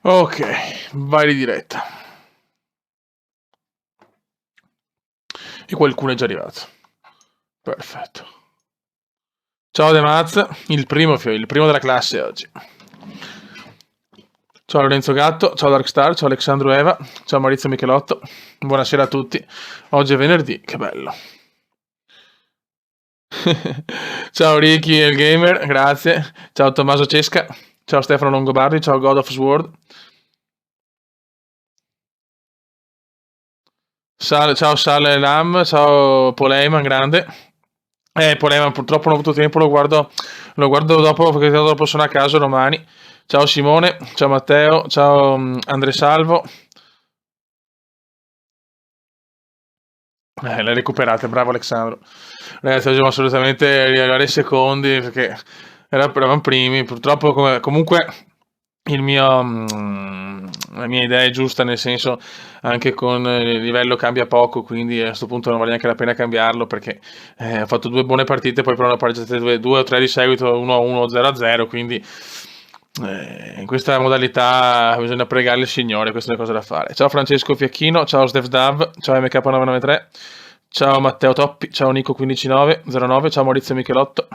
Ok, vai di diretta. E qualcuno è già arrivato. Perfetto. Ciao De Maz, il primo della classe oggi. Ciao Lorenzo Gatto, ciao Darkstar, ciao Alexandro Eva, ciao Maurizio Michelotto. Buonasera a tutti. Oggi è venerdì, che bello. Ciao Ricky il gamer, grazie. Ciao Tommaso Cesca, ciao Stefano Longobardi, ciao God of Sword. Ciao Sale Lam, ciao Poleiman, grande. Poleiman, purtroppo non ho avuto tempo, lo guardo dopo perché dopo sono a casa domani. Ciao Simone, ciao Matteo, ciao Andre Salvo. Le recuperate, bravo Alessandro. Ragazzi, dobbiamo assolutamente arrivare ai secondi perché eravamo primi. Purtroppo, comunque, la mia idea è giusta, nel senso, anche con il livello cambia poco, quindi a questo punto non vale neanche la pena cambiarlo perché ho fatto due buone partite, poi però ne ho pareggiate due o tre di seguito, 1-1, 0-0, quindi in questa modalità bisogna pregare il Signore, queste sono le cose da fare. Ciao Francesco Fiacchino, ciao Steph Dav, ciao MK993, ciao Matteo Toppi, ciao Nico15909, ciao Maurizio Michelotto.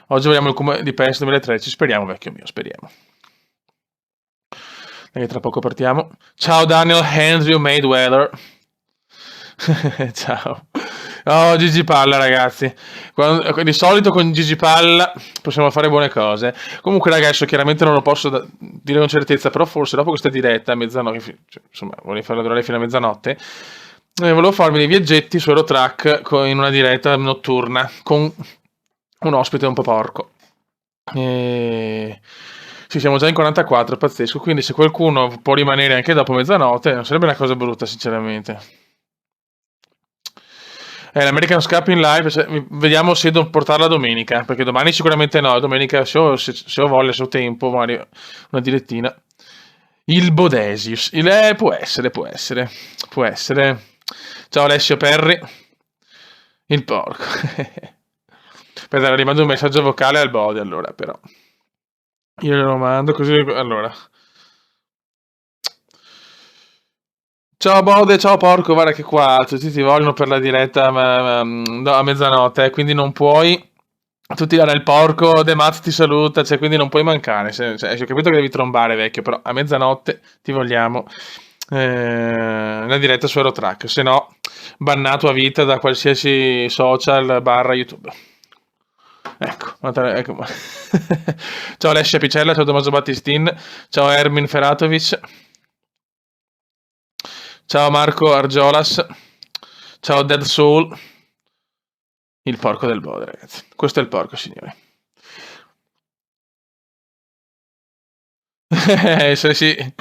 Oggi vediamo il come di PES 2013, speriamo vecchio mio, speriamo. Dai, tra poco partiamo. Ciao Daniel Andrew Mayweather. Ciao. Oh, Gigi Palla, ragazzi. Di solito con Gigi Palla possiamo fare buone cose. Comunque, ragazzi, chiaramente non lo posso dire con certezza, però forse dopo questa diretta a mezzanotte, cioè, insomma, vorrei farla durare fino a mezzanotte. Volevo farmi dei viaggetti su Eurotrack in una diretta notturna con un ospite un po' porco. Sì, siamo già in 44, pazzesco. Quindi se qualcuno può rimanere anche dopo mezzanotte, non sarebbe una cosa brutta, sinceramente. L'American Cup in live, vediamo se portarla domenica, perché domani sicuramente no, domenica se ho voglia, se ho tempo, magari una direttina. Il Bodesius, può essere. Ciao Alessio Perri, il porco. Aspetta, rimando un messaggio vocale al Bode allora, però. Io glielo mando così, allora. Ciao Bode, ciao porco, guarda che qua tutti ti vogliono per la diretta no, a mezzanotte, quindi non puoi. Tutti là il porco, De Maz ti saluta, cioè, quindi non puoi mancare. Cioè, ho capito che devi trombare, vecchio, però a mezzanotte ti vogliamo nella diretta su Eurotrack, se no bannato a vita da qualsiasi social barra YouTube. Ecco. Ciao Alessia Picella, ciao Tommaso Battistin, ciao Ermin Feratovic. Ciao Marco Argiolas. Ciao Dead Soul. Il porco del Bode, ragazzi. Questo è il porco, signori. Sì.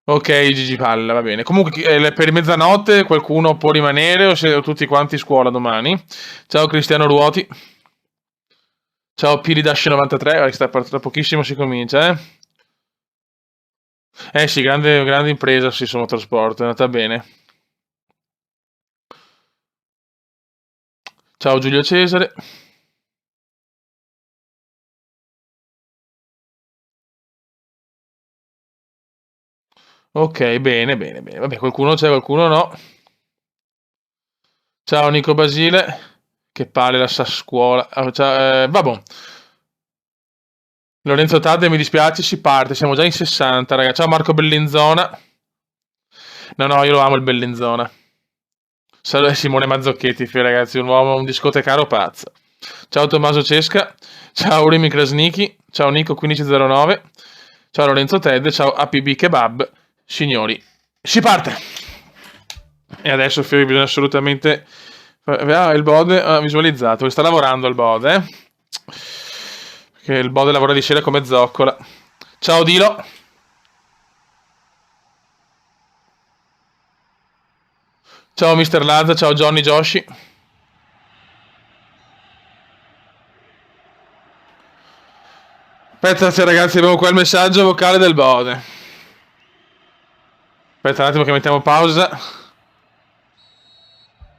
Ok, Gigi Palla, va bene. Comunque, per mezzanotte qualcuno può rimanere o se tutti quanti scuola domani. Ciao Cristiano Ruoti. Ciao Piridash93, guarda che sta tra pochissimo si comincia, eh. Sì, grande impresa, sì, sono trasporto, è andata bene. Ciao Giulio Cesare. Ok, bene. Vabbè, qualcuno c'è, qualcuno no. Ciao Nico Basile. Che palle la Sassuola. Ciao, vabbè. Lorenzo Tadde, mi dispiace, si parte. Siamo già in 60, raga. Ciao Marco Bellinzona. No, io lo amo il Bellinzona. Simone Mazzocchetti, ragazzi, un uomo, un discotecaro pazzo. Ciao Tommaso Cesca. Ciao Rimi Krasniki. Ciao Nico1509. Ciao Lorenzo Ted. Ciao APB Kebab. Signori, si parte! E adesso Fiori bisogna assolutamente. Il Bode ha visualizzato, sta lavorando il Bode. Perché il Bode lavora di sera come zoccola. Ciao Dilo. Ciao Mr. Lazza, ciao Johnny Joshi. Aspetta, ragazzi, abbiamo qua il messaggio vocale del Bode. Aspetta un attimo che mettiamo pausa.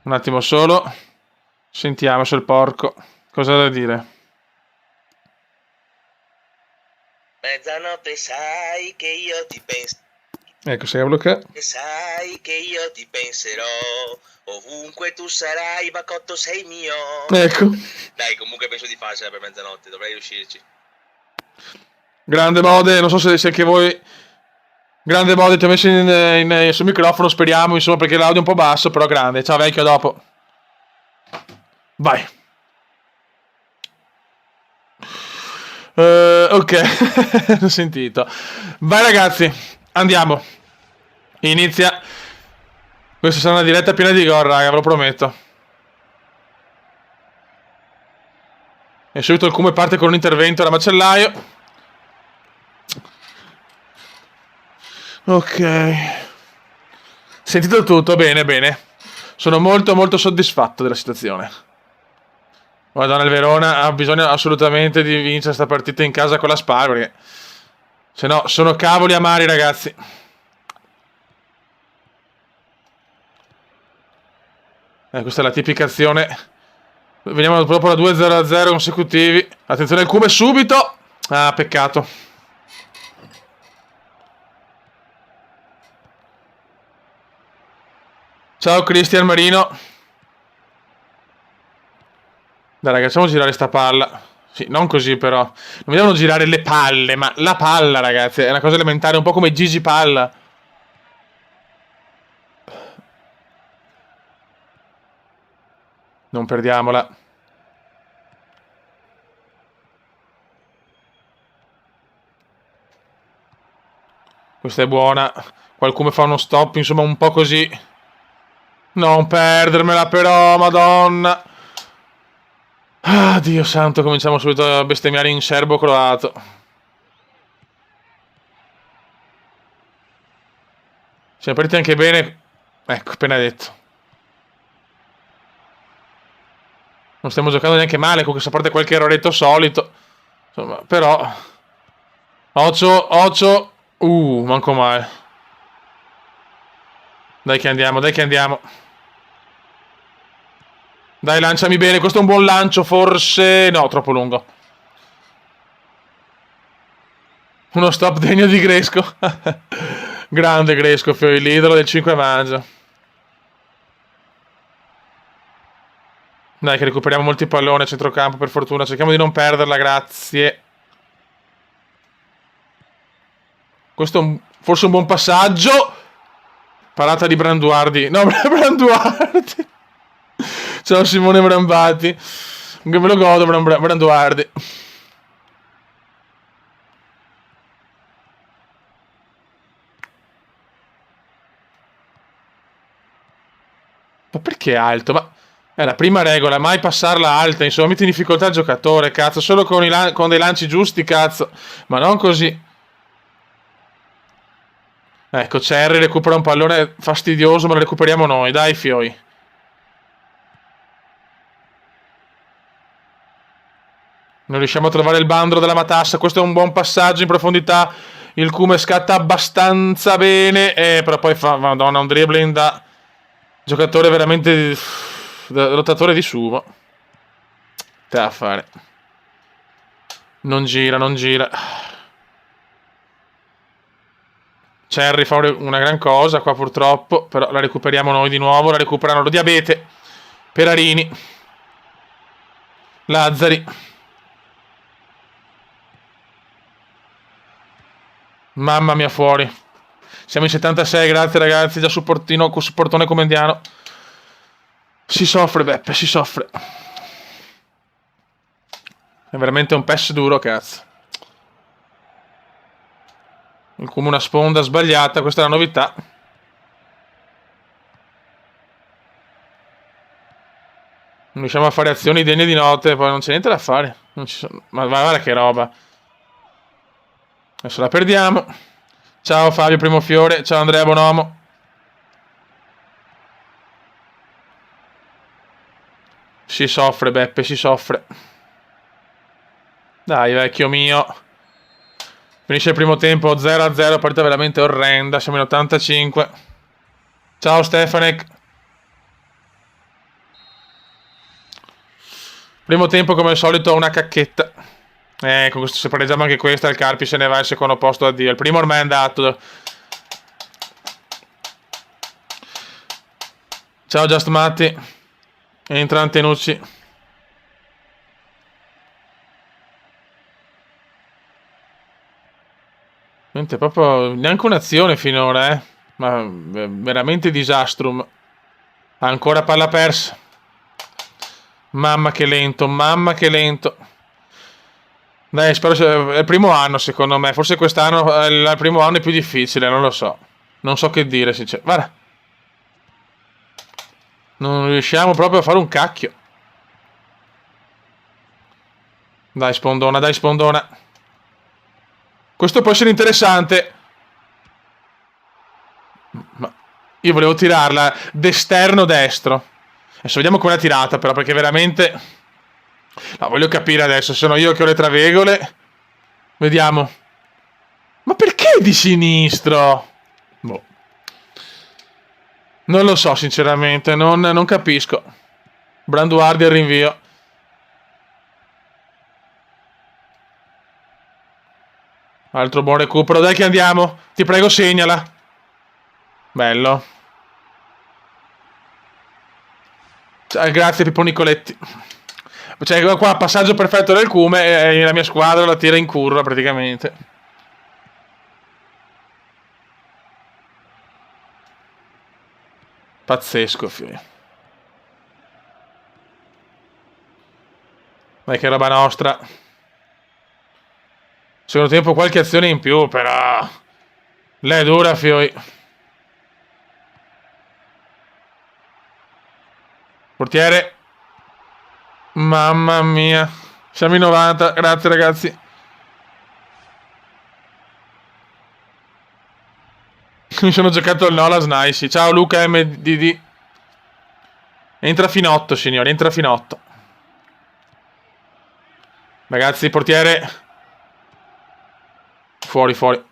Un attimo solo. Sentiamo se il porco cosa ha da dire. Mezzanotte sai che io ti penso. Ecco, sei a bloccare. E sai che io ti penserò. Ovunque tu sarai, Bacotto sei mio. Ecco. Dai, comunque penso di farcela per mezzanotte, dovrei riuscirci. Grande Mode, non so se anche voi. Grande Mode, ti ho messo sul microfono, speriamo, insomma, perché l'audio è un po' basso, però grande. Ciao vecchio, a dopo. Vai. Ok, l'ho sentito. Vai ragazzi, andiamo. Inizia. Questa sarà una diretta piena di gol, raga, ve lo prometto. E subito il Cume parte con un intervento da macellaio. Ok. Sentito tutto, bene, bene. Sono molto molto soddisfatto della situazione. Madonna, il Verona ha bisogno assolutamente di vincere sta partita in casa con la Spal, perché se no sono cavoli amari, ragazzi. Questa è la tipica azione. Veniamo proprio da 2-0-0 consecutivi. Attenzione al Cume subito. Ah, peccato. Ciao Cristian Marino. Dai ragazzi, facciamo girare sta palla. Sì, non così però. Non mi devono girare le palle, ma la palla, ragazzi, è una cosa elementare, un po' come Gigi Palla. Non perdiamola. Questa è buona. Qualcuno fa uno stop, insomma, un po' così. Non perdermela però, madonna. Ah, Dio santo, cominciamo subito a bestemmiare in serbo-croato. Siamo partiti anche bene. Ecco, appena detto. Non stiamo giocando neanche male, con questa parte qualche erroretto solito. Insomma, però. Occhio. Manco male. Dai che andiamo, dai che andiamo. Dai, lanciami bene, questo è un buon lancio, forse. No, troppo lungo. Uno stop degno di Gresco. Grande Gresco, l'idolo del 5 maggio. Dai che recuperiamo molti palloni a centrocampo, per fortuna. Cerchiamo di non perderla, grazie. Questo è forse un buon passaggio. Parata di Branduardi. No, Branduardi. Ciao Simone Brambati. Me lo godo, Branduardi. Ma perché alto? Ma è la prima regola, mai passarla alta. Insomma, metti in difficoltà il giocatore, cazzo. Solo con dei lanci giusti, cazzo. Ma non così. Ecco, Cerri recupera un pallone fastidioso, ma lo recuperiamo noi. Dai, fioi. Non riusciamo a trovare il bandolo della matassa. Questo è un buon passaggio in profondità. Il Cume scatta abbastanza bene. Però poi fa, madonna, un dribbling da giocatore veramente da lottatore di sumo. Te a fare. Non gira. Cerri fa una gran cosa qua purtroppo. Però la recuperiamo noi di nuovo. La recuperano lo Diabete. Perarini. Lazzari. Mamma mia, fuori. Siamo in 76, grazie ragazzi. Già supportone comendiano. Si soffre, Beppe, si soffre. È veramente un PES duro, cazzo. Come una sponda sbagliata, questa è la novità. Non riusciamo a fare azioni degne di notte, poi non c'è niente da fare. Non ci sono. Ma guarda che roba. Adesso la perdiamo. Ciao Fabio Primofiore, ciao Andrea Bonomo. Si soffre, Beppe, si soffre. Dai, vecchio mio. Finisce il primo tempo 0-0, partita veramente orrenda, siamo in 85. Ciao Stefanek. Primo tempo come al solito una cacchetta. Se pareggiamo anche questa, il Carpi se ne va al secondo posto, addio. Il primo ormai è andato. Ciao Just Matti. Entra Antenucci. Niente, proprio neanche un'azione finora, Ma veramente disastrum. Ancora palla persa. Mamma che lento, mamma che lento. Dai, spero sia... È il primo anno secondo me. Forse quest'anno il primo anno è più difficile, non lo so. Non so che dire, sinceramente. Guarda. Non riusciamo proprio a fare un cacchio. Dai, spondona, dai, spondona. Questo può essere interessante. Ma io volevo tirarla d'esterno destro. Adesso vediamo come l'ha tirata, però, perché veramente... No, voglio capire adesso, sono io che ho le travegole. Vediamo. Ma perché di sinistro? Boh. Non lo so, sinceramente, non capisco. Branduardi al rinvio. Altro buon recupero, dai che andiamo. Ti prego, segnala. Bello. Grazie Pippo Nicoletti. Cioè, qua passaggio perfetto del Cume e la mia squadra la tira in curva praticamente. Pazzesco, figlio. Dai che roba nostra. Secondo tempo qualche azione in più, però... Lei è dura, fioi. Portiere. Mamma mia. Siamo in 90. Grazie, ragazzi. Mi sono giocato il Nolas Nice. Ciao Luca MDD. Entra Finotto, signori. Entra Finotto. Ragazzi, portiere. Fuori, fuori.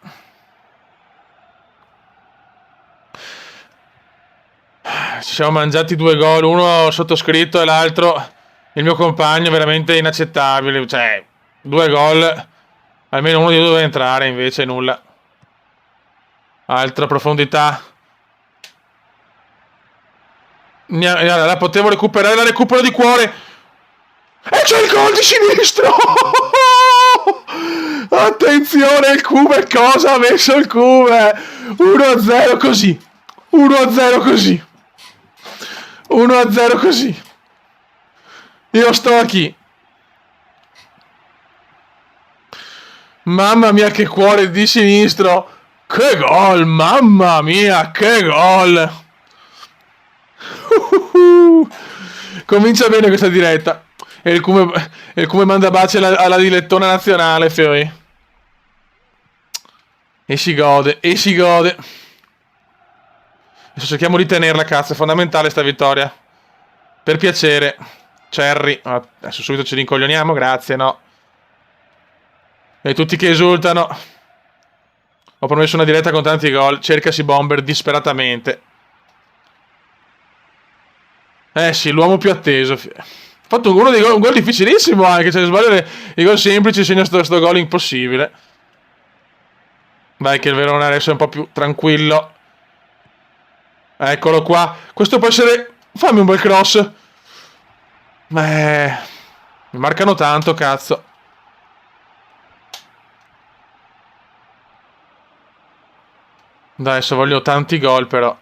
Ci siamo mangiati 2 gol. Uno sottoscritto e l'altro... Il mio compagno, veramente inaccettabile. Cioè, 2 gol. Almeno uno di due doveva entrare, invece nulla. Altra profondità. La potevo recuperare, la recupero di cuore. E c'è il gol di sinistro! Attenzione, il Cume, cosa ha messo il Cume? 1-0 così. 1-0 così. 1-0 così. Io sto qui. Mamma mia che cuore di sinistro. Che gol, mamma mia, che gol. Comincia bene questa diretta. E il come manda baci alla dilettona nazionale, fioi. E si gode, e si gode. Adesso cerchiamo di tenerla, cazzo, è fondamentale sta vittoria. Per piacere. Cherry. Adesso subito ci rincoglioniamo, grazie, no. E tutti che esultano. Ho promesso una diretta con tanti gol. Cercasi Bomber disperatamente. Sì, l'uomo più atteso. Ha fatto uno dei gol, un gol difficilissimo anche. Se sbaglio i gol semplici segna sto gol impossibile. Dai che il Verona adesso è un po' più tranquillo. Eccolo qua. Questo può essere... Fammi un bel cross. Mi marcano tanto, cazzo. Dai, adesso voglio tanti gol, però.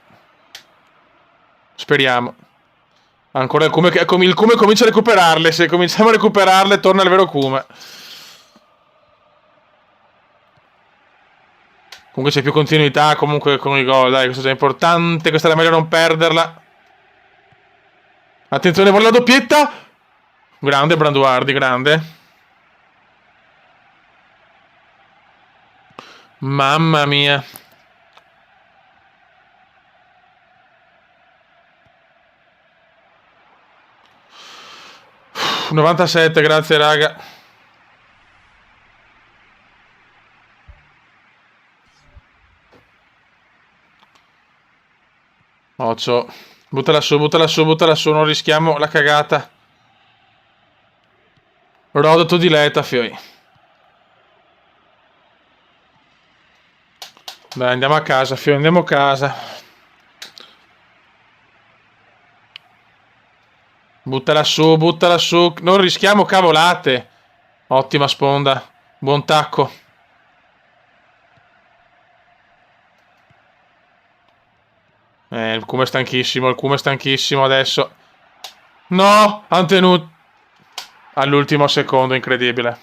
Speriamo. Ancora il Cume comincia a recuperarle. Se cominciamo a recuperarle, torna il vero Cume. Comunque c'è più continuità comunque con i gol. Dai, questo è già importante. Questa è meglio non perderla. Attenzione, vuole la doppietta. Grande Branduardi, grande. Mamma mia. Uff, 97, grazie raga. Occhio. Buttala su, buttala su, buttala su. Non rischiamo la cagata. Rodato diletta, fioi. Dai, andiamo a casa, Fio, andiamo a casa. Buttala su, buttala su. Non rischiamo cavolate. Ottima sponda. Buon tacco. Il Cume è stanchissimo adesso. No, hanno tenuto all'ultimo secondo, incredibile.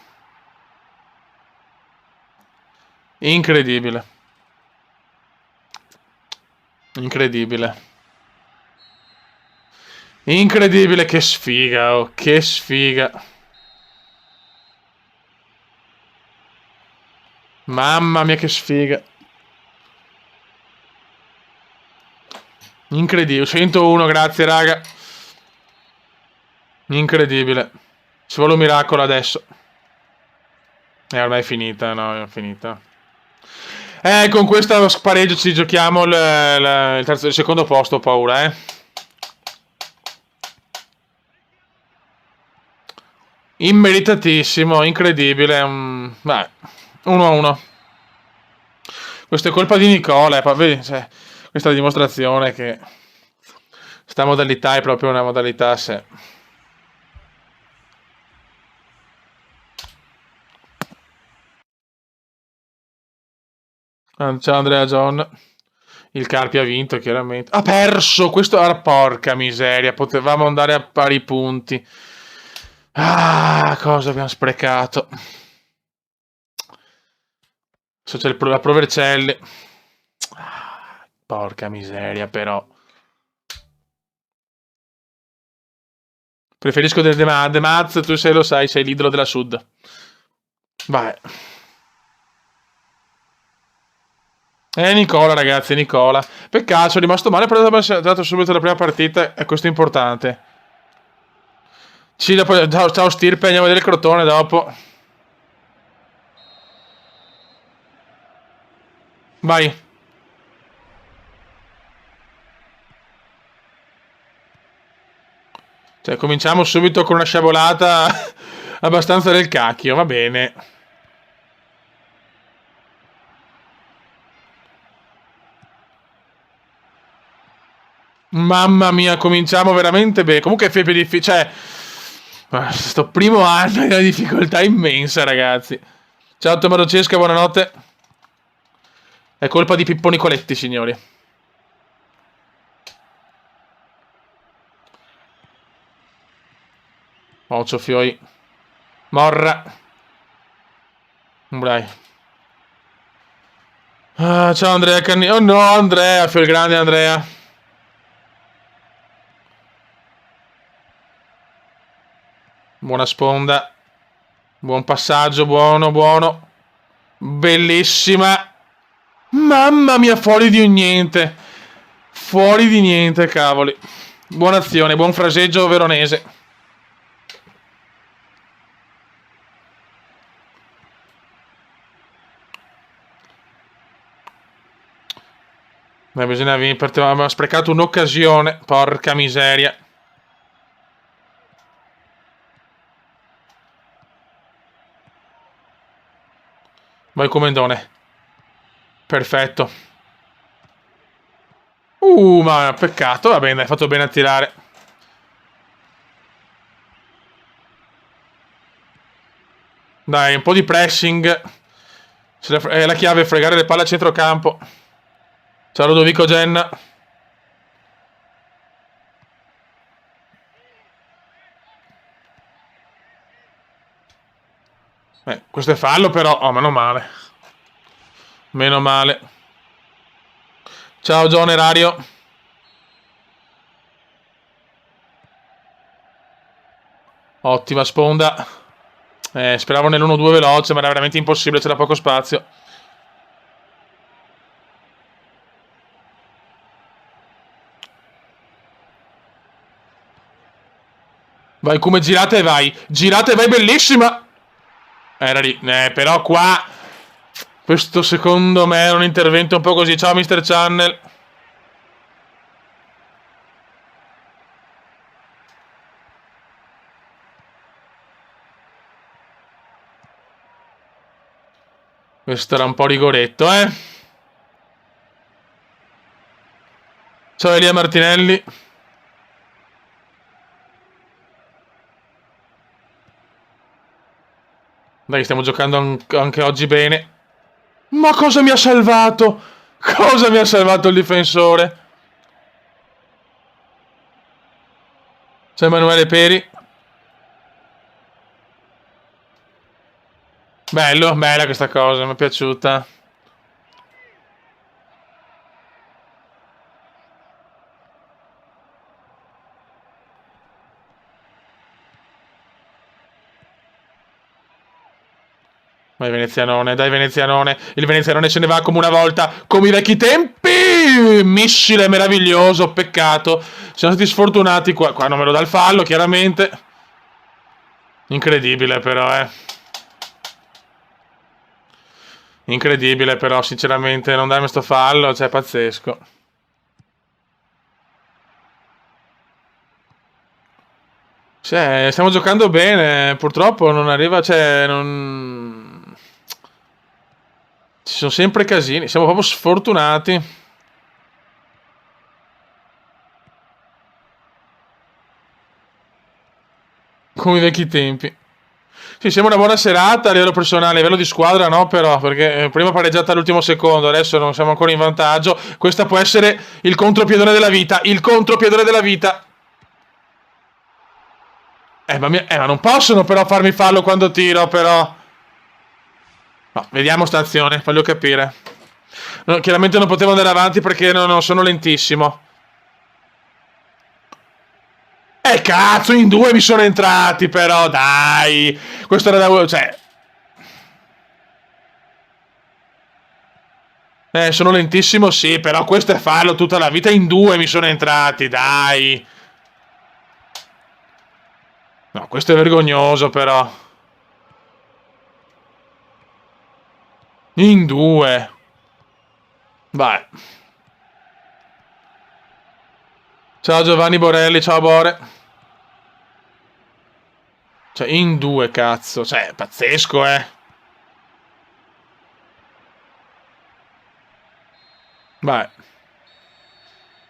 Incredibile. Incredibile. Incredibile, che sfiga, oh, che sfiga. Mamma mia, che sfiga. Incredibile, 101, grazie raga. Incredibile. Ci vuole un miracolo adesso. Ormai è finita, no, è finita. Con questo spareggio ci giochiamo il secondo posto, ho paura, Immeritatissimo, incredibile. Beh, 1-1. Questo è colpa di Nicola, vedi, cioè, questa è la dimostrazione che sta modalità è proprio una modalità a sé. Ciao Andrea John. Il Carpi ha vinto, chiaramente. Ha perso! Questo era porca miseria. Potevamo andare a pari punti. Ah, cosa abbiamo sprecato. Adesso c'è la Provercelli. Porca miseria, però. Preferisco De Maz, tu lo sai, sei l'idolo della Sud. Vai. Nicola, ragazzi, Nicola. Peccato, sono rimasto male, però abbiamo dato subito la prima partita e questo è importante. Sì, dopo, ciao Stirpe, andiamo a vedere il Crotone dopo. Vai. Cioè, cominciamo subito con una sciabolata abbastanza del cacchio, va bene. Mamma mia, cominciamo veramente bene. Comunque è più difficile. Cioè, sto primo anno è una difficoltà immensa, ragazzi. Ciao Tomarocesca, buonanotte. È colpa di Pippo Nicoletti, signori. Occhio Fioi. Morra. Dai. Ah, ciao Andrea Canni. Oh no, Andrea, Fio il grande Andrea. Buona sponda. Buon passaggio, buono, buono. Bellissima. Mamma mia, fuori di niente. Fuori di niente, cavoli. Buona azione, buon fraseggio veronese. Ma bisogna vincere, avevamo sprecato un'occasione. Porca miseria. Vai Comendone. Perfetto. Ma peccato, va bene, hai fatto bene a tirare. Dai, un po' di pressing. È la chiave, fregare le palle a centrocampo. Ciao Ludovico Genna. Questo è fallo però. Oh, meno male. Meno male. Ciao John Erario. Ottima sponda. Speravo nell'1-2 veloce, ma era veramente impossibile, c'era poco spazio. Vai come girate e vai. Girate e vai, bellissima. Era lì. Però qua... Questo secondo me è un intervento un po' così. Ciao Mr. Channel. Questo era un po' rigoretto, Ciao Elia Martinelli. Dai, stiamo giocando anche oggi bene. Ma cosa mi ha salvato? Cosa mi ha salvato il difensore? C'è Emanuele Peri. Bella questa cosa, mi è piaciuta. Dai Venezianone. Il Venezianone se ne va come una volta, come i vecchi tempi. Missile meraviglioso, peccato. Siamo stati sfortunati qua. Qua non me lo dà il fallo, chiaramente. Incredibile però, Incredibile però, sinceramente, non darmi sto fallo, cioè, pazzesco. Cioè, stiamo giocando bene, purtroppo non arriva, cioè, non... Ci sono sempre casini, siamo proprio sfortunati. Come i vecchi tempi. Sì, sembra una buona serata a livello personale, a livello di squadra no però, perché prima pareggiata all'ultimo secondo, adesso non siamo ancora in vantaggio. Questa può essere il contropiedone della vita, il contropiedone della vita. Ma non possono però farmi fallo quando tiro, però. No, vediamo sta azione, voglio capire. No, chiaramente non potevo andare avanti perché non sono lentissimo. Cazzo, in due mi sono entrati, però, dai. Questo era da... Cioè... sono lentissimo, sì, però questo è fallo tutta la vita. In due mi sono entrati, dai. No, questo è vergognoso, però. In due. Vai. Ciao Giovanni Borelli, ciao Bore. Cioè, in due, cazzo. Cioè, pazzesco, Vai.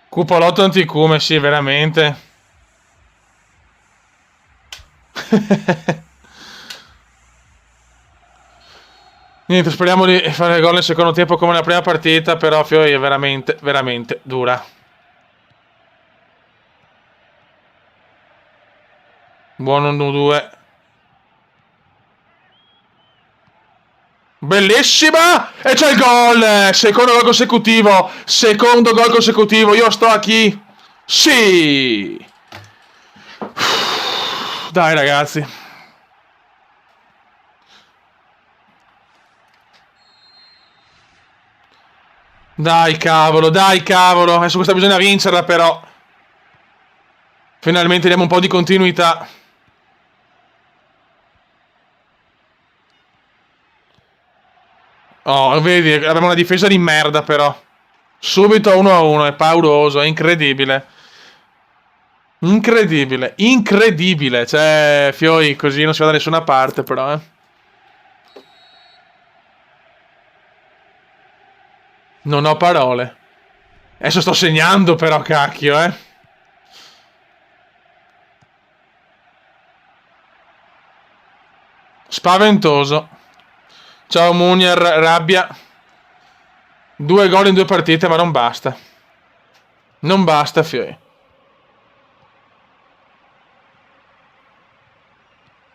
Cupolotto anticume, sì, veramente. Niente, speriamo di fare gol nel secondo tempo come nella prima partita, però Fiori è veramente, veramente dura. Buon 1-2. Bellissima! E c'è il gol! Secondo gol consecutivo. Secondo gol consecutivo. Io sto a chi? Sì! Dai ragazzi. Dai cavolo, dai cavolo. Adesso questa bisogna vincerla però. Finalmente diamo un po' di continuità. Oh, vedi, abbiamo una difesa di merda però. Subito 1-1, è pauroso, è incredibile. Incredibile, incredibile. Cioè, Fioi, così non si va da nessuna parte però, Non ho parole. Adesso sto segnando però, cacchio, Spaventoso. Ciao Munier, rabbia. 2 gol in 2 partite, ma non basta. Non basta, Fioi.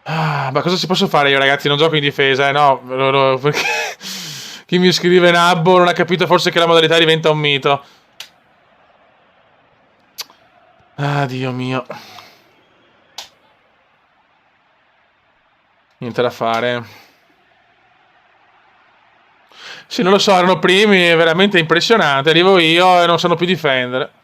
Ma cosa ci posso fare io, ragazzi? Non gioco in difesa, no. Perché chi mi scrive Nabbo non ha capito forse che la modalità diventa un mito. Ah, Dio mio. Niente da fare. Sì, non lo so, erano primi, è veramente impressionante. Arrivo io e non sanno più difendere.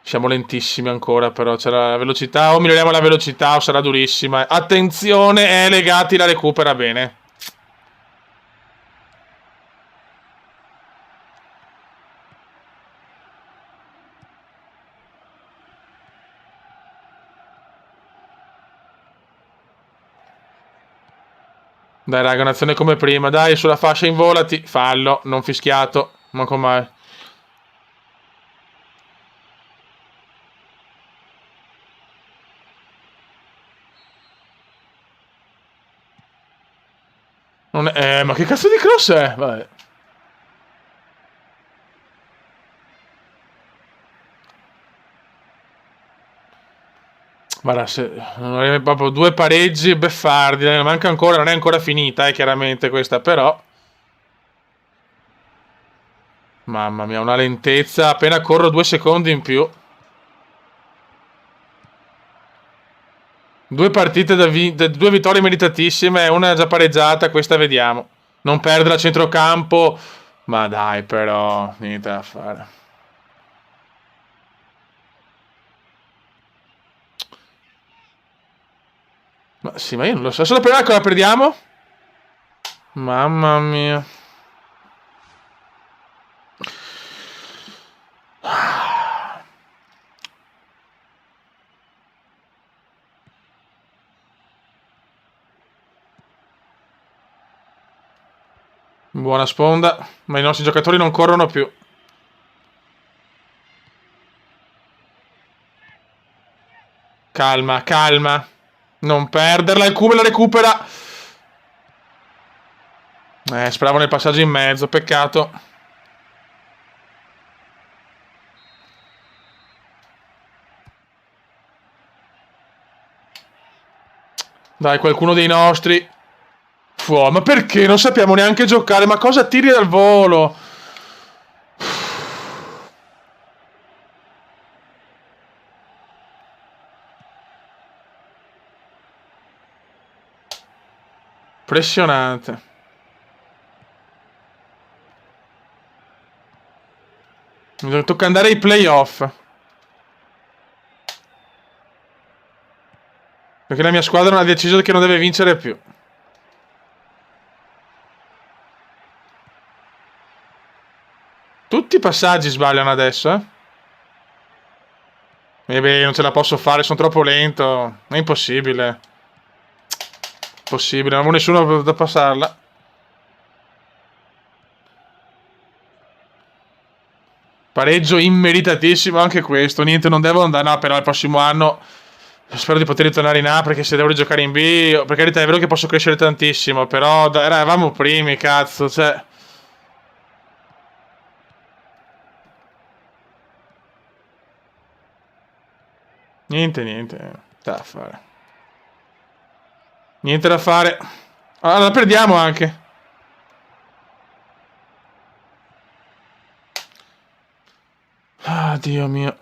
Siamo lentissimi ancora, però c'è la velocità. O miglioriamo la velocità o sarà durissima. Attenzione, Legati la recupera bene. Dai raga, un'azione come prima. Dai, sulla fascia involati. Fallo, non fischiato. manco mai. Non è... ma che cazzo di cross è? Vabbè. Guarda, se... proprio due pareggi beffardi, manca ancora, non è ancora finita, chiaramente questa, però... Mamma mia, una lentezza, appena corro 2 secondi in più. Due partite due vittorie meritatissime, una è già pareggiata, questa vediamo. Non perdere a centrocampo, ma dai però, niente da fare. Ma sì, ma io non lo so, solo per ora cosa perdiamo? Mamma mia. Buona sponda, ma i nostri giocatori non corrono più. Calma, calma. Non perderla, il Cume la recupera. Speravo nel passaggio in mezzo, peccato. Dai, qualcuno dei nostri. Fuori, ma perché? Non sappiamo neanche giocare, ma cosa tiri dal volo? Impressionante. Mi tocca andare ai playoff. Perché la mia squadra non ha deciso che non deve vincere più. Tutti i passaggi sbagliano adesso, eh? E beh, non ce la posso fare, sono troppo lento. È impossibile. Impossibile, non avevo nessuno da passarla. Pareggio immeritatissimo anche questo. Niente, non devo andare. No, però il prossimo anno spero di poter ritornare in A, perché se devo giocare in B, per carità è vero che posso crescere tantissimo, però eravamo primi, cazzo, cioè... Niente da fare. Niente da fare. Ah, la perdiamo anche. Ah, Dio mio.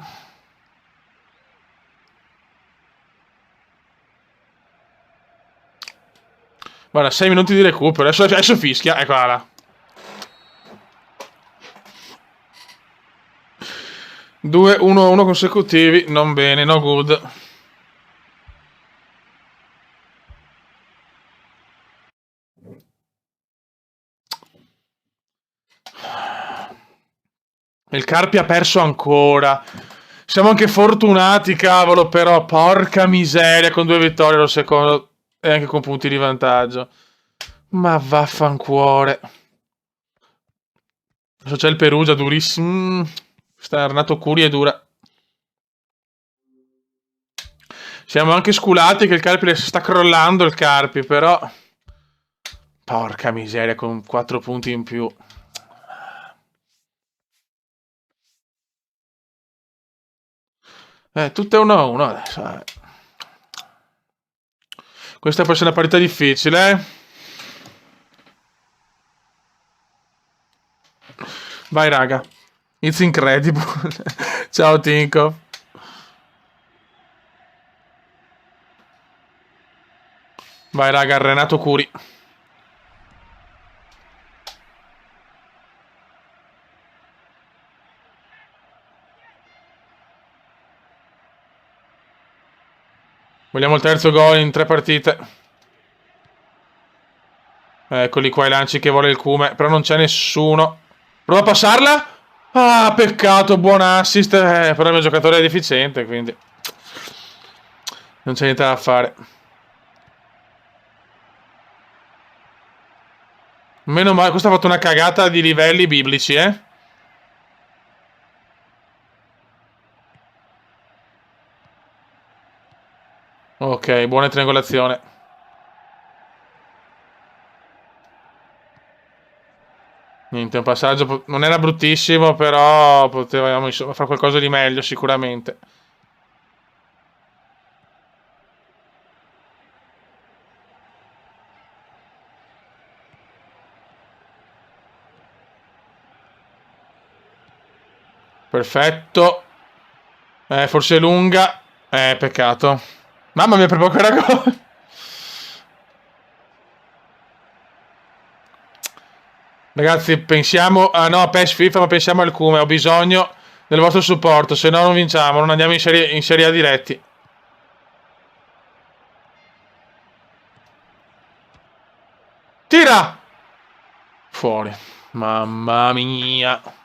Guarda, 6 minuti di recupero. Adesso fischia. Eccola là. 2-1-1 consecutivi. Non bene, no good. Il Carpi ha perso ancora. Siamo anche fortunati, cavolo, però porca miseria, con 2 vittorie lo secondo e anche con punti di vantaggio. Ma vaffancuore. Adesso c'è il Perugia durissimo. Sta Renato Curi è dura. Siamo anche sculati che il Carpi sta crollando il Carpi, però... Porca miseria, con 4 punti in più. Tutte 1-1 adesso. Questa può essere una partita difficile, eh? Vai, raga. It's incredible. Ciao, Tinko. Vai, raga, Renato Curi. Vogliamo il terzo gol in 3 partite. Eccoli qua i lanci che vuole il Cume. Però non c'è nessuno. Prova a passarla. Ah, peccato, buon assist. Però il mio giocatore è deficiente, quindi... Non c'è niente da fare. Meno male, questo ha fatto una cagata di livelli biblici, eh. Ok, buona triangolazione. Niente, un passaggio non era bruttissimo, però potevamo insomma fare qualcosa di meglio sicuramente. Perfetto. Forse è lunga. Peccato. Mamma mia, per poco era gol. Ragazzi, pensiamo no, a PES FIFA, ma pensiamo al Cume. Ho bisogno del vostro supporto, se no non vinciamo, non andiamo in serie A diretti. Tira! Fuori. Mamma mia.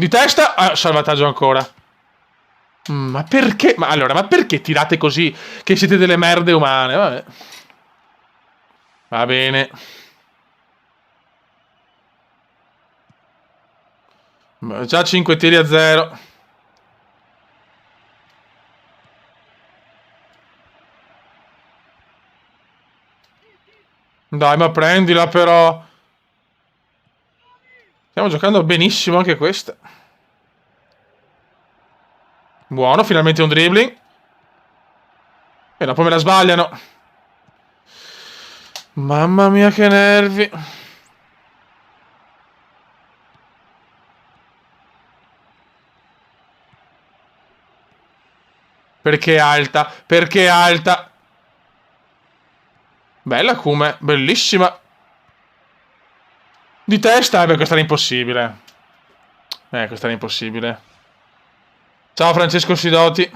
Di testa. Salvataggio ancora. Ma perché? Ma allora, ma perché tirate così che siete delle merde umane? Vabbè. Va bene. Già 5 tiri a 0. Dai, ma prendila però. Stiamo giocando benissimo anche questa. Buono, finalmente un dribbling. E dopo me la sbagliano. Mamma mia che nervi. Perché è alta? Perché è alta? Bella Kume, bellissima. Di testa? Beh, questa era impossibile. Questa era impossibile. Ciao Francesco Sidoti.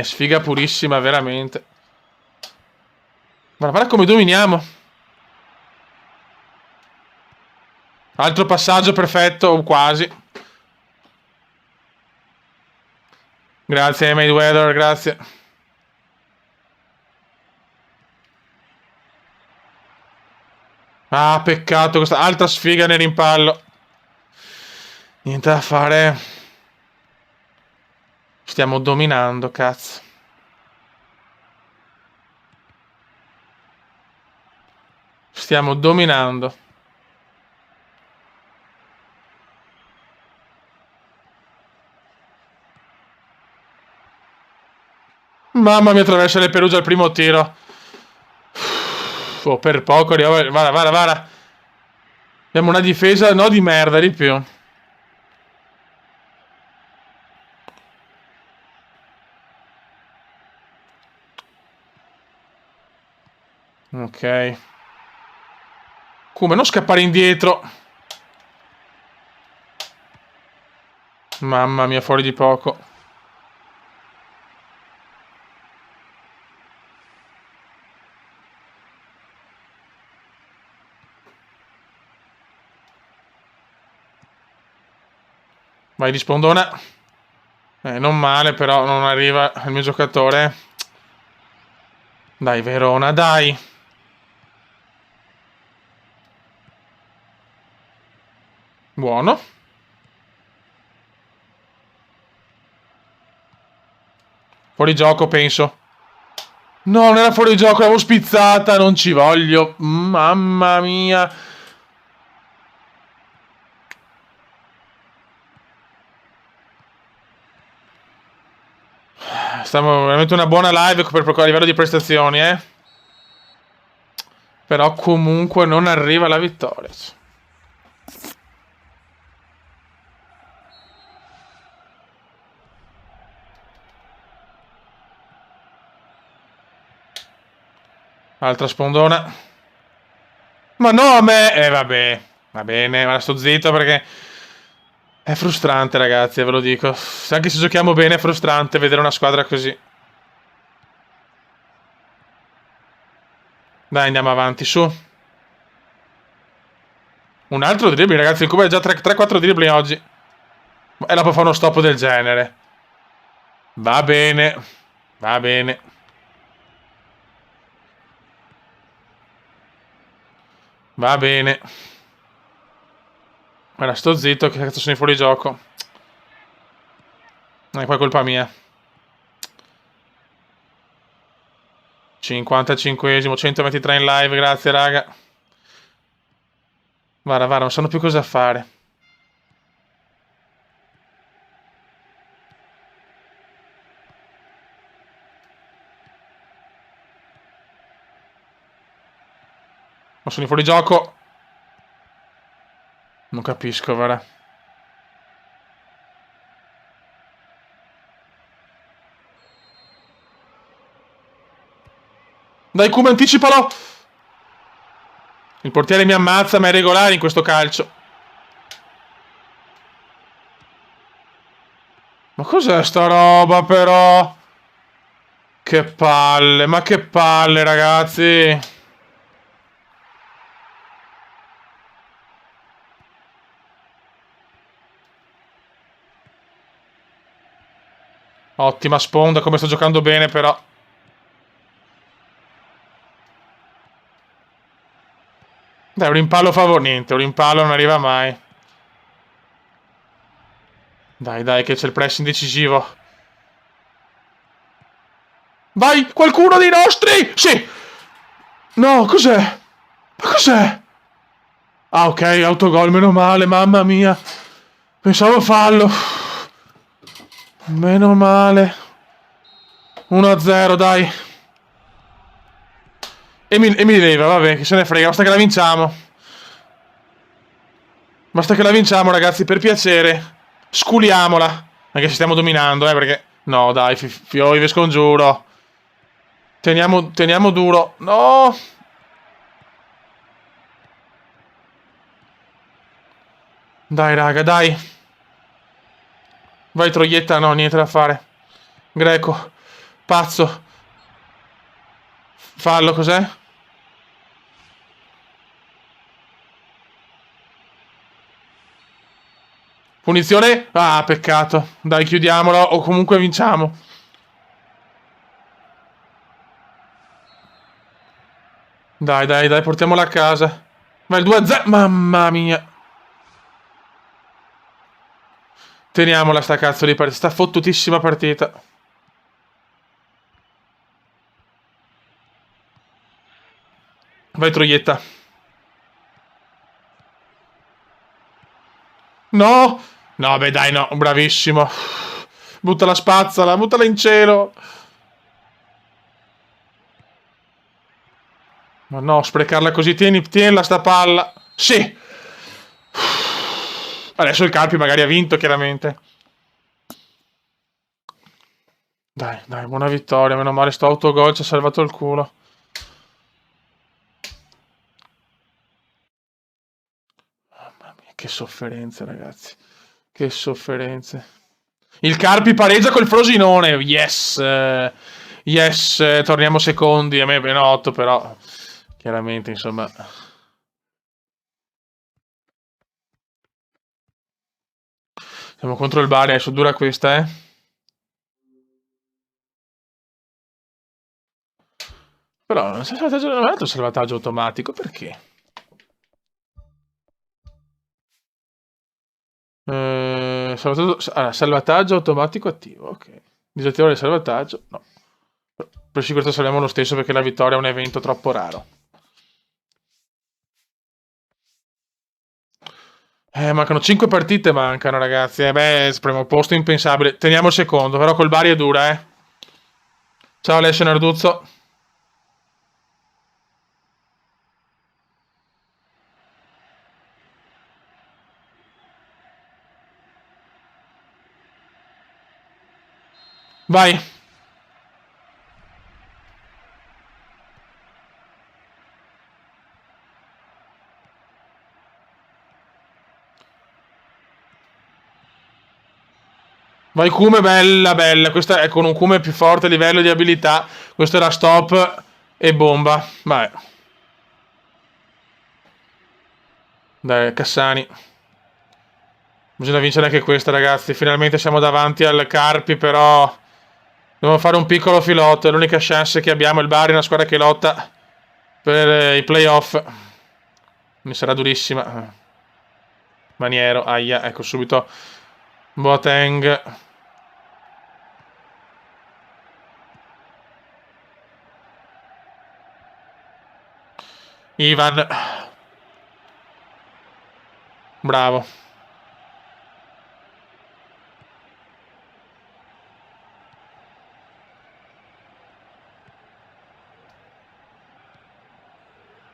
Sfiga purissima, veramente. Guarda come dominiamo. Altro passaggio perfetto, o quasi. Grazie Mayweather, grazie. Ah, peccato, questa altra sfiga nel rimpallo. Niente da fare. Stiamo dominando, cazzo. Stiamo dominando. Mamma mia, attraversa le Perugia al primo tiro. Oh, per poco arriva. Vada. Abbiamo una difesa, no, di merda di più. Ok. Come non scappare indietro? Mamma mia, fuori di poco. Vai di spondona. Non male, però non arriva il mio giocatore. Dai, Verona, dai. Buono. Fuori gioco, penso. No, non era fuori gioco, l'avevo spizzata, non ci voglio. Mamma mia. Stiamo veramente una buona live a livello di prestazioni, eh. Però comunque non arriva la vittoria. Altra spondona. Ma no, a me. Vabbè. Va bene, ma sto zitto perché è frustrante, ragazzi, ve lo dico. Anche se giochiamo bene è frustrante vedere una squadra così. Dai, andiamo avanti, su. Un altro dribbling, ragazzi. Il Cuba ha già 3-4 dribbling oggi. E la può fare uno stop del genere. Va bene. Va bene. Va bene. Ora sto zitto, che cazzo sono in fuorigioco. Non è qua colpa mia. 55esimo, 123 in live, grazie raga. Vara, non sanno più cosa fare. Ma sono in fuorigioco. Non capisco, Vara. Dai, Come, anticipalo! Il portiere mi ammazza, ma è regolare in questo calcio. Ma cos'è sta roba, però? Che palle, ma che palle, ragazzi. Ottima sponda, come sto giocando bene, però. Dai, un rimpallo niente, un rimpallo non arriva mai. Dai, che c'è il pressing decisivo. Vai, qualcuno dei nostri! Sì! No, cos'è? Ma cos'è? Ah, ok, autogol, meno male, mamma mia. Pensavo fallo. Meno male. 1-0, dai. E mi leva, vabbè, che se ne frega, basta che la vinciamo. Basta che la vinciamo, ragazzi, per piacere. Sculiamola. Anche se stiamo dominando, perché... No, dai, io vi scongiuro. Teniamo duro. No! Dai, raga, dai. Vai, Troietta, no, niente da fare. Greco. Pazzo. Fallo, cos'è? Punizione? Ah, peccato. Dai, chiudiamolo o comunque vinciamo. Dai, portiamola a casa. Ma il 2-0, mamma mia. Teniamola sta cazzo di partita, sta fottutissima partita. Vai, Troietta. No! No, beh, dai, no, bravissimo. Butta la spazzola, buttala in cielo. Ma no, sprecarla così, tienila sta palla. Sì! Adesso il Carpi magari ha vinto, chiaramente. Dai, buona vittoria, meno male sto autogol ci ha salvato il culo. Mamma mia, che sofferenze, ragazzi. Che sofferenze. Il Carpi pareggia col Frosinone. Yes! Yes, torniamo secondi. A me è ben 8, però chiaramente, insomma... Siamo contro il Bari, adesso dura questa, eh. Però non è dato salvataggio automatico, perché? Salvataggio automatico attivo, ok. Disattivare il salvataggio, no. Per sicurezza saremo lo stesso perché la vittoria è un evento troppo raro. Mancano 5 partite, mancano, ragazzi. Beh, primo posto impensabile. Teniamo il secondo, però col Bari è dura, eh. Ciao Alessio Narduzzo. Vai. Vai Kume, bella. Questa è con un Kume più forte a livello di abilità. Questo era stop e bomba. Vai. Dai, Cassani. Bisogna vincere anche questa, ragazzi. Finalmente siamo davanti al Carpi, però... Dobbiamo fare un piccolo filotto. È l'unica chance che abbiamo. Il Bari è una squadra che lotta per i playoff. Mi sarà durissima. Maniero, aia, ecco subito Boateng. Ivan. Bravo.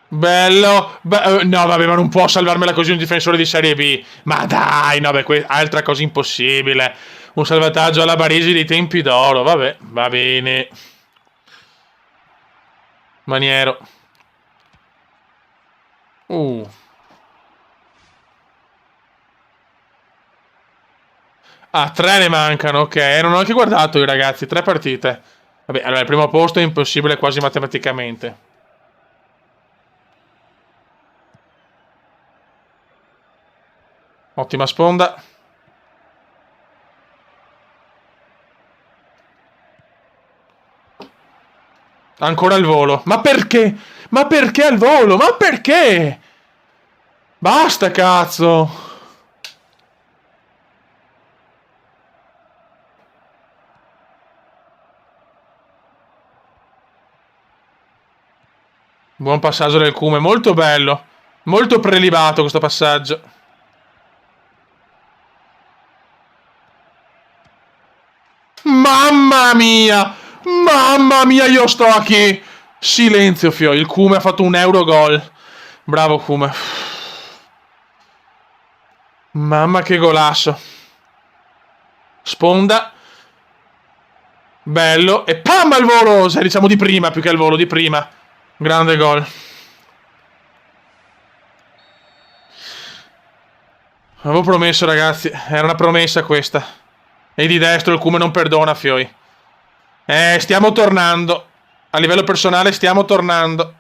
Bello. No, vabbè, ma non può salvarmela così un difensore di Serie B. Ma dai, no, beh, altra cosa impossibile. Un salvataggio alla Baresi dei tempi d'oro. Vabbè, va bene. Maniero. Ah, 3 ne mancano, ok. Non ho anche guardato i ragazzi, 3 partite. Vabbè, allora il primo posto è impossibile quasi matematicamente. Ottima sponda. Ancora al volo. Ma perché? Ma perché al volo? Ma perché? Basta, cazzo. Buon passaggio del Cume, molto bello. Molto prelibato questo passaggio. Mamma mia! Mamma mia, io sto qui. Silenzio, fio. Il Cume ha fatto un Eurogol. Bravo Cume. Mamma che golasso. Sponda. Bello. E pam al volo. Se diciamo di prima più che al volo, di prima. Grande gol. Avevo promesso, ragazzi. Era una promessa questa. E di destro il Cume non perdona, fioi. Stiamo tornando. A livello personale stiamo tornando.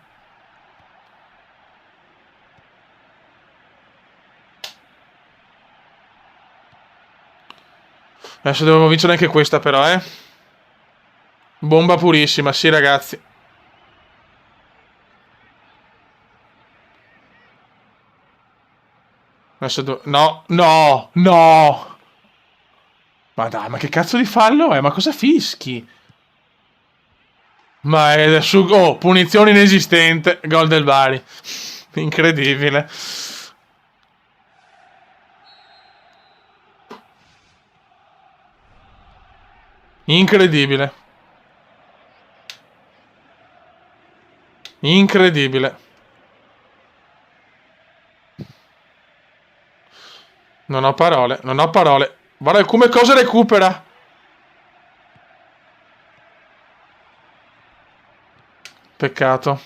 Adesso dobbiamo vincere anche questa però, eh. Bomba purissima, sì ragazzi. Adesso no, no, no. Ma dai, ma che cazzo di fallo è? Ma cosa fischi? Ma è su... Oh, punizione inesistente. Gol del Bari. Incredibile. Incredibile. Incredibile. Non ho parole, non ho parole. Guarda come cosa recupera. Peccato.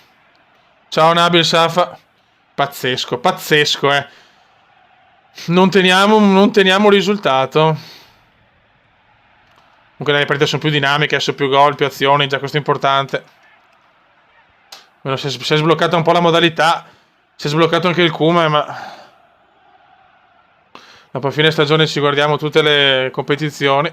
Ciao Nabil Safa. Pazzesco, pazzesco, eh. Non teniamo il risultato. Comunque le partite sono più dinamiche, adesso più gol, più azioni, già questo è importante. Si è sbloccata un po' la modalità. Si è sbloccato anche il Kuma, ma... Dopo a fine stagione ci guardiamo tutte le competizioni.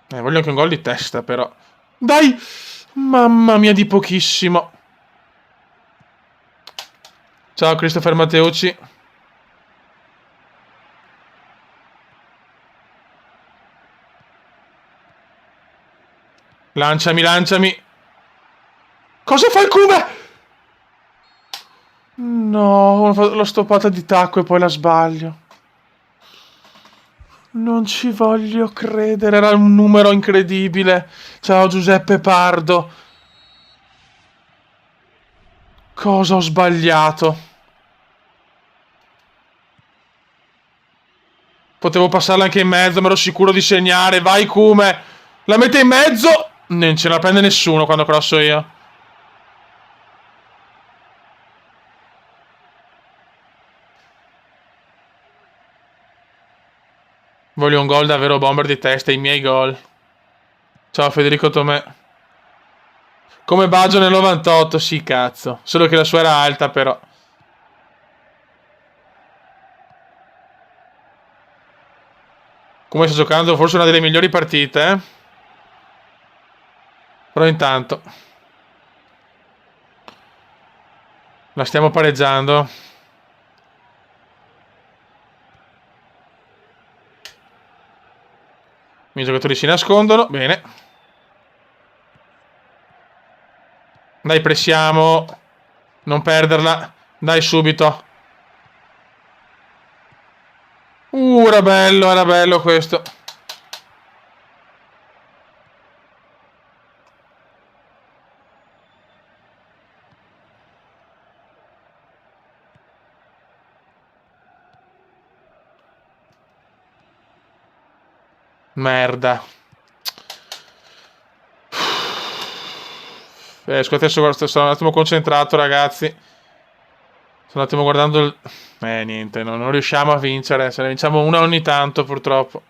Voglio anche un gol di testa, però. Dai! Mamma mia, di pochissimo. Ciao Christopher Matteucci. Lanciami, lanciami. Cosa fa il Kuma? No, l'ho stoppata di tacco e poi la sbaglio. Non ci voglio credere, era un numero incredibile. Ciao Giuseppe Pardo. Cosa ho sbagliato? Potevo passarla anche in mezzo, ma ero sicuro di segnare. Vai Cume. La mette in mezzo. Non ce la prende nessuno quando crosso io. Voglio un gol davvero bomber di testa, i miei gol. Ciao Federico Tomè. Come Baggio nel 98, sì, cazzo. Solo che la sua era alta, però. Come sta giocando forse una delle migliori partite, eh? Però intanto la stiamo pareggiando. I giocatori si nascondono. Bene. Dai, pressiamo. Non perderla. Dai, subito. Era bello questo. Merda. Sono un attimo concentrato, ragazzi. Sto un attimo guardando il... niente, non riusciamo a vincere. Se ne vinciamo una ogni tanto, purtroppo.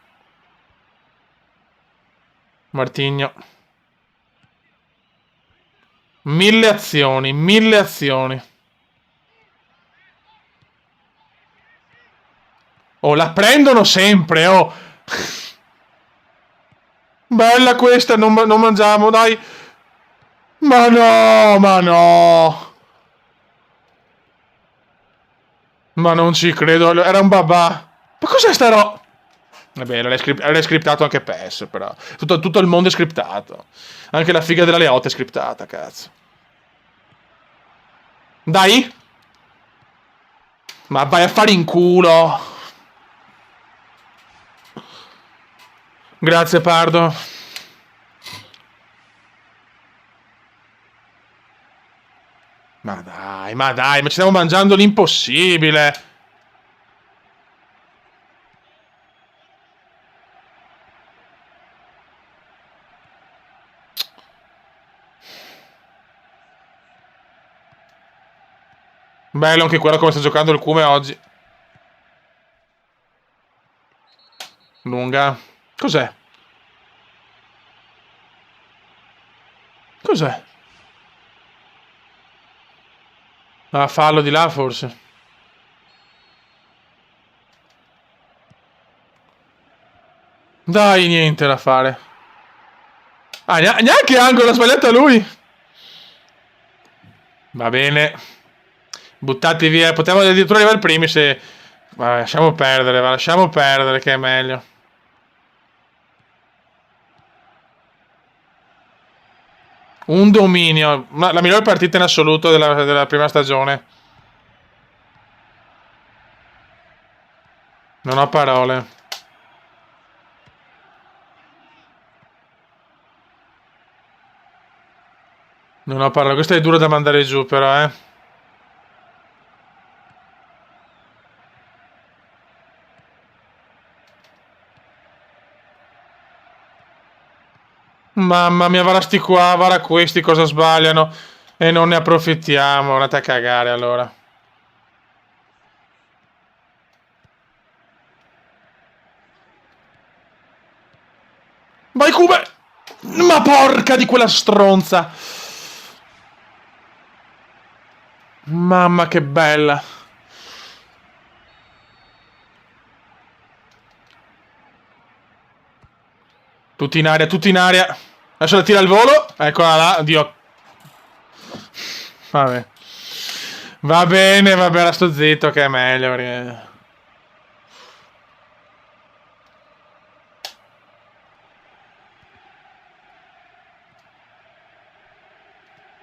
Martigno. 1000 azioni, 1000 azioni. Oh, la prendono sempre, oh. Bella questa, non mangiamo, dai. Ma no, ma no. Ma non ci credo, era un babà. Ma cos'è sta roba? Vabbè, era scriptato anche PES, però. Tutto il mondo è scriptato. Anche la figa della Leotta è scriptata, cazzo. Dai. Ma vai a fare in culo. Grazie, Pardo. Ma ci stiamo mangiando l'impossibile. Bello anche quello come sta giocando il Cume oggi. Lunga. Cos'è? Cos'è? Ah, fallo di là forse. Dai, niente da fare. Ah, neanche angolo, ha sbagliato lui. Va bene. Buttati via. Potevamo addirittura arrivare primi se... Ma lasciamo perdere che è meglio. Un dominio. La migliore partita in assoluto della prima stagione. Non ho parole. Non ho parole. Questo è duro da mandare giù, però, eh. Mamma mia, vara sti qua, vara questi cosa sbagliano. E non ne approfittiamo. Andate a cagare, allora. Vai, Cube! Ma porca di quella stronza! Mamma che bella. Tutti in aria, tutti in aria. Adesso la tira al volo. Eccola là, oddio. Vabbè. Va bene, era sto zitto che è meglio. Perché...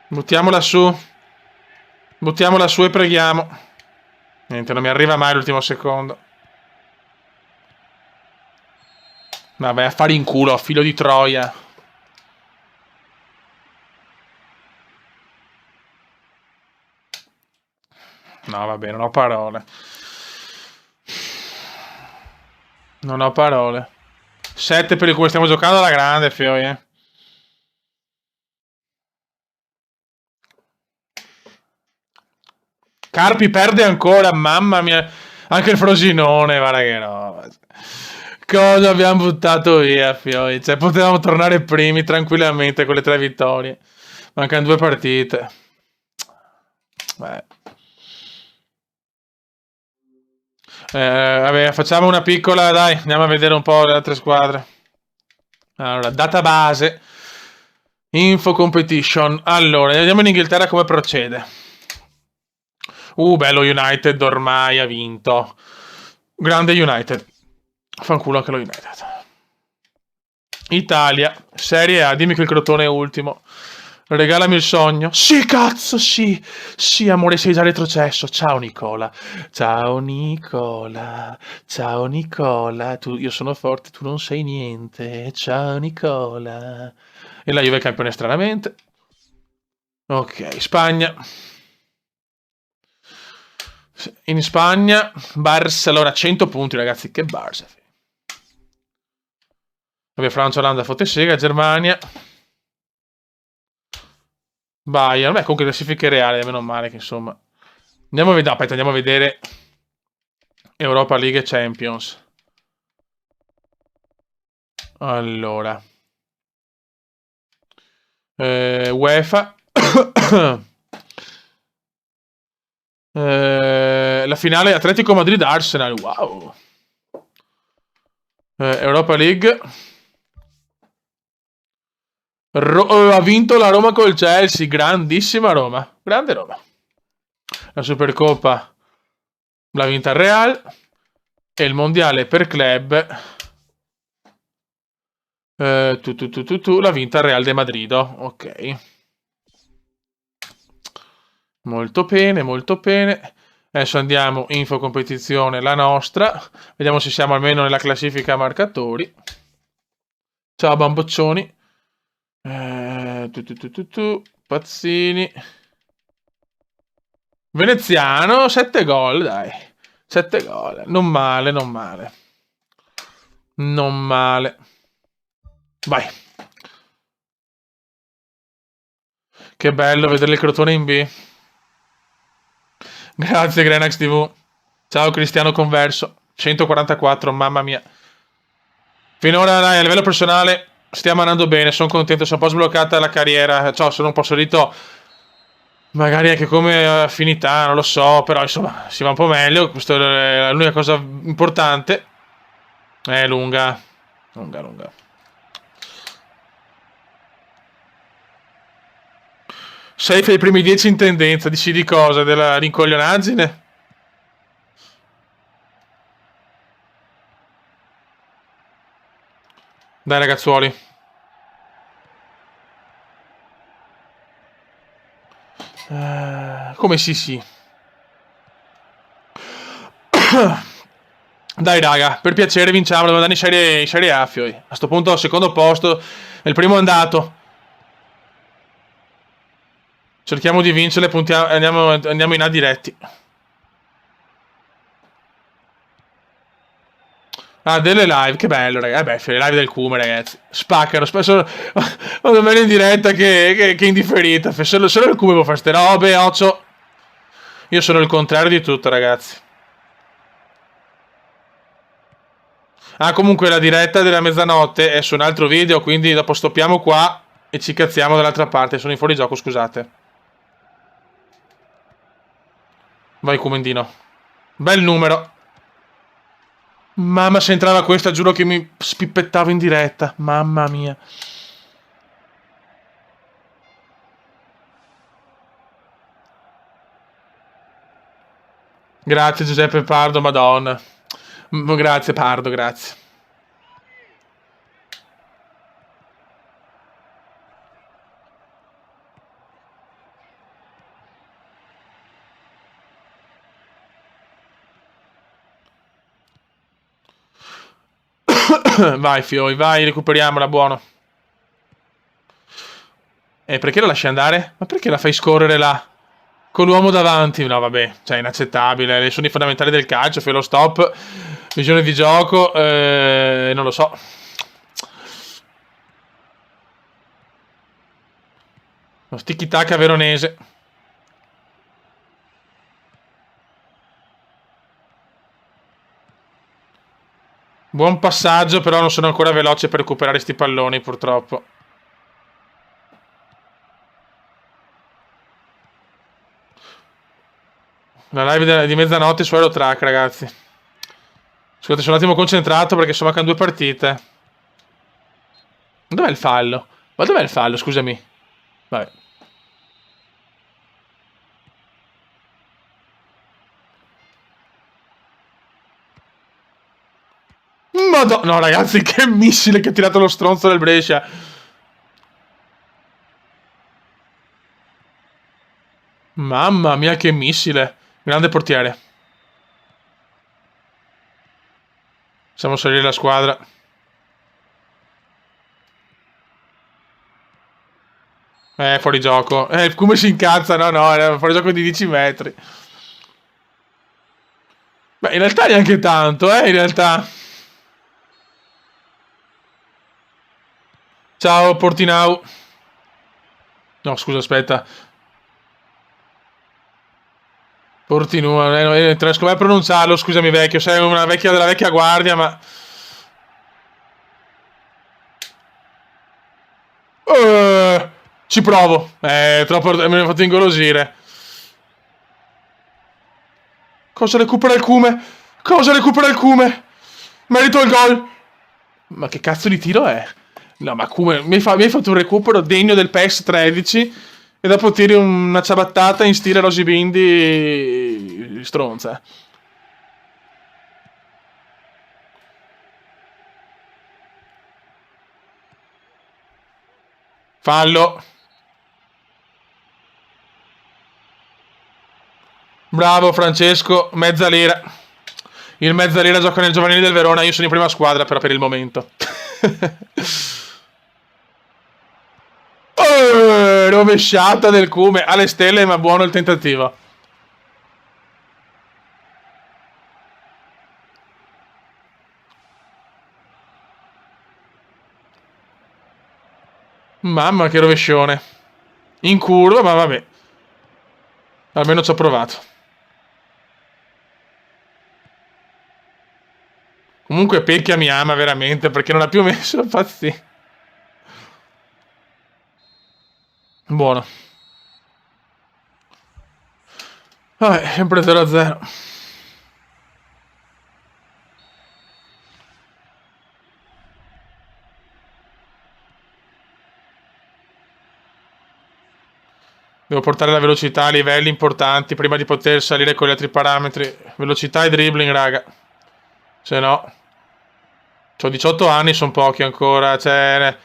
Buttiamola su. Buttiamola su e preghiamo. Niente, non mi arriva mai l'ultimo secondo. Vabbè, a fare in culo, filo di troia. No, vabbè, non ho parole. Non ho parole. 7 per il cui stiamo giocando alla grande, Fioi, eh. Carpi perde ancora, mamma mia. Anche il Frosinone, guarda che no. Cosa abbiamo buttato via, Fioi? Cioè, potevamo tornare primi tranquillamente con le 3 vittorie. Mancano 2 partite. Beh. Vabbè, facciamo una piccola, dai, andiamo a vedere un po' le altre squadre. Allora, database, info competition. Allora, vediamo in Inghilterra come procede. Bello United, ormai ha vinto. Grande United. Fanculo anche lo United. Italia, Serie A, dimmi che il Crotone è ultimo. Regalami il sogno. Sì, cazzo, sì. Sì, amore, sei già retrocesso. Ciao Nicola. Ciao Nicola. Ciao Nicola. Io sono forte, tu non sei niente. Ciao Nicola. E la Juve è campione stranamente. Ok, Spagna. In Spagna, Barcellona 100 punti, ragazzi. Che Barça. Vabbè, Francia, Olanda, fotte sega, Germania. Bayern, beh, comunque classifiche reali, meno male che insomma. Andiamo a vedere, aspetta, andiamo a vedere Europa League e Champions. Allora. UEFA. La finale Atletico Madrid-Arsenal, wow. Europa League. Ha vinto la Roma col Chelsea, grandissima Roma. Grande Roma. La Supercoppa l'ha vinta il Real. E il mondiale per club l'ha vinta il Real de Madrid. Ok. Molto bene, molto bene. Adesso andiamo info competizione, la nostra. Vediamo se siamo almeno nella classifica marcatori. Ciao bamboccioni. Pazzini. Veneziano, 7 gol, dai. 7 gol. Non male, non male. Non male. Vai. Che bello vedere il Crotone in B. Grazie Grenax TV. Ciao Cristiano Converso. 144, mamma mia. Finora dai, a livello personale stiamo andando bene, sono contento, sono un po' sbloccata la carriera. Ciao, sono un po' solito. Magari anche come affinità, non lo so, però insomma si va un po' meglio. Questa è l'unica cosa importante. È lunga. Lunga, lunga. Sei fra i primi 10 in tendenza, dici di cosa? Della rincoglionaggine? Dai ragazzuoli. Come sì. Dai raga, per piacere vinciamo, dobbiamo andare in serie A, fioi. A sto punto al secondo posto, il primo è andato. Cerchiamo di vincere, andiamo in A diretti. Ah, delle live, che bello, ragazzi. Le live del Cume, ragazzi. Spaccano, spesso vado meglio in diretta che in differita. Solo il Cume può fare ste robe, occhio. Io sono il contrario di tutto, ragazzi. Ah, comunque la diretta della mezzanotte è su un altro video, quindi dopo stoppiamo qua e ci cazziamo dall'altra parte. Sono in fuorigioco, scusate. Vai, Cumendino. Bel numero. Mamma, se entrava questa, giuro che mi spippettavo in diretta. Mamma mia. Grazie Giuseppe Pardo, madonna. Grazie Pardo, grazie. Vai Fioi, vai, recuperiamola, buono. E perché la lasci andare? Ma perché la fai scorrere là? Con l'uomo davanti? No, vabbè, cioè inaccettabile. Sono i fondamentali del calcio, fai lo stop, visione di gioco, non lo so. Lo tiki-taka veronese. Buon passaggio, però non sono ancora veloce per recuperare sti palloni, purtroppo. La live di mezzanotte su Eurotrack, ragazzi. Scusate, sono un attimo concentrato perché sono mancano 2 partite. Dov'è il fallo? Ma dov'è il fallo, scusami? Vabbè. No, ragazzi, che missile che ha tirato lo stronzo del Brescia. Mamma mia, che missile. Grande portiere. Possiamo salire la squadra. Fuori gioco. Come si incazza? No, era fuori gioco di 10 metri. Beh, in realtà neanche tanto, in realtà. Ciao, Portinau. No, scusa, aspetta. Portinau, come pronunciarlo? Scusami, vecchio. Sei una vecchia della vecchia guardia, ma... Ci provo. Troppo... Me ne ho fatto ingolosire. Cosa recupera il Cume? Cosa recupera il Cume? Merito il gol. Ma che cazzo di tiro è? No, ma Cume, mi hai fatto un recupero degno del PES 13 e dopo tiri una ciabattata in stile Rosy Bindi stronza. Fallo. Bravo Francesco, mezza lira. Il mezza lira gioca nel giovanile del Verona, io sono in prima squadra però per il momento. Rovesciata del Cume, alle stelle ma buono il tentativo. Mamma che rovescione. In curva, ma vabbè. Almeno ci ho provato. Comunque Pecchia mi ama veramente perché non ha più messo pazzi. Buono. Vabbè, sempre 0-0. Devo portare la velocità a livelli importanti prima di poter salire con gli altri parametri. Velocità e dribbling, raga. Se no... Ho 18 anni, sono pochi ancora. Cioè,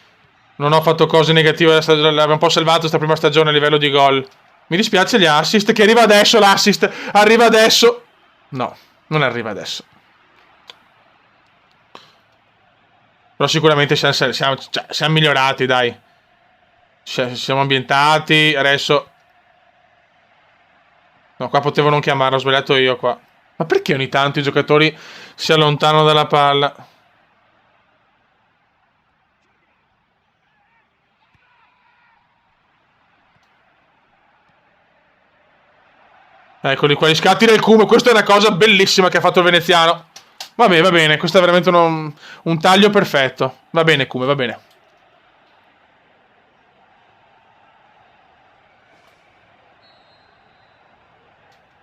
non ho fatto cose negative. L'abbiamo un po' salvato questa prima stagione a livello di gol. Mi dispiace gli assist. Che arriva adesso l'assist. Arriva adesso. No, non arriva adesso. Però sicuramente siamo migliorati, dai. Siamo ambientati. Adesso... No, qua potevo non chiamarlo. Ho sbagliato io qua. Ma perché ogni tanto i giocatori si allontanano dalla palla? Eccoli qua, gli scatti del Cume. Questa è una cosa bellissima che ha fatto il veneziano. Va bene, questo è veramente un taglio perfetto. Va bene, Cume, va bene.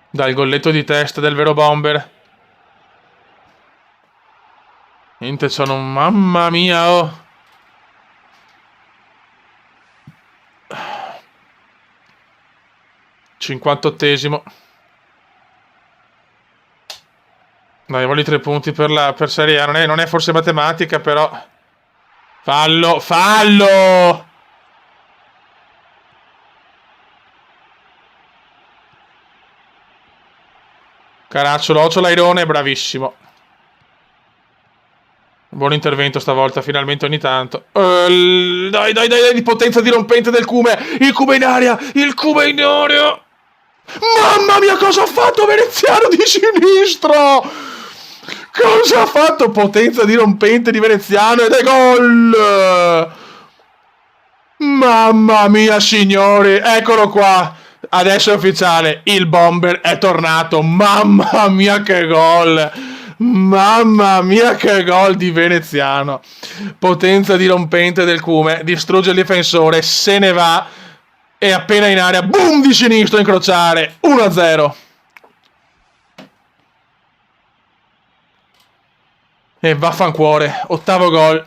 Dai, il golletto di testa del vero bomber. Niente, sono... Mamma mia, oh. Cinquantottesimo. Dai, voglio 3 punti per Serie A. Non è forse matematica, però... Fallo! Fallo! Caracciolo, Ocio Lairone, bravissimo. Buon intervento stavolta, finalmente ogni tanto. Dai, di potenza dirompente del Cume. Il Cume in aria, il Cume in aria. Mamma mia, cosa ha fatto Veneziano di sinistro? Cosa ha fatto potenza dirompente di Veneziano ed è gol! Mamma mia, signori, eccolo qua. Adesso è ufficiale, il bomber è tornato. Mamma mia che gol! Mamma mia che gol di Veneziano. Potenza dirompente del Cume, distrugge il difensore, se ne va e appena in area, boom di sinistro a incrociare. 1-0. E vaffancuore. Ottavo gol.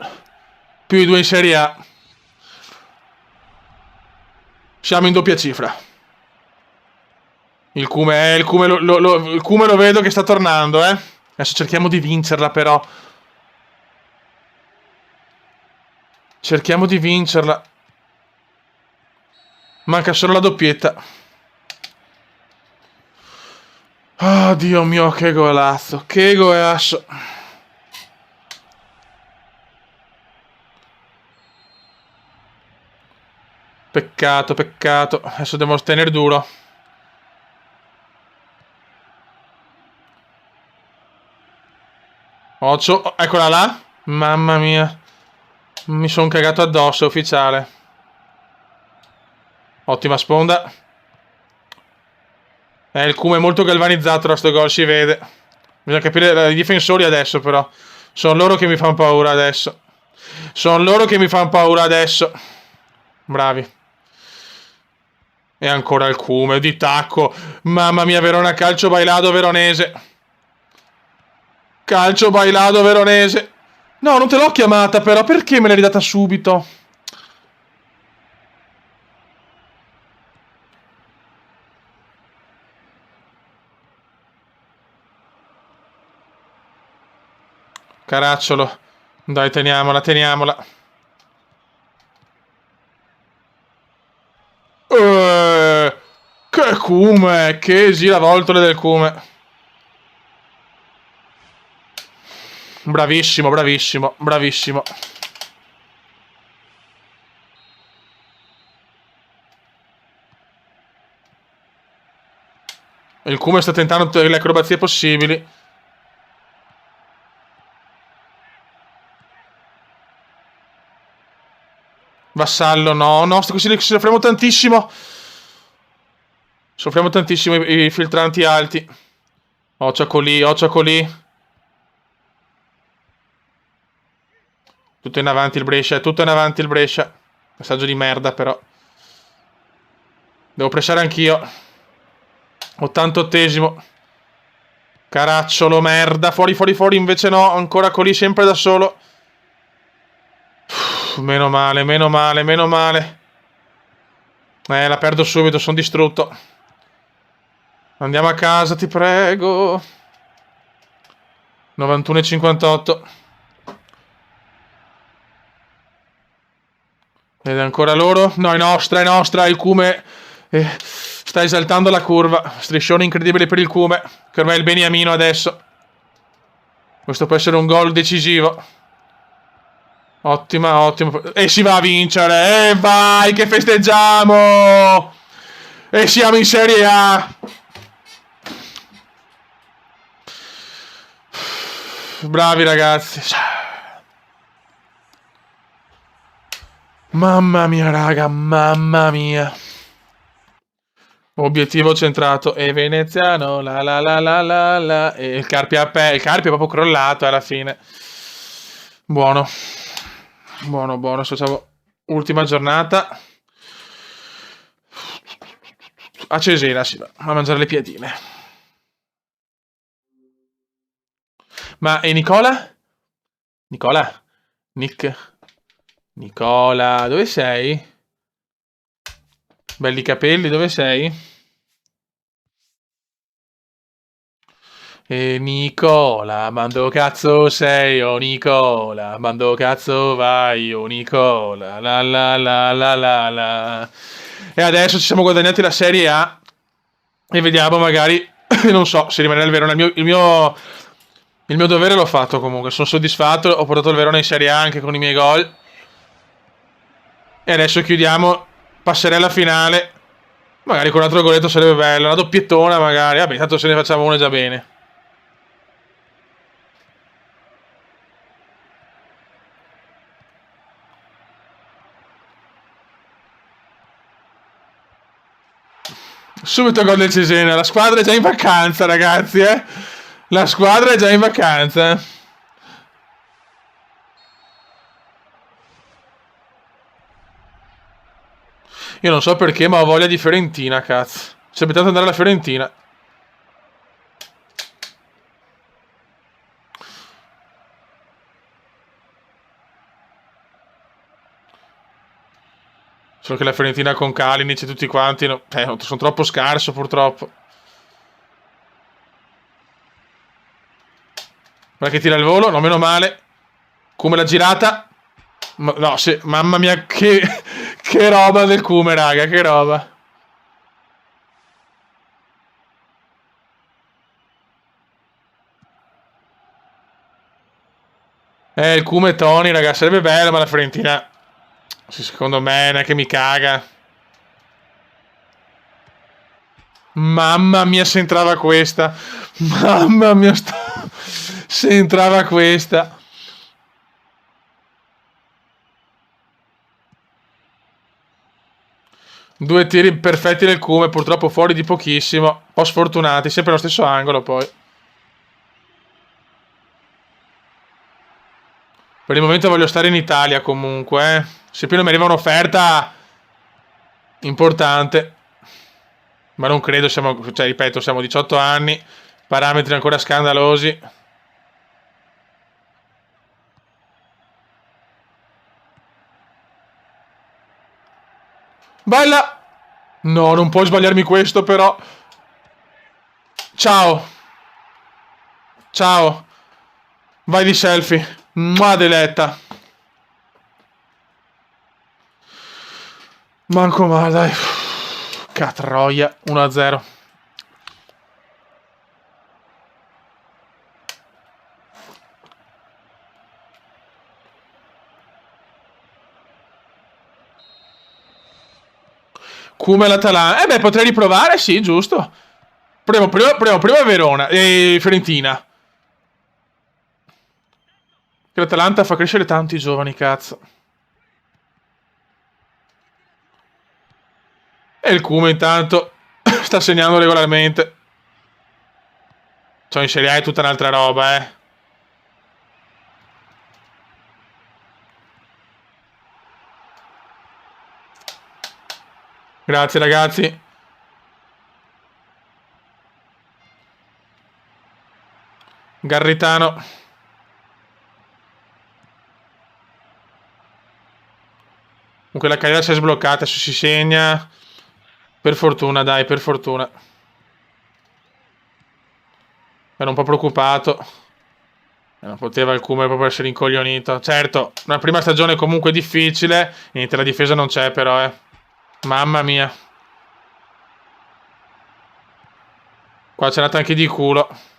Più i 2 in Serie A. Siamo in doppia cifra. Il Cume il Cume lo vedo che sta tornando, eh. Adesso cerchiamo di vincerla, però. Cerchiamo di vincerla. Manca solo la doppietta. Oh, Dio mio, che golazzo. Che golasso. Peccato, peccato. Adesso devo tenere duro. Occhio, eccola là. Mamma mia. Mi sono cagato addosso, è ufficiale. Ottima sponda. Il Cume è molto galvanizzato da sto gol, si vede. Bisogna capire i difensori adesso, però. Sono loro che mi fanno paura adesso. Sono loro che mi fanno paura adesso. Bravi. E ancora il Cume, di tacco. Mamma mia, Verona, calcio bailado veronese. Calcio bailado veronese. No, non te l'ho chiamata, però. Perché me l'hai ridata subito? Caracciolo. Dai, teniamola, teniamola. Che Cume, che giravoltole del Cume. Bravissimo, bravissimo, bravissimo. Il Cume sta tentando tutte le acrobazie possibili. Vassallo, no, no, così soffriamo tantissimo. Soffriamo tantissimo i filtranti alti. Occhio lì, occhio lì. Tutto in avanti il Brescia, tutto in avanti il Brescia. Messaggio di merda, però. Devo pressare anch'io. 88esimo. Caracciolo, merda. Fuori, fuori, fuori. Invece no, ancora Colì sempre da solo. Meno male, meno male, meno male. La perdo subito, sono distrutto. Andiamo a casa, ti prego. 91,58. Ed è ancora loro. No, è nostra. Il Cume sta esaltando la curva. Striscione incredibile per il Cume, che ormai è il beniamino adesso. Questo può essere un gol decisivo. Ottima, ottima. E si va a vincere. E vai, che festeggiamo. E siamo in Serie A. Bravi ragazzi. Mamma mia, raga, mamma mia. Obiettivo centrato e veneziano, la la la la la la. E il Carpio è proprio crollato alla fine. Buono. Buono, buono. Facciamo ultima giornata. A Cesena si va a mangiare le piadine. Ma e Nicola? Nicola? Nicola, dove sei? Belli capelli, dove sei? E Nicola, ma dove cazzo sei, oh Nicola? Ma dove cazzo vai, oh Nicola? La la la la la la. E adesso ci siamo guadagnati la Serie A. E vediamo magari, non so, se rimarrà il Verona. Il mio dovere l'ho fatto comunque. Sono soddisfatto, ho portato il Verona in Serie A anche con i miei gol. E adesso chiudiamo, passerella finale. Magari con un altro goletto sarebbe bello. Una doppiettona magari. Vabbè, tanto se ne facciamo una già bene. Subito gol del Cesena. La squadra è già in vacanza, ragazzi, eh. La squadra è già in vacanza. Io non so perché, ma ho voglia di Fiorentina, cazzo. Sarebbe tanto andare alla Fiorentina. Solo che la Fiorentina con Kalinic e tutti quanti sono troppo scarso purtroppo. Guarda che tira il volo, no, meno male. Come l'ha girata. No, mamma mia, che roba del Cume, raga, che roba. Il Cume Tony, raga, sarebbe bello, ma la Fiorentina, secondo me, non è che mi caga. Mamma mia, se entrava questa. Mamma mia, se entrava questa. Due tiri perfetti del Cume, purtroppo fuori di pochissimo. Un po' sfortunati, sempre allo stesso angolo poi. Per il momento voglio stare in Italia comunque. Se più non mi arriva un'offerta importante. Ma non credo, cioè ripeto, siamo 18 anni, parametri ancora scandalosi. Bella! No, non puoi sbagliarmi questo però. Ciao. Ciao. Vai di selfie. Mua deletta. Manco male, dai. Catroia. 1-0. Come l'Atalanta. Beh, potrei riprovare, sì, giusto. Prima Verona e Fiorentina. Che l'Atalanta fa crescere tanti giovani, cazzo. E il Cume intanto sta segnando regolarmente. Cioè in Serie A è tutta un'altra roba, eh. Grazie ragazzi. Garritano. Comunque la carriera si è sbloccata, se si segna. Per fortuna, dai, per fortuna. Ero un po' preoccupato. Non poteva il Cume proprio essere incoglionito. Certo, una prima stagione comunque difficile. Niente, la difesa non c'è però, eh. Mamma mia. Qua c'è andata anche di culo.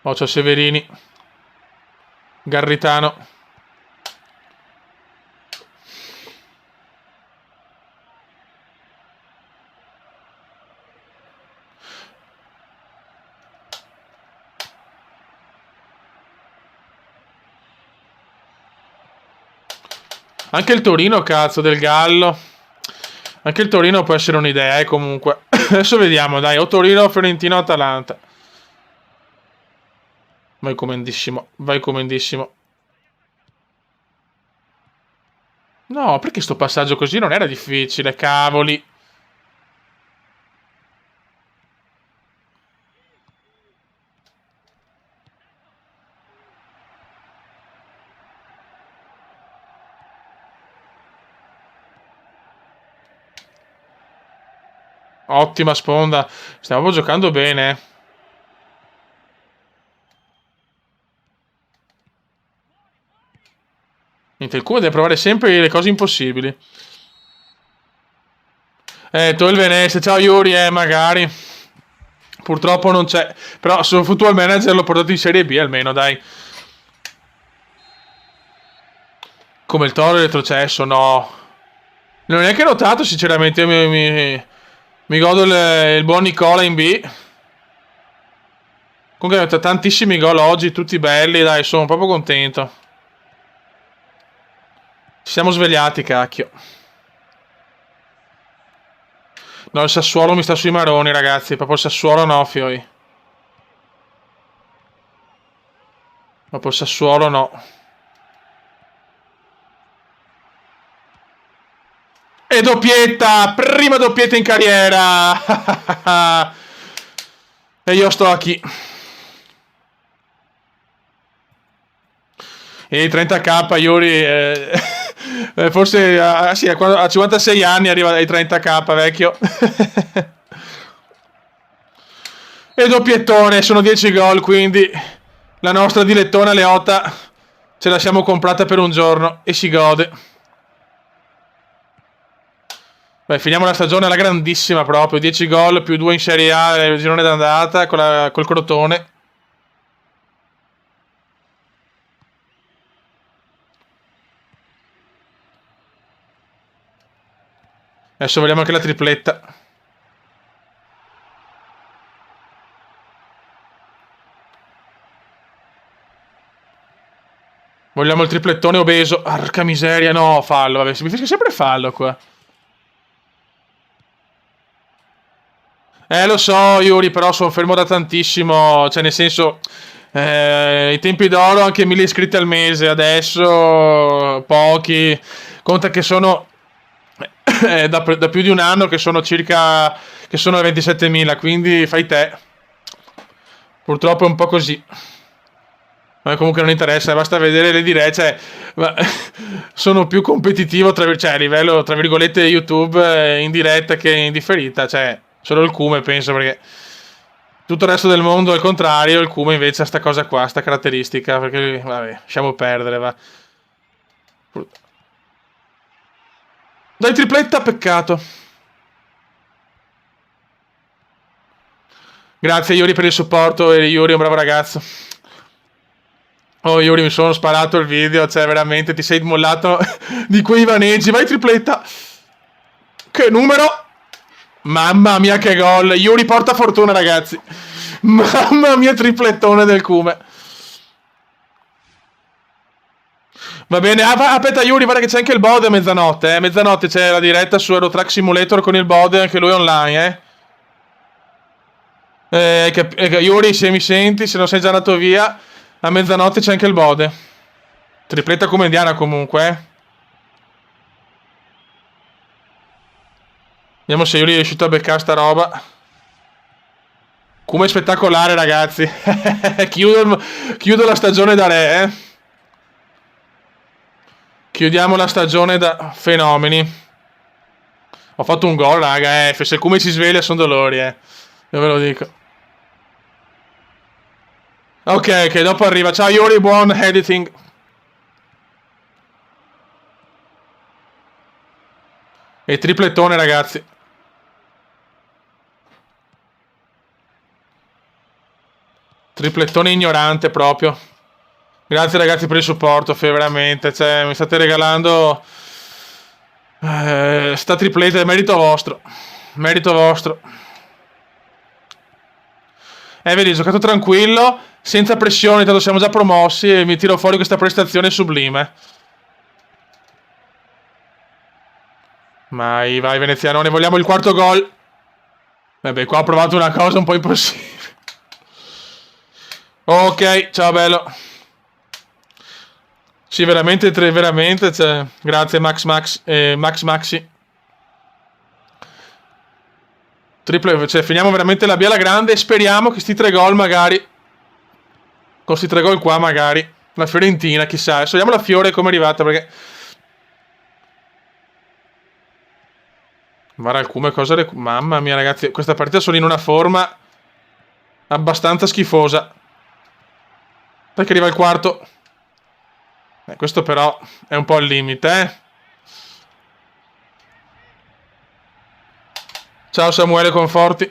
Ocio Severini. Garritano. Anche il Torino, cazzo, del Gallo. Anche il Torino può essere un'idea, comunque. Adesso vediamo, dai. O Torino, Fiorentino, Atalanta. Vai comandissimo. Vai comandissimo. No, perché sto passaggio così non era difficile, cavoli. Ottima sponda. Stiamo giocando bene. Niente, il Cuba deve provare sempre le cose impossibili. Tu il Venezia. Ciao Yuri, magari. Purtroppo non c'è. Però sul Football Manager l'ho portato in Serie B almeno, dai. Come il Toro retrocesso, no. Non ho neanche notato, sinceramente. Io mi godo il buon Nicola in B. Comunque ho fatto tantissimi gol oggi, tutti belli, dai, sono proprio contento. Ci siamo svegliati, cacchio. No, il Sassuolo mi sta sui maroni, ragazzi. Proprio il Sassuolo no, fioi. Proprio il Sassuolo no. E doppietta! Prima doppietta in carriera! E io sto a chi? E 30k Yuri forse sì, a 56 anni arriva ai 30k vecchio. E doppiettone, sono 10 gol, quindi la nostra dilettona Leotta ce la siamo comprata per un giorno e si gode. Beh, finiamo la stagione alla grandissima proprio, 10 gol più 2 in Serie A, il girone d'andata col Crotone. Adesso vediamo anche la tripletta. Vogliamo il triplettone obeso. Porca miseria, no, fallo. Vabbè, mi fischia sempre fallo qua. Lo so, Yuri, però sono fermo da tantissimo. Cioè, nel senso, i tempi d'oro anche 1000 iscritti al mese. Adesso, pochi. Conta che sono da più di un anno che sono circa... che sono a 27.000, quindi fai te. Purtroppo è un po' così. Ma comunque non interessa, basta vedere le dirette, cioè, sono più competitivo cioè, a livello, tra virgolette, YouTube in diretta che in differita, cioè, solo il Cume penso, perché tutto il resto del mondo è il contrario, il Cume invece ha sta cosa qua, sta caratteristica, perché, vabbè, lasciamo perdere, va. Dai, tripletta, peccato. Grazie Yuri per il supporto, Yuri è un bravo ragazzo. Oh Yuri, mi sono sparato il video, cioè veramente ti sei mollato di quei vaneggi. Vai tripletta. Che numero? Mamma mia che gol. Yuri porta fortuna ragazzi. Mamma mia triplettone del Cume. Va bene, aspetta Yuri, guarda che c'è anche il Bode a mezzanotte, mezzanotte c'è la diretta su Eurotrack Simulator con il Bode, anche lui online, Yuri, se mi senti, se non sei già andato via, a mezzanotte c'è anche il Bode. Tripletta come Indiana comunque, Vediamo se Yuri è riuscito a beccare sta roba. Come spettacolare ragazzi. Chiudo la stagione da re, Chiudiamo la stagione da fenomeni. Ho fatto un gol, raga, se il Cume si sveglia sono dolori, Io ve lo dico. Ok, che dopo arriva. Ciao Yuri, buon editing. E triplettone, ragazzi. Triplettone ignorante proprio. Grazie ragazzi per il supporto, veramente. Cioè, mi state regalando... sta tripletta, è merito vostro. Merito vostro. Vedi, ho giocato tranquillo, senza pressione, tanto siamo già promossi e mi tiro fuori questa prestazione sublime. Vai, vai venezianone, vogliamo il quarto gol. Vabbè, qua ho provato una cosa un po' impossibile. Ok, ciao bello. Sì, veramente, veramente, cioè, grazie Max Maxi. Triple, cioè, finiamo veramente la biela grande e speriamo che sti 3 gol magari, con sti 3 gol qua magari, la Fiorentina, chissà. Adesso vediamo la Fiore come è arrivata, perché... Guarda il Cume cosa... Mamma mia ragazzi, questa partita sono in una forma abbastanza schifosa. Perché arriva il quarto. Questo però è un po' al limite, Ciao Samuele Conforti.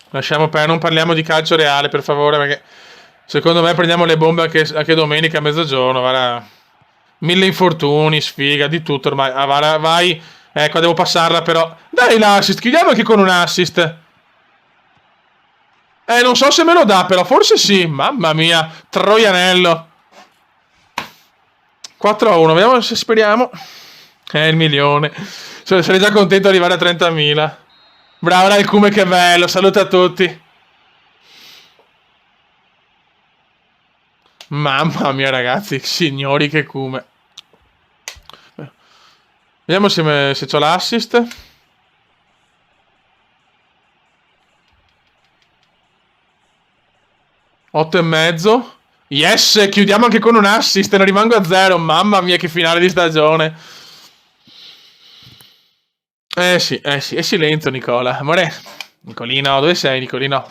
Lasciamo perdere, non parliamo di calcio reale per favore, perché secondo me prendiamo le bombe anche domenica a mezzogiorno. Guarda. 1000 infortuni, sfiga, di tutto ormai. Ah, vai. Ecco, devo passarla però. Dai l'assist, chiudiamo anche con un assist. Non so se me lo dà, però forse sì. Mamma mia, troianello. 4-1, vediamo se speriamo. Il milione. Sarei già contento di arrivare a 30.000. Bravo, dai, Kume, che bello. Saluta a tutti. Mamma mia, ragazzi, signori, che Kume. Vediamo se c'ho l'assist. 8,5. Yes, chiudiamo anche con un assist. Non rimango a 0. Mamma mia, che finale di stagione. Sì, è silenzio, Nicola. Amore, Nicolino, dove sei, Nicolino?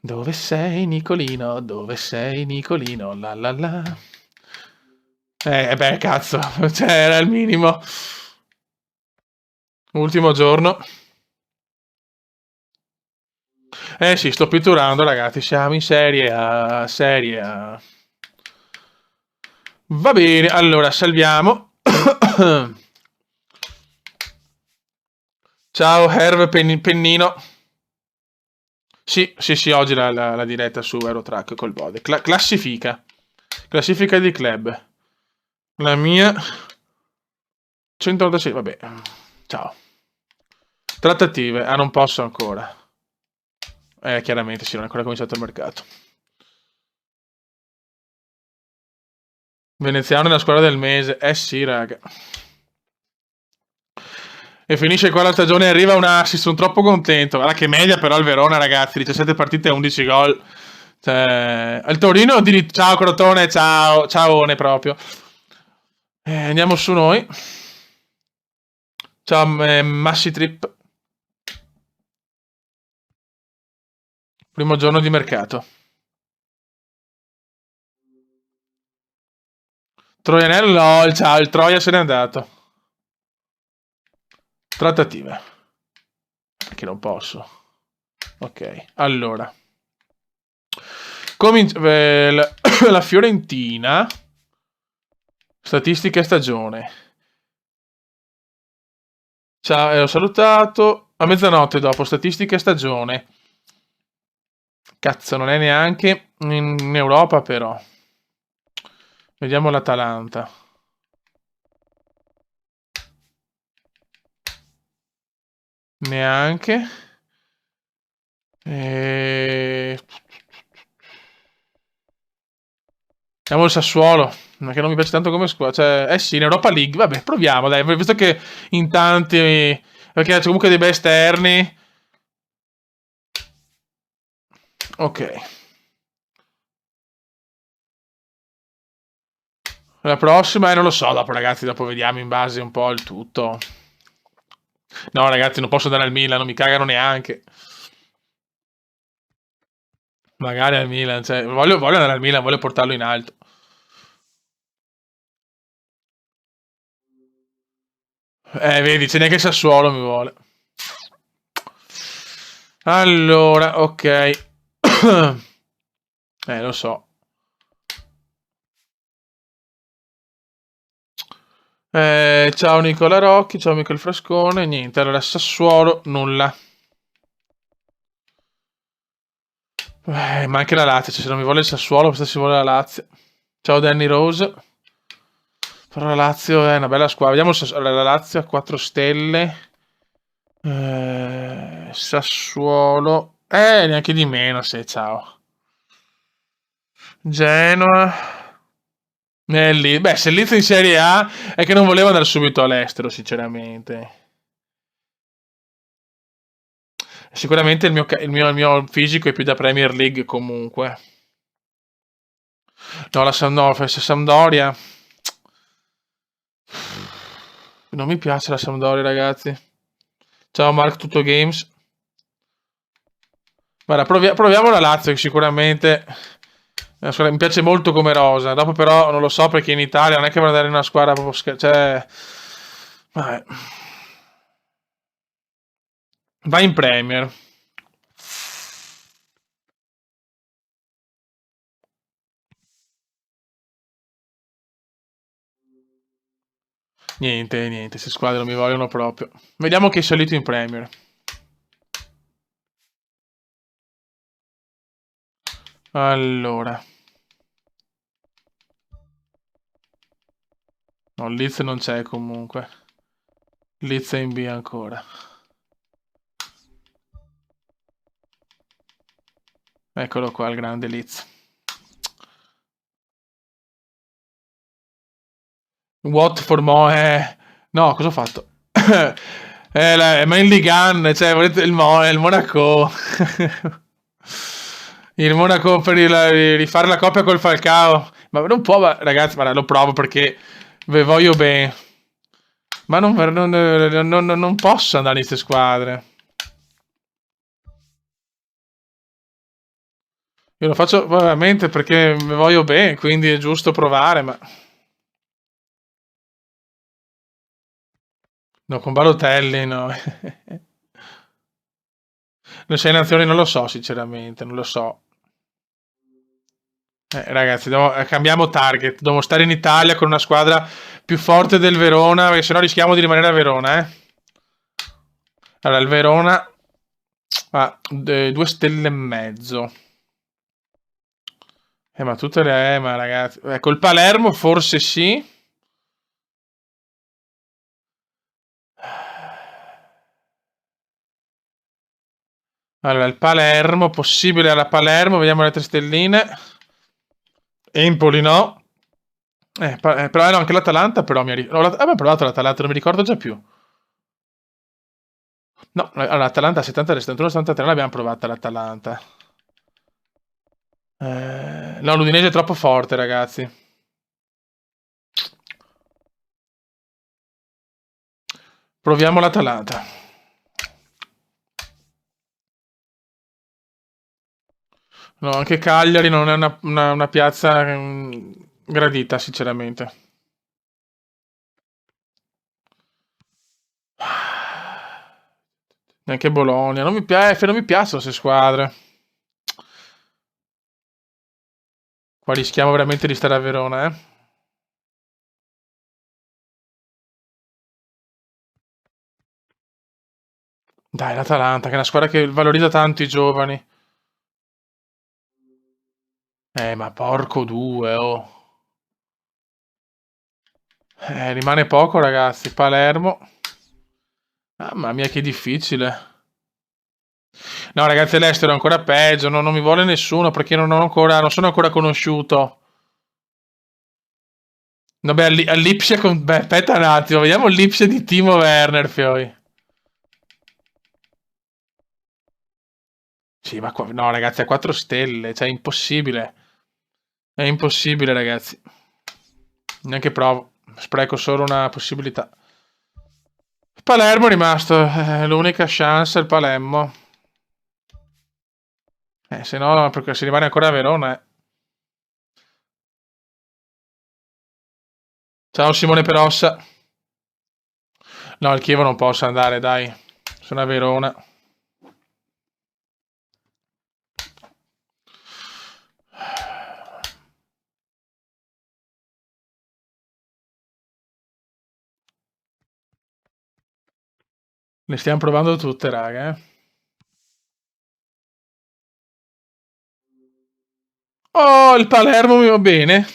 Dove sei, Nicolino? Dove sei, Nicolino? La la la. Beh, cazzo, cioè, era il minimo. Ultimo giorno. Sì, sto pitturando, ragazzi. Siamo in Serie A. Serie A. Va bene, allora salviamo. Ciao, Herve Pennino. Sì, sì, sì, oggi la diretta su Eurotrack col Bode. Classifica. Classifica di club. La mia 186, vabbè. Ciao. Trattative. Ah, non posso ancora. Chiaramente sì, non è ancora cominciato il mercato. Veneziano nella squadra del mese. Sì, raga. E finisce qua la stagione e arriva un assist, sono troppo contento. Guarda che media però il Verona, ragazzi, 17 partite e 11 gol. Cioè, il Torino ciao Crotone, ciao, ciaone proprio. Andiamo su noi. Ciao Massi Trip. Primo giorno di mercato. Troianello, no, ciao, il Troia se n'è andato. Trattative. Perché non posso. Ok, allora. La Fiorentina. Statistiche stagione. Ciao, ho salutato. A mezzanotte dopo, statistiche stagione. Cazzo, non è neanche in Europa, però. Vediamo l'Atalanta. Neanche. Vediamo il Sassuolo. Che non mi piace tanto come squadra. Cioè, sì, in Europa League. Vabbè, proviamo, dai. Visto che in tanti. Perché c'è comunque dei bei esterni. Ok. La prossima, non lo so. Dopo, ragazzi, dopo vediamo in base un po' il tutto. No, ragazzi, non posso andare al Milan. Non mi cagano neanche. Magari al Milan. Cioè, voglio andare al Milan. Voglio portarlo in alto. Vedi, c'è neanche il Sassuolo mi vuole. Allora, ok. Lo so. Ciao Nicola Rocchi, ciao Michel Frascone. Niente, allora Sassuolo, nulla. Ma anche la Lazio, cioè, se non mi vuole il Sassuolo, questa si vuole la Lazio. Ciao Danny Rose. Però la Lazio è una bella squadra. Vediamo la Lazio a 4 stelle. Sassuolo. Neanche di meno, se ciao. Genoa. Beh, se il Leeds in Serie A è che non voleva andare subito all'estero, sinceramente. Sicuramente il mio fisico è più da Premier League comunque. No, la Sampdoria. Non mi piace la Sampdoria, ragazzi. Ciao Mark, tutto Games. Guarda, proviamo la Lazio, che sicuramente mi piace molto come rosa. Dopo però non lo so perché in Italia non è che vanno andare in una squadra proprio cioè, vabbè. Vai in Premier. Niente, niente, queste squadre non mi vogliono proprio. Vediamo che è salito in Premier. Allora. No, Leeds non c'è comunque. Leeds è in B ancora. Eccolo qua, il grande Leeds. Watford, no, cosa ho fatto? Ma in Ligue 1, cioè, volete il Monaco. Il Monaco per rifare la coppia col Falcao. Ma non può, ragazzi, ma lo provo perché ve voglio bene. Ma non posso andare in queste squadre. Io lo faccio veramente perché ve voglio bene, quindi è giusto provare, ma... No, con Balotelli no. Le sei nazioni non lo so, sinceramente, non lo so. Ragazzi, cambiamo target. Dobbiamo stare in Italia con una squadra più forte del Verona, perché sennò rischiamo di rimanere a Verona, eh. Allora, il Verona ha 2 stelle e mezzo. Ma tutte le... ma ragazzi... Ecco, il Palermo forse sì. Allora, il Palermo, possibile alla Palermo, vediamo le 3 stelline. Empoli no. Però no, anche l'Atalanta però abbiamo provato l'Atalanta, non mi ricordo già più. No, allora, l'Atalanta 70, 71, 73 l'abbiamo provata l'Atalanta. No, l'Udinese è troppo forte, ragazzi. Proviamo l'Atalanta. No, anche Cagliari non è una piazza gradita, sinceramente. Neanche Bologna. Non mi piacciono queste squadre. Qua rischiamo veramente di stare a Verona, eh. Dai, l'Atalanta, che è una squadra che valorizza tanto i giovani. Ma porco due, oh. Rimane poco, ragazzi. Palermo. Mamma mia, che difficile. No, ragazzi, l'estero è ancora peggio. Non mi vuole nessuno perché non sono ancora conosciuto. Vabbè, all'Ipsia con... Beh, aspetta un attimo, vediamo l'Ipsia di Timo Werner, poi. Sì, ma no, ragazzi, a 4 stelle, cioè, è impossibile. È impossibile, ragazzi. Neanche provo. Spreco solo una possibilità. Palermo è rimasto. L'unica chance è il Palermo. Se no, perché si rimane ancora a Verona, eh. Ciao Simone Perossa. No, al Chievo non posso andare, dai. Sono a Verona. Le stiamo provando tutte, raga, eh. Oh, il Palermo mi va bene.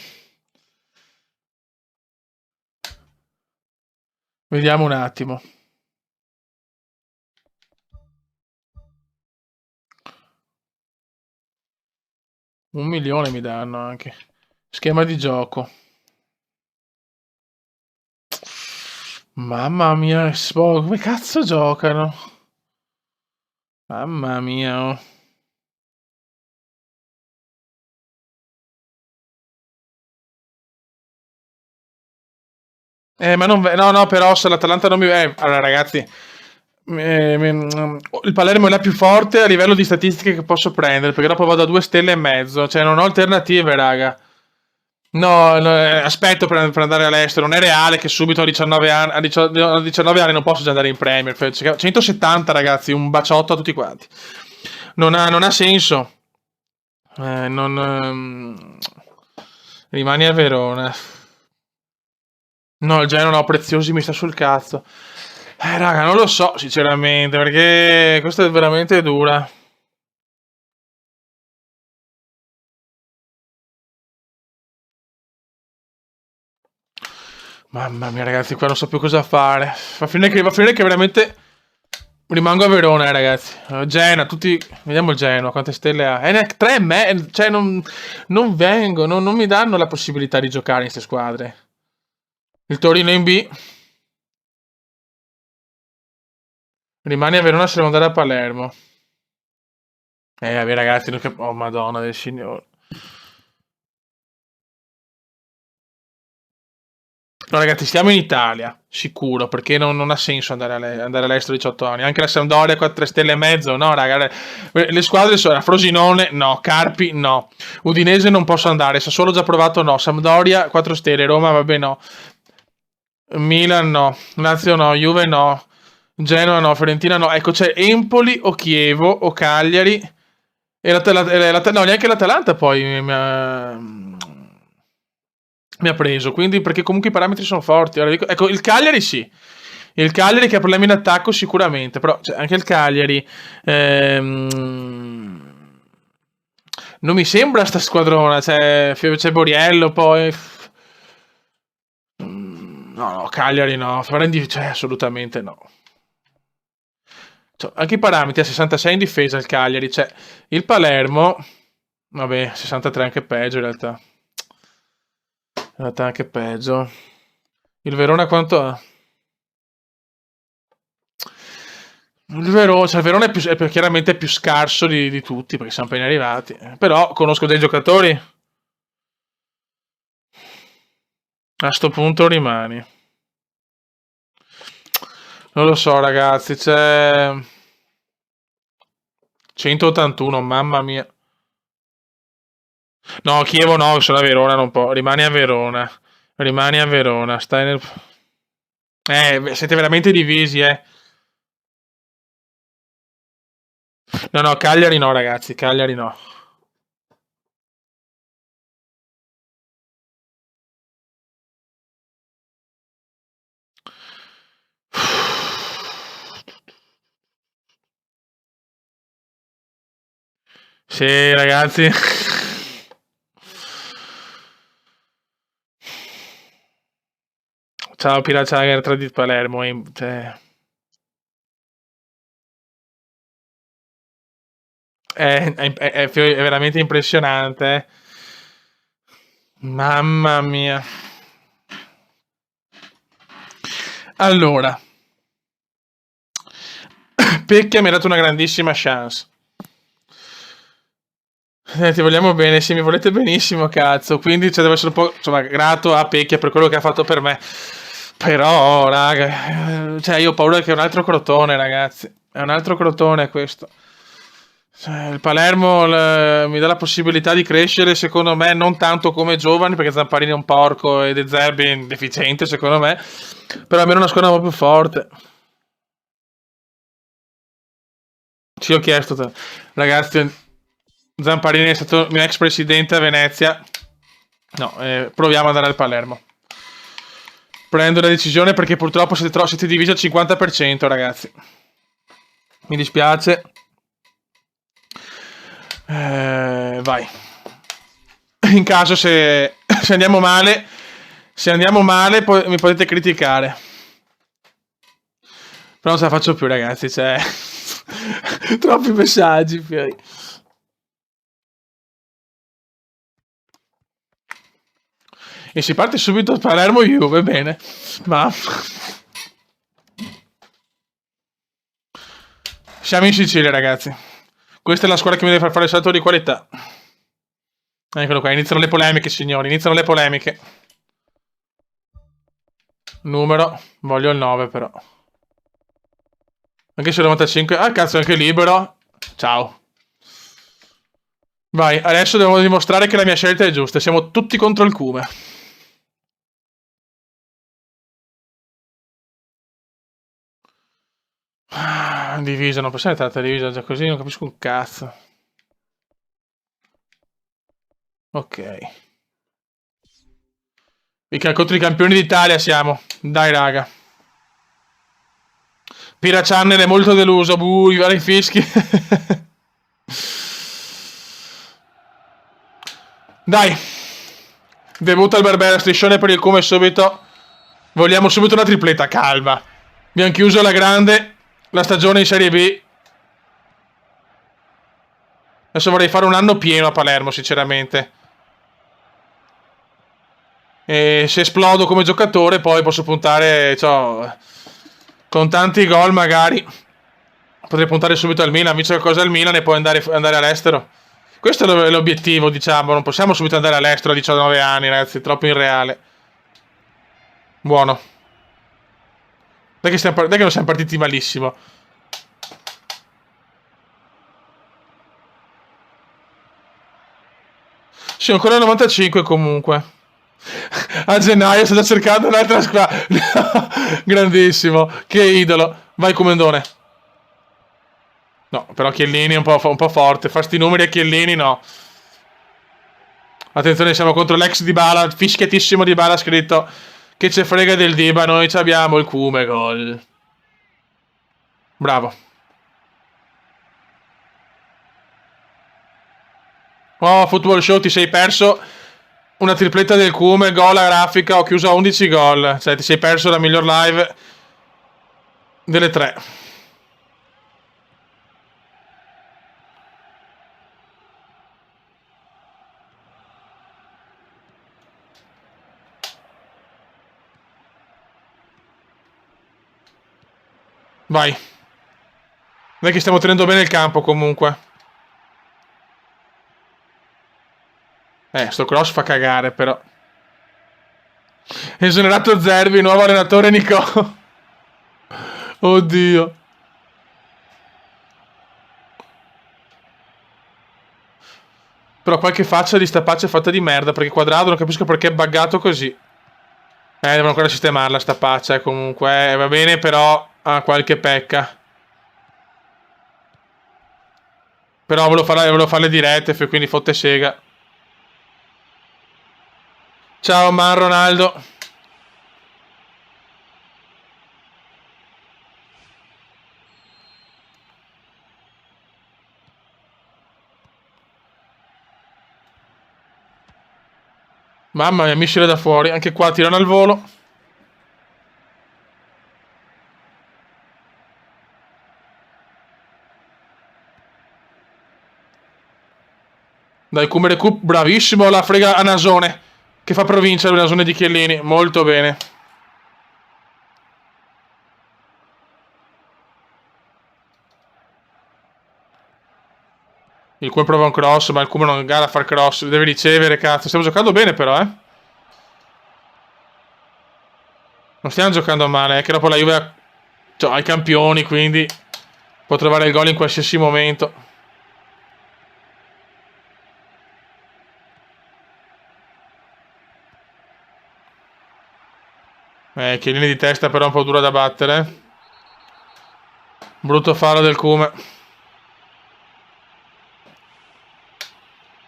Vediamo un attimo. Un milione mi danno anche. Schema di gioco. Mamma mia, come cazzo giocano? Mamma mia, oh. Ma non... No, no, però se l'Atalanta non mi... allora, ragazzi... il Palermo è la più forte a livello di statistiche che posso prendere, perché dopo vado a 2 stelle e mezzo. Cioè, non ho alternative, raga. No, no, aspetto per andare all'estero. Non è reale che subito a 19 anni, a 19 anni non posso già andare in Premier. 170, ragazzi, un baciotto a tutti quanti. Non ha senso. Non, rimani a Verona. No, il Genoa, no, Preziosi mi sta sul cazzo. Raga, non lo so, sinceramente, perché questa è veramente dura. Mamma mia, ragazzi, qua non so più cosa fare. Va a finire che veramente rimango a Verona, ragazzi. Genoa, tutti. Vediamo il Genoa, quante stelle ha. Ne ha 3 e me. Cioè, non vengo, non mi danno la possibilità di giocare in queste squadre. Il Torino in B. Rimani a Verona se devo andare a Palermo. Vabbè, ragazzi, oh madonna del signore. No, ragazzi, stiamo in Italia, sicuro, perché non ha senso andare all'estero a 18 anni. Anche la Sampdoria 4 stelle e mezzo, no, raga. Le squadre sono Frosinone, no. Carpi, no. Udinese non posso andare. Sassuolo già provato, no. Sampdoria 4 stelle, Roma, vabbè, no. Milan, no. Lazio, no. Juve, no. Genoa, no. Fiorentina, no. Ecco, c'è Empoli o Chievo o Cagliari. No, neanche l'Atalanta poi mi ha preso, quindi perché comunque i parametri sono forti. Ora dico, ecco, il Cagliari sì. Il Cagliari che ha problemi in attacco sicuramente, però cioè, anche il Cagliari non mi sembra sta squadrona, c'è Boriello poi no, Cagliari no, cioè, assolutamente no. Cioè, anche i parametri a 66 in difesa il Cagliari, cioè il Palermo vabbè, 63 anche peggio in realtà. In realtà anche peggio. Il Verona quanto ha? Il Verona chiaramente più scarso di tutti perché siamo appena arrivati. Però conosco dei giocatori. A sto punto rimani. Non lo so, ragazzi. C'è 181, mamma mia. No, Chievo no, sono a Verona, non può. Rimani a Verona. Rimani a Verona. Stai nel. Siete veramente divisi, eh. No, Cagliari no, ragazzi. Cagliari no. Sì, ragazzi. Ciao Pirachager 3 di Palermo. È veramente impressionante. Mamma mia. Allora, Pecchia mi ha dato una grandissima chance. Ti vogliamo bene, sì, mi volete benissimo, cazzo. Quindi devo essere un po', insomma, grato a Pecchia per quello che ha fatto per me. Però, raga, cioè io ho paura che è un altro crotone, ragazzi. È un altro crotone questo. Cioè, il Palermo mi dà la possibilità di crescere, secondo me, non tanto come giovani, perché Zamparini è un porco e De Zerbi è deficiente, secondo me. Però almeno una squadra un po' più forte. Ci ho chiesto, ragazzi, Zamparini è stato il mio ex presidente a Venezia. No, proviamo ad andare al Palermo. Prendo la decisione perché purtroppo siete divisi al 50%, ragazzi. Mi dispiace. Vai. In caso se andiamo male, mi potete criticare. Però non ce la faccio più, ragazzi. Cioè, troppi messaggi. E si parte subito a Palermo Juve, bene. Ma siamo in Sicilia, ragazzi. Questa è la squadra che mi deve far fare il salto di qualità. Eccolo qua, iniziano le polemiche, signori. Iniziano le polemiche. Numero. Voglio il 9, però. Anche se 95. Ah, cazzo, anche libero. Ciao. Vai, adesso devo dimostrare che la mia scelta è giusta. Siamo tutti contro il Cume. Divisa, non possiamo entrare divisa già così, non capisco un cazzo. Ok. Contro i campioni d'Italia siamo. Dai, raga. Pira Channel è molto deluso. I vari fischi. Dai. Debutta il Barbera, striscione per il Cume subito. Vogliamo subito una tripletta, calma. Abbiamo chiuso la grande, la stagione in Serie B. Adesso vorrei fare un anno pieno a Palermo, sinceramente. E se esplodo come giocatore, poi posso puntare, cioè, con tanti gol magari. Potrei puntare subito al Milan, vincere qualcosa al Milan e poi andare all'estero. Questo è l'obiettivo, diciamo. Non possiamo subito andare all'estero a 19 anni, ragazzi. È troppo irreale. Buono. Dai che non siamo partiti malissimo. Sì, ancora il 95 comunque. A gennaio sto già cercando un'altra squadra. Grandissimo. Che idolo. Vai Comendone. No, però Chiellini è un po' forte. Fa sti numeri a Chiellini, no. Attenzione, siamo contro l'ex Dybala. Fischiatissimo Dybala ha scritto che ce frega del Diba. Noi abbiamo il Cume gol. Bravo. Oh, Football Show, ti sei perso una tripletta del Cume, gol a grafica, ho chiuso a 11 gol. Cioè, ti sei perso la miglior live delle 3. Vai. Non è che stiamo tenendo bene il campo, comunque. Sto cross fa cagare, però. Esonerato Zerbi, nuovo allenatore Nico. Oddio. Però qualche faccia di sta pace è fatta di merda, perché quadrato non capisco perché è buggato così. Devono ancora sistemarla sta faccia, comunque. Va bene, però ha qualche pecca. Però volevo fare le dirette, quindi fotte sega. Ciao, man Ronaldo. Mamma mia, missile da fuori. Anche qua tirano al volo. Dai, Cume Recup, bravissimo. La frega a Nasone, che fa provincia lui, Nasone di Chiellini. Molto bene. Il Cume prova un cross, ma il Cume non gara a far cross. Deve ricevere, cazzo. Stiamo giocando bene, però, eh. Non stiamo giocando male, che dopo la Juve ha i campioni, quindi può trovare il gol in qualsiasi momento. Chiellini di testa però è un po' dura da battere. Brutto fallo del Cume.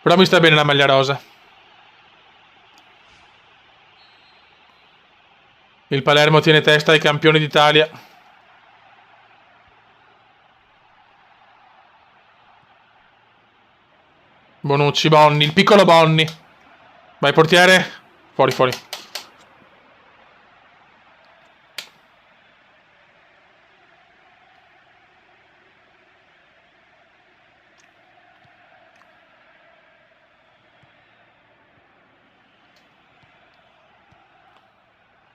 Però mi sta bene la maglia rosa. Il Palermo tiene testa ai campioni d'Italia. Bonucci, Bonni, il piccolo Bonni. Vai portiere. Fuori, fuori.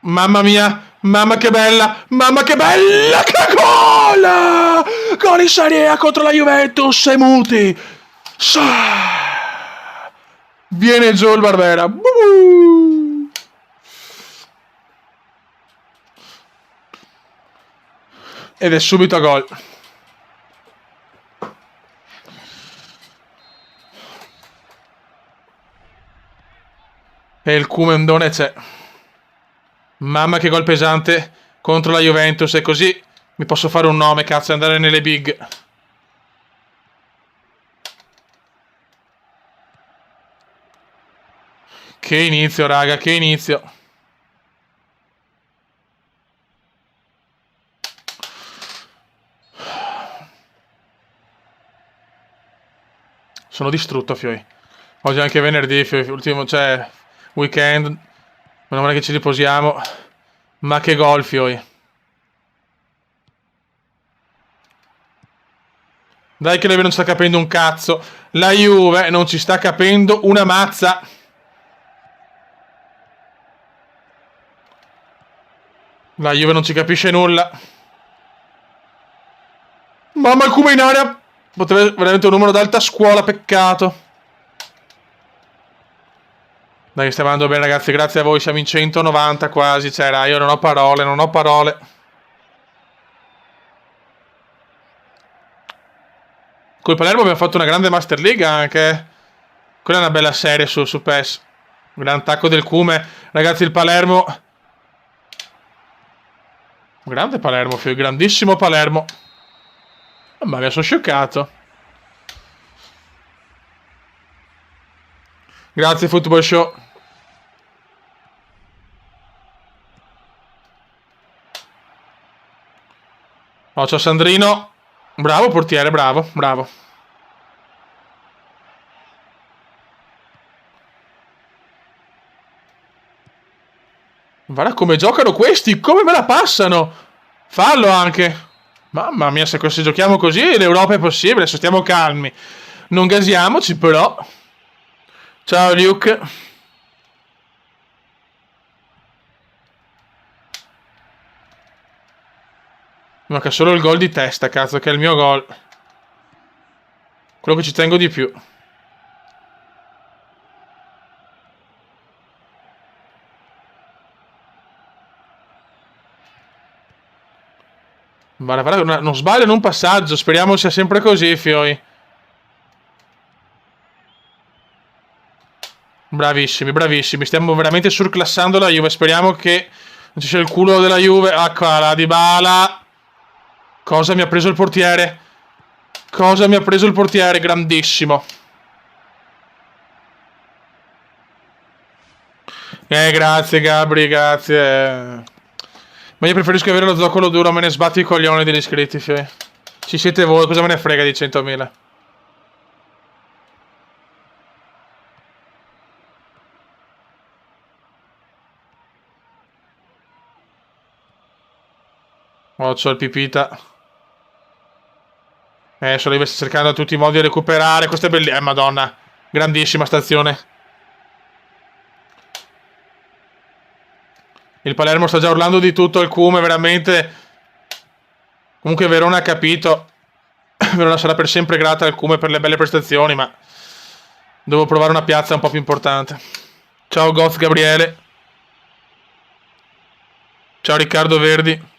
Mamma mia, mamma che bella, che gol! Gol in Serie A contro la Juventus e Muti. Viene giù il Barbera. Ed è subito a gol. E il Cumendone c'è. Mamma che gol pesante contro la Juventus. E così mi posso fare un nome, cazzo, e andare nelle big. Che inizio, raga, che inizio. Sono distrutto, Fioi. Oggi è anche venerdì, Fioi. Ultimo, cioè, weekend. Meno male che ci riposiamo. Ma che gol, fioi. Dai che la Juve non sta capendo un cazzo. La Juve non ci sta capendo una mazza. La Juve non ci capisce nulla. Mamma, il Kuma in area. Potrebbe veramente un numero d'alta scuola, peccato. Dai, stiamo andando bene, ragazzi. Grazie a voi, siamo in 190 quasi. Cioè, dai, io non ho parole, non ho parole. Col Palermo abbiamo fatto una grande Master League anche. Quella è una bella serie su PES. Gran tacco del Cume. Ragazzi, il Palermo. Grande Palermo, figlio. Grandissimo Palermo. Mamma mia, sono scioccato. Grazie, Football Show. Oh, ciao Sandrino. Bravo portiere, bravo, bravo. Guarda come giocano questi, come me la passano. Fallo anche. Mamma mia, se giochiamo così l'Europa è possibile, se stiamo calmi. Non gasiamoci però. Ciao Luke. Manca solo il gol di testa, cazzo, che è il mio gol. Quello che ci tengo di più. Guarda, non sbaglio in un passaggio. Speriamo sia sempre così, fioi. Bravissimi, bravissimi. Stiamo veramente surclassando la Juve. Speriamo che non ci sia il culo della Juve. Eccola la Dybala. Cosa mi ha preso il portiere? Cosa mi ha preso il portiere? Grandissimo. Grazie Gabri, grazie. Ma io preferisco avere lo zoccolo duro, me ne sbatti i coglioni degli iscritti, fioi. Ci siete voi, cosa me ne frega di 100.000? Oh, c'ho il pipita. Solo io sto cercando a tutti i modi di recuperare. Questa è bellissima. Madonna. Grandissima stazione. Il Palermo sta già urlando di tutto. Il Cume, veramente. Comunque Verona ha capito. Verona sarà per sempre grata al Cume per le belle prestazioni, ma devo provare una piazza un po' più importante. Ciao Goz Gabriele. Ciao Riccardo Verdi.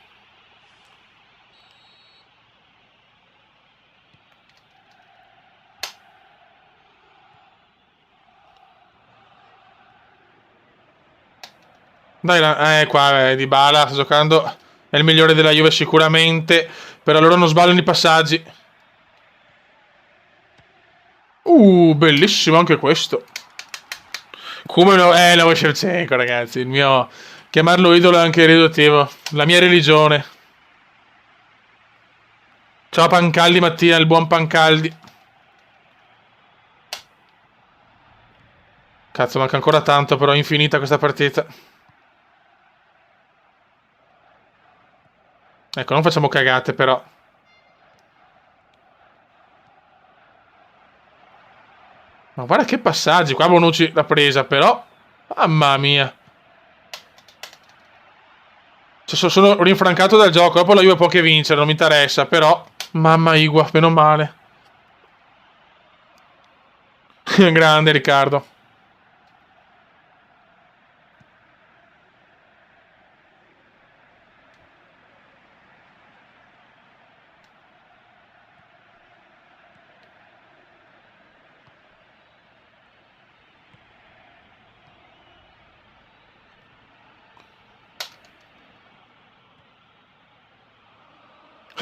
Dai, qua Dybala sta giocando. È il migliore della Juve sicuramente. Però loro non sbagliano i passaggi. Bellissimo anche questo. Come no? Lo Shevchenko, ragazzi. Il mio. Chiamarlo idolo è anche riduttivo. La mia religione. Ciao Pancaldi Mattia, il buon Pancaldi. Cazzo, manca ancora tanto, però è infinita questa partita. Ecco, non facciamo cagate, però. Ma guarda che passaggi. Qua Bonucci l'ha presa, però. Mamma mia. Cioè, sono rinfrancato dal gioco. Dopo la Juve può che vincere, non mi interessa, però. Mamma Igua, meno male. Grande Riccardo.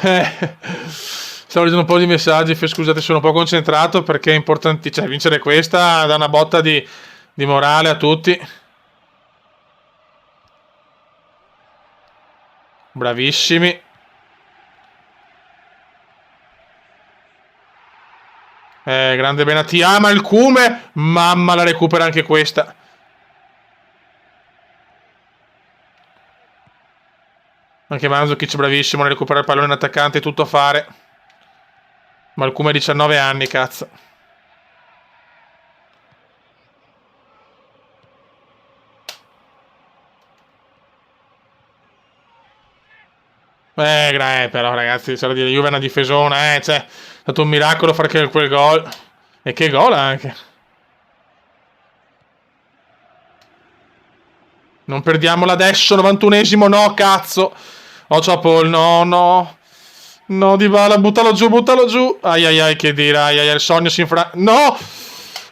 Stavo leggendo un po' di messaggi. Scusate, sono un po' concentrato perché è importante. Cioè, vincere questa dà una botta di morale a tutti. Bravissimi. Grande Benatia. Ma il Cume. Mamma, la recupera anche questa. Anche Mandzukic bravissimo nel recuperare il pallone in attaccante, tutto a fare. Malcume ha 19 anni, cazzo. Però ragazzi, c'è da dire, Juve è una difesona, cioè, è stato un miracolo fare quel gol. E che gol anche. Non perdiamola adesso, 91esimo, no, cazzo. Oh, ciao Paul, no, no. No, Dybala, buttalo giù. Ai ai ai, che dire, ai ai ai, il sogno si infra... No!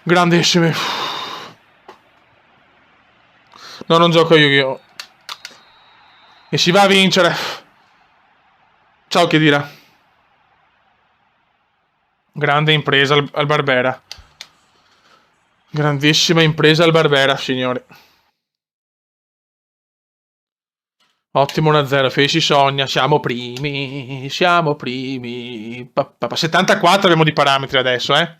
Grandissimi. No, non gioco Yu-Gi-Oh! E si va a vincere. Ciao, che dirà. Grande impresa al Barbera. Grandissima impresa al Barbera, signori. Ottimo 1-0, Feci sogna, siamo primi. 74 abbiamo di parametri adesso, eh.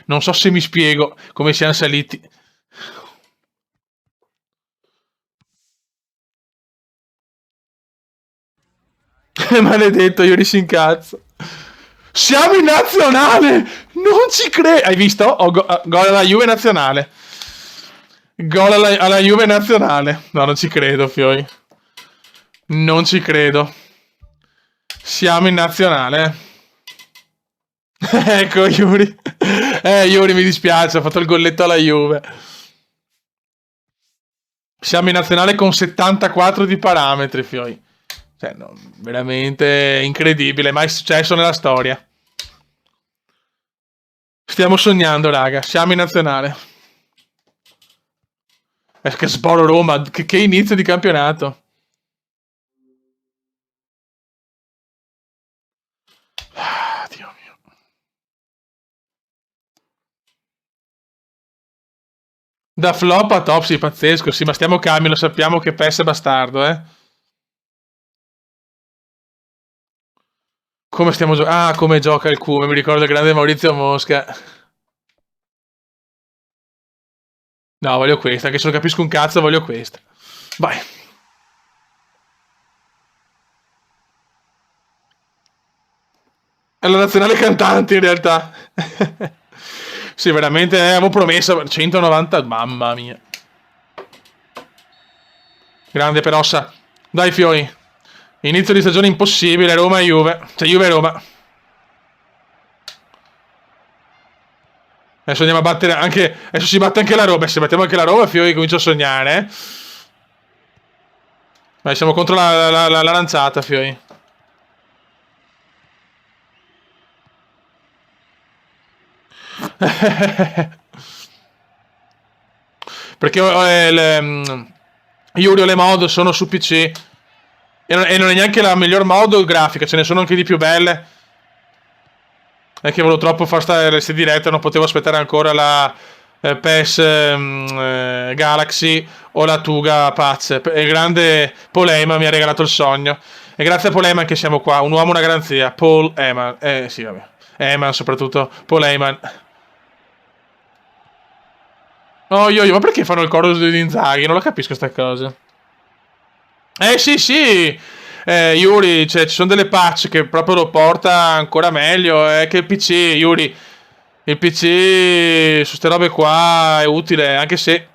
Non so se mi spiego come siamo saliti. Maledetto, io si incazzo. Siamo in nazionale! Non ci credo! Hai visto? Gol alla Juve nazionale. Gol alla Juve nazionale. No, non ci credo, Fioi. Non ci credo. Siamo in nazionale. Ecco, Yuri. Yuri, mi dispiace, ho fatto il golletto alla Juve. Siamo in nazionale con 74 di parametri, Fioi. Cioè, no, veramente incredibile, mai successo nella storia. Stiamo sognando, raga. Siamo in nazionale. Che sboro Roma, che inizio di campionato. Dio mio. Da flop a top, sì, pazzesco. Sì, ma stiamo calmi, lo sappiamo che PES è bastardo, eh. Come stiamo giocando? Ah, come gioca il Cume, mi ricordo il grande Maurizio Mosca. No, voglio questa, anche se non capisco un cazzo, voglio questa. Vai. È la nazionale cantante, in realtà. Sì, veramente, avevo promesso 190, mamma mia. Grande Perossa. Dai, Fioi. Inizio di stagione impossibile, Roma e Juve. Cioè, Juve e Roma. Adesso andiamo a battere anche... Adesso si batte anche la Roma. Se battiamo anche la Roma, Fioi comincia a sognare, eh. Vai, siamo contro la lanciata, Fioi. Perché Yuri o le mod sono su PC e non è neanche la miglior mod grafica, ce ne sono anche di più belle. È che volevo troppo far stare queste dirette, non potevo aspettare ancora la PES Galaxy o la Tuga Paz. Il grande Paul Heyman mi ha regalato il sogno. E grazie a Paul Heyman che siamo qua, un uomo, una garanzia. Paul Heyman, sì, vabbè. Heyman soprattutto, Paul Heyman. Oh, ma perché fanno il coro di Inzaghi? Non lo capisco sta cosa. Sì, sì. Yuri, cioè, ci sono delle patch che proprio lo porta ancora meglio. È che il PC, Yuri, il PC su ste robe qua è utile, anche se,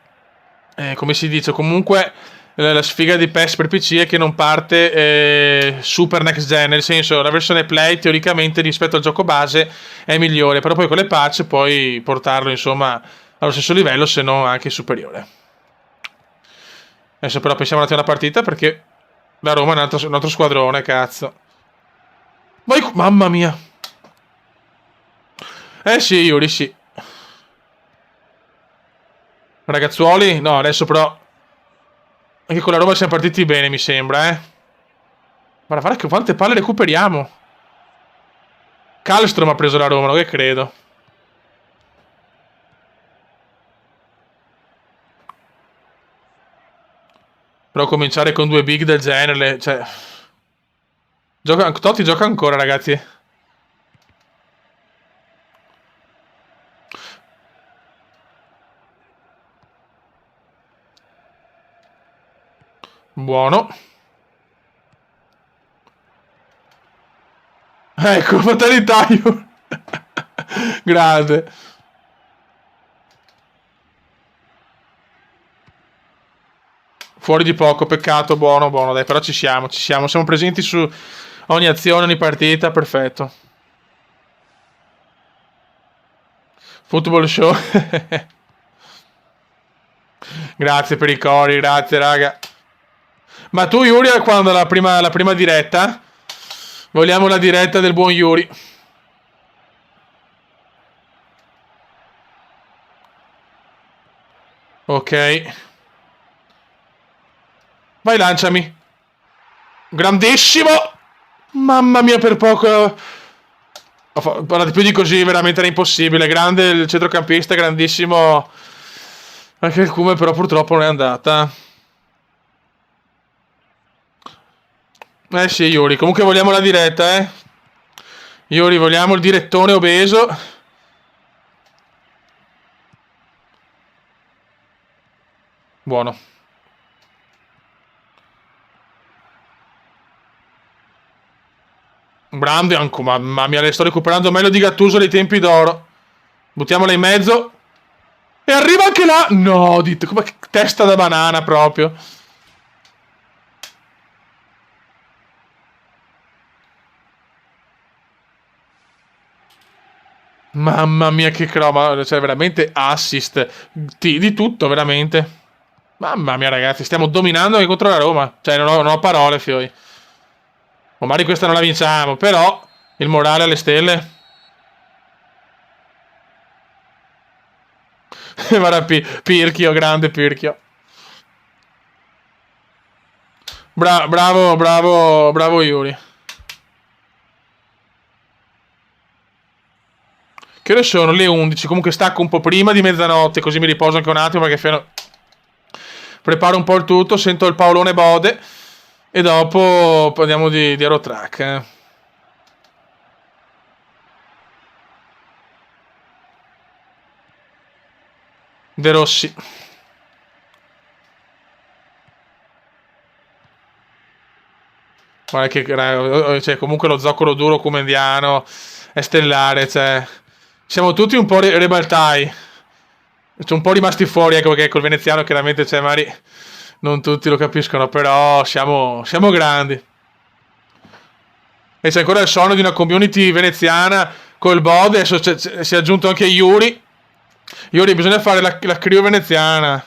come si dice, comunque la sfiga di PES per PC è che non parte super next gen, nel senso la versione Play teoricamente rispetto al gioco base è migliore, però poi con le patch puoi portarlo insomma allo stesso livello, se non anche superiore. Adesso però pensiamo un attimo alla partita perché la Roma è un altro squadrone, cazzo. Vai, mamma mia. Sì, Yuri, sì. Ragazzuoli, no, adesso però... Anche con la Roma siamo partiti bene, mi sembra, eh. Guarda che quante palle recuperiamo. Kallström ha preso la Roma, non che credo. Però cominciare con due big del genere, cioè... Totti gioca ancora, ragazzi. Buono. Ecco, fatalità. Grande. Fuori di poco, peccato, buono, buono, dai, però ci siamo, siamo presenti su ogni azione, ogni partita, perfetto. Football show. Grazie per i cori, grazie raga. Ma tu Yuri, quando la prima diretta? Vogliamo la diretta del buon Yuri. Ok. Vai, lanciami. Grandissimo. Mamma mia, per poco. Guarda, più di così veramente era impossibile. Grande il centrocampista, grandissimo. Anche il Cume, però purtroppo non è andata. Eh sì, Yuri. Comunque vogliamo la diretta, eh. Yuri, vogliamo il direttone obeso. Buono. Grande anche, mamma mia, le sto recuperando meglio di Gattuso dei tempi d'oro. Buttiamola in mezzo. E arriva anche là. No, dite, come testa da banana proprio. Mamma mia, che croma. Cioè, veramente assist. Di tutto, veramente. Mamma mia, ragazzi, stiamo dominando anche contro la Roma. Cioè, non ho parole, fioi. O magari questa non la vinciamo, però il morale alle stelle. Guarda, Pirchio, grande Pirchio. Bravo, bravo, bravo Yuri. Che ore sono? Le 11. Comunque stacco un po' prima di mezzanotte, così mi riposo anche un attimo perché preparo un po' il tutto, sento il Paolone Bode e dopo parliamo di Aerotrack. De Rossi. Guarda che cioè, comunque lo zoccolo duro comendiano è stellare, cioè. Siamo tutti un po' ribaltai. C'è un po' rimasti fuori, ecco, perché col veneziano chiaramente, cioè, magari non tutti lo capiscono, però siamo grandi. E c'è ancora il suono di una community veneziana col Bode, adesso si è aggiunto anche Yuri. Yuri, bisogna fare la crew veneziana.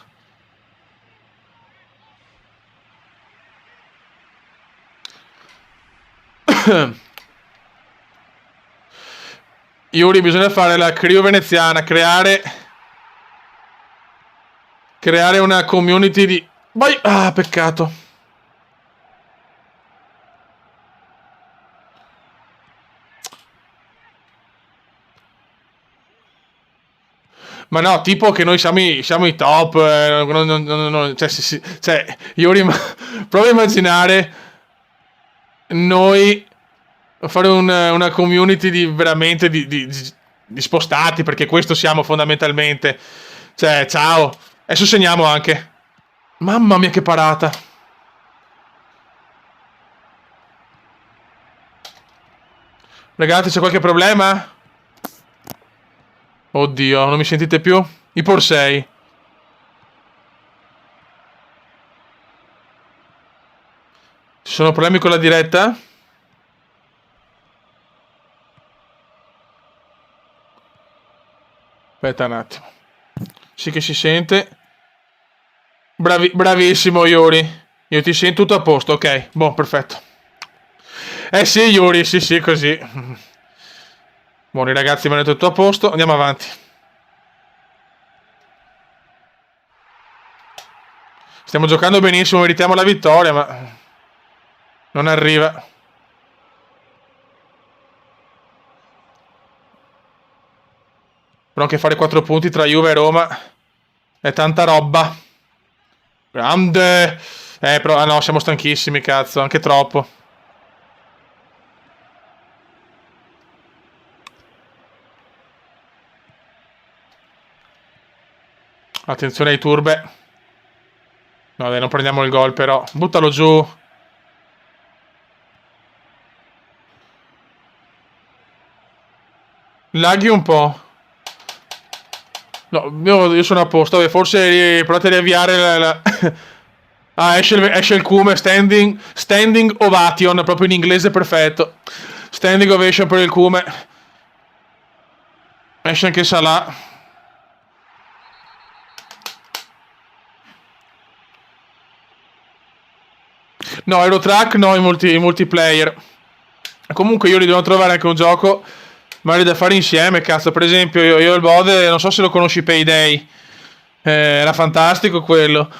Yuri, bisogna fare la crew veneziana, creare una community di. Vai! Ah, peccato. Ma no, tipo che noi siamo i top. Cioè, Yuri, prova a immaginare noi fare una community di veramente di spostati, perché questo siamo fondamentalmente. Cioè, ciao. Adesso segniamo anche. Mamma mia, che parata. Ragazzi, c'è qualche problema? Oddio, non mi sentite più? I Porsei. Ci sono problemi con la diretta? Aspetta un attimo. Sì che si sente. Bravissimo Yuri. Io ti sento tutto a posto, ok. Boh, perfetto. Eh sì, Yuri, sì, così. Buoni ragazzi, mi hanno detto tutto a posto. Andiamo avanti. Stiamo giocando benissimo, meritiamo la vittoria, ma non arriva. Però anche fare 4 punti tra Juve e Roma è tanta roba. Grande. Però no, siamo stanchissimi, cazzo, anche troppo. Attenzione ai turbe. No, dai, non prendiamo il gol, però. Buttalo giù. Laghi un po'. No, io sono a posto. Vabbè, forse provate a riavviare Ah, esce il Cume. Standing ovation. Proprio in inglese perfetto. Standing ovation per il Cume. Esce anche Salah. No, Eurotrack no, in multiplayer. Comunque io li devo trovare anche un gioco magari da fare insieme, cazzo. Per esempio io e il Bode, non so se lo conosci, Payday. Era fantastico quello.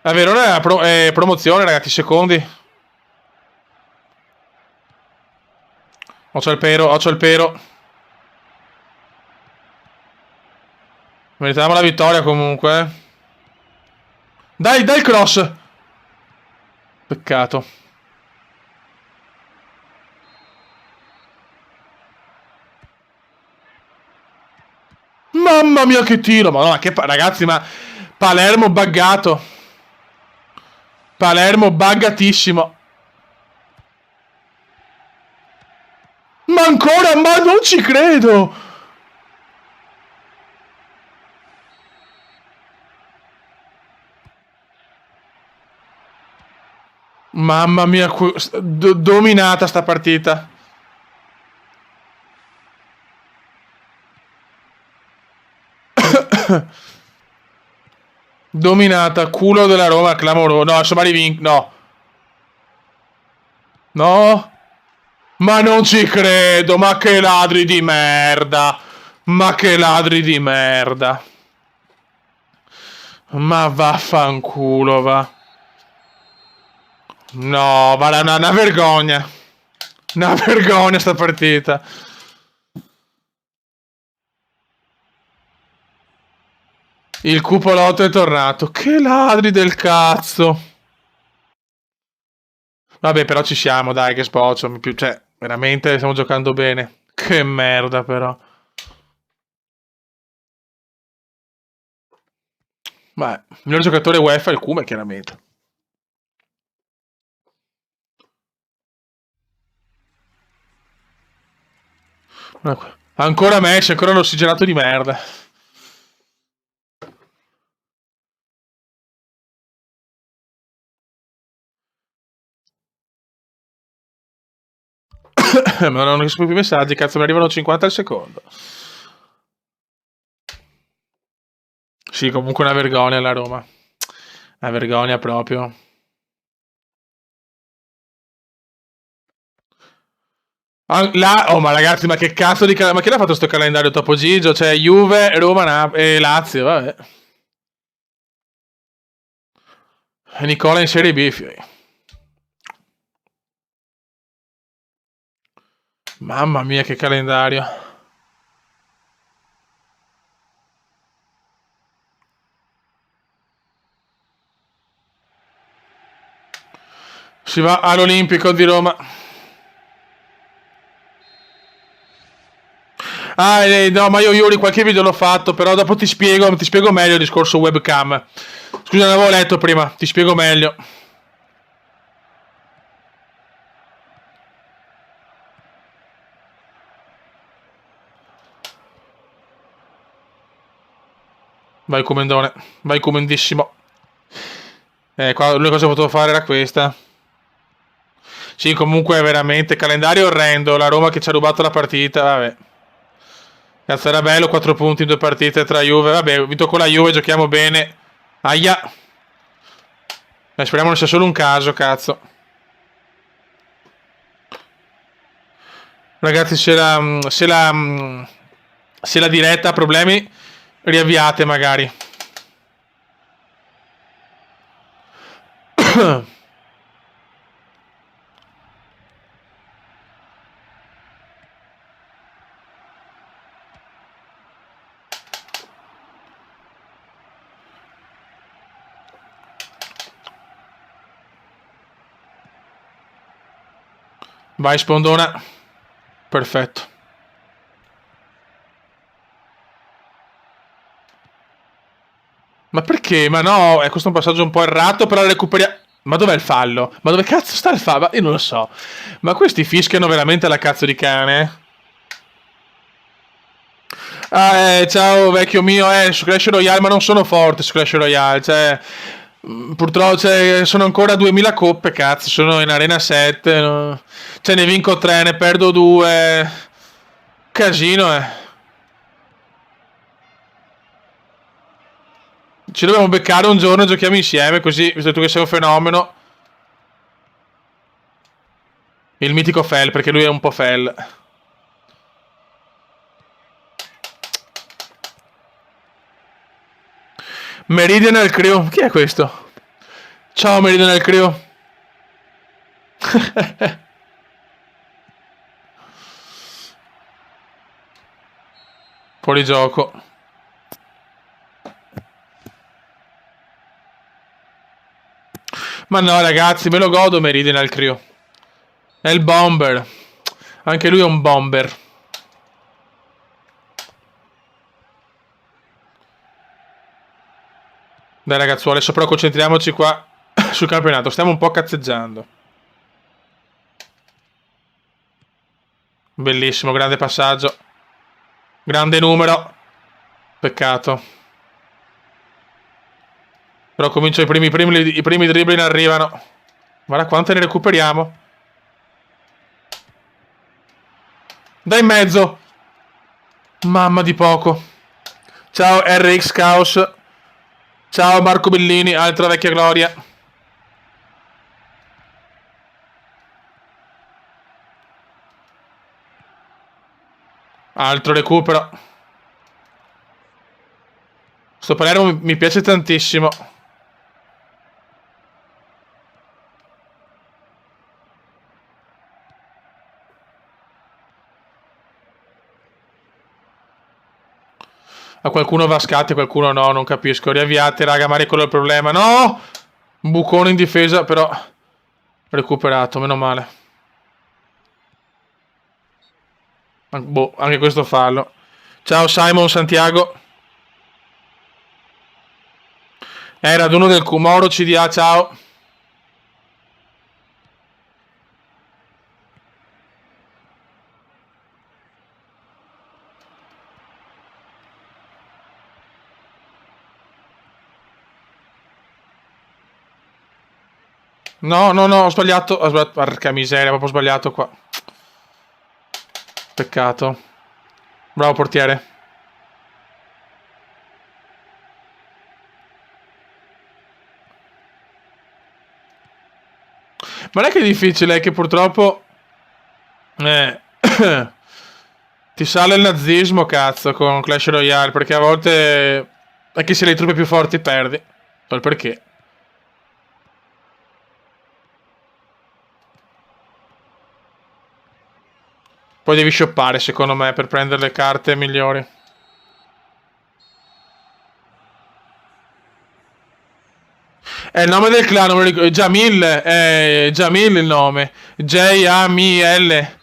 A Verona è promozione, ragazzi, secondi. Occhio al pero, occhio al pero. Meritavamo la vittoria comunque. Dai, dai il cross. Peccato. Mamma mia che tiro. Madonna, ragazzi, ma Palermo buggato. Palermo buggatissimo. Ma ancora, ma non ci credo. Mamma mia, dominata sta partita. Dominata, culo della Roma, clamoroso. No, insomma, no. No. Ma non ci credo, ma che ladri di merda. Ma che ladri di merda. Ma vaffanculo, va. No, va, una vergogna. Una vergogna sta partita. Il cupolotto è tornato. Che ladri del cazzo. Vabbè, però ci siamo, dai, che sboccio. Cioè, veramente stiamo giocando bene. Che merda, però. Beh, il miglior giocatore UEFA è il Cume, chiaramente. Ancora Messi, ancora l'ossigenato di merda. Ma non riesco più i messaggi, cazzo, mi arrivano 50 al secondo. Sì, comunque una vergogna la Roma. Una vergogna proprio. Oh, ma ragazzi, ma che cazzo di ma chi l'ha fatto sto calendario Topo Gigio? Cioè, Juve, Roma e Lazio, vabbè. E Nicola in Serie B. Mamma mia, che calendario. Si va all'Olimpico di Roma. Ah, no, ma io qualche video l'ho fatto, però dopo ti spiego meglio il discorso webcam. Scusa, non avevo letto prima, ti spiego meglio. Vai comendone, vai comendissimo. Qua l'unica cosa che potevo fare era questa. Sì, comunque è veramente calendario orrendo. La Roma che ci ha rubato la partita, vabbè. Cazzo, era bello, 4 punti in 2 partite tra Juve. Vabbè, ho vinto con la Juve, giochiamo bene. Aia. Speriamo non sia solo un caso, cazzo. Ragazzi, se la diretta ha problemi, riavviate magari. Vai, spondona. Perfetto. Ma perché? Ma no, questo è un passaggio un po' errato, però recuperiamo. Ma dov'è il fallo? Ma dove cazzo sta il fallo? Io non lo so. Ma questi fischiano veramente alla cazzo di cane? Ah, ciao vecchio mio, su Clash Royale, ma non sono forte su Clash Royale, cioè, purtroppo, cioè, sono ancora a 2000 coppe, cazzo, sono in Arena 7, no? Cioè, ne vinco 3, ne perdo 2, casino, eh. Ci dobbiamo beccare un giorno e giochiamo insieme, così, visto tu che sei un fenomeno. Il mitico Fell, perché lui è un po' Fell. Meridional Crew, chi è questo? Ciao Meridional Crew. Fuori gioco. Ma no ragazzi, me lo godo Meridional Crew. È il bomber. Anche lui è un bomber. Dai ragazzuoli, adesso però concentriamoci qua sul campionato. Stiamo un po' cazzeggiando. Bellissimo, grande passaggio. Grande numero. Peccato. Però comincio i primi dribbling arrivano. Guarda quante ne recuperiamo. Dai in mezzo. Mamma di poco. Ciao RX Chaos. Ciao Marco Bellini, altra vecchia gloria. Altro recupero. Sto Palermo mi piace tantissimo. A qualcuno va a scatti, a qualcuno no, non capisco. Riavviate, raga, magari quello è il problema. No! Un bucone in difesa, però recuperato, meno male. Boh, anche questo fallo. Ciao Simon Santiago. Raduno del Cumoro CDA, ciao. No, no, no, ho sbagliato. Porca miseria, ho proprio sbagliato qua. Peccato. Bravo portiere. Ma non è che è difficile, è che purtroppo... Eh... Ti sale il nazismo, cazzo, con Clash Royale, perché a volte... È che se le truppe più forti perdi. So il perché. Poi devi shoppare, secondo me, per prendere le carte migliori. È il nome del clan, non me lo ricordo. Jamil, è Jamil il nome. J-A-M-I-L.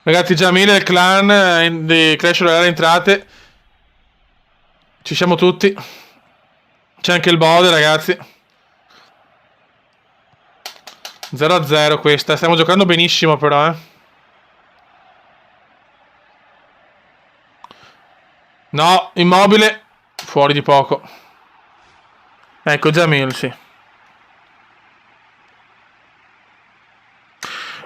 Ragazzi, Jamil è il clan di Clash Royale entrate. Ci siamo tutti. C'è anche il bode, ragazzi. 0-0 questa. Stiamo giocando benissimo, però, eh. No, Immobile. Fuori di poco. Ecco, Jamil, sì.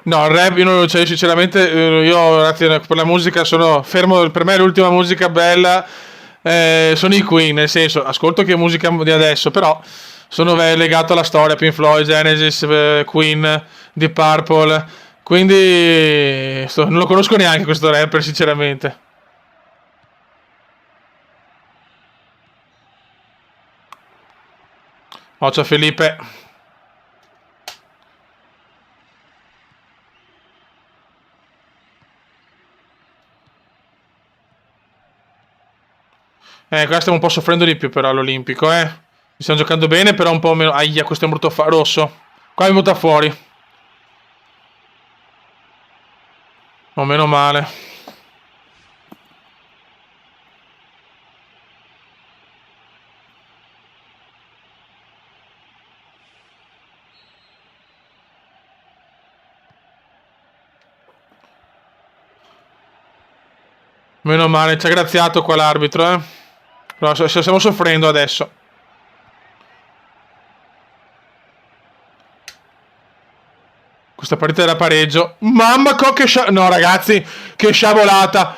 No, il rap io non lo c'è, sinceramente, io grazie per la musica sono fermo, per me l'ultima musica bella sono i Queen, nel senso, ascolto che musica di adesso, però sono legato alla storia, Pink Floyd, Genesis, Queen, Deep Purple, quindi non lo conosco neanche questo rapper, sinceramente. Oh, ciao Felipe. Qua stiamo un po' soffrendo di più però all'Olimpico, eh. Stiamo giocando bene, però un po' meno... Aia, questo è un brutto rosso. Qua è venuta fuori. Oh, meno male. Meno male, ci ha graziato qua l'arbitro, eh. Però stiamo soffrendo adesso. Questa partita era pareggio. Mamma che no, ragazzi, che sciabolata.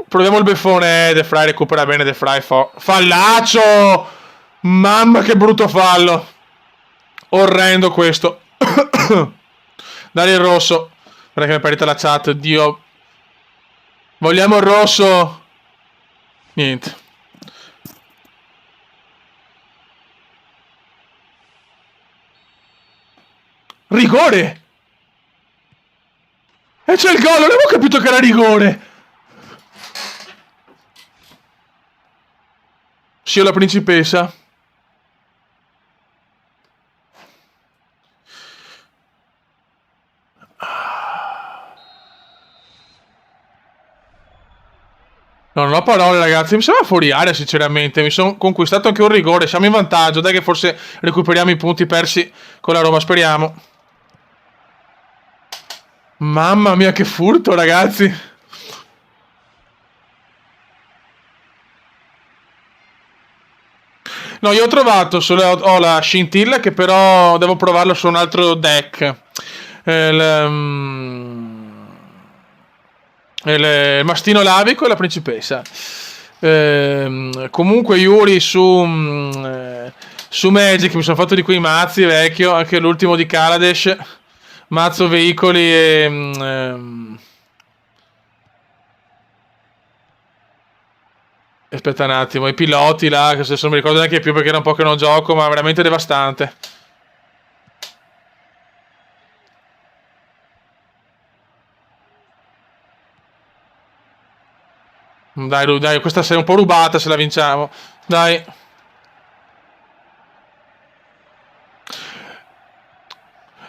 Proviamo il beffone. De Vrij recupera bene. De Vrij fallaccio. Mamma che brutto fallo. Orrendo questo. Dai il rosso. Guarda che mi è partita la chat. Dio. Vogliamo il rosso. Niente. Rigore. E c'è il gol. Non avevo capito che era rigore. Sì, la principessa. No, non ho parole, ragazzi. Mi sembra fuori area, sinceramente. Mi sono conquistato anche un rigore. Siamo in vantaggio. Dai che forse recuperiamo i punti persi con la Roma. Speriamo. Mamma mia, che furto, ragazzi. No, io ho trovato ho la scintilla che però devo provarlo su un altro deck. Il mastino lavico e la principessa. Comunque Yuri su Magic mi sono fatto di quei mazzi vecchio, anche l'ultimo di Kaladesh, mazzo veicoli e aspetta un attimo, i piloti là, che adesso non mi ricordo neanche più perché era un po' che non gioco, ma veramente devastante. Dai, questa sei un po' rubata se la vinciamo. Dai.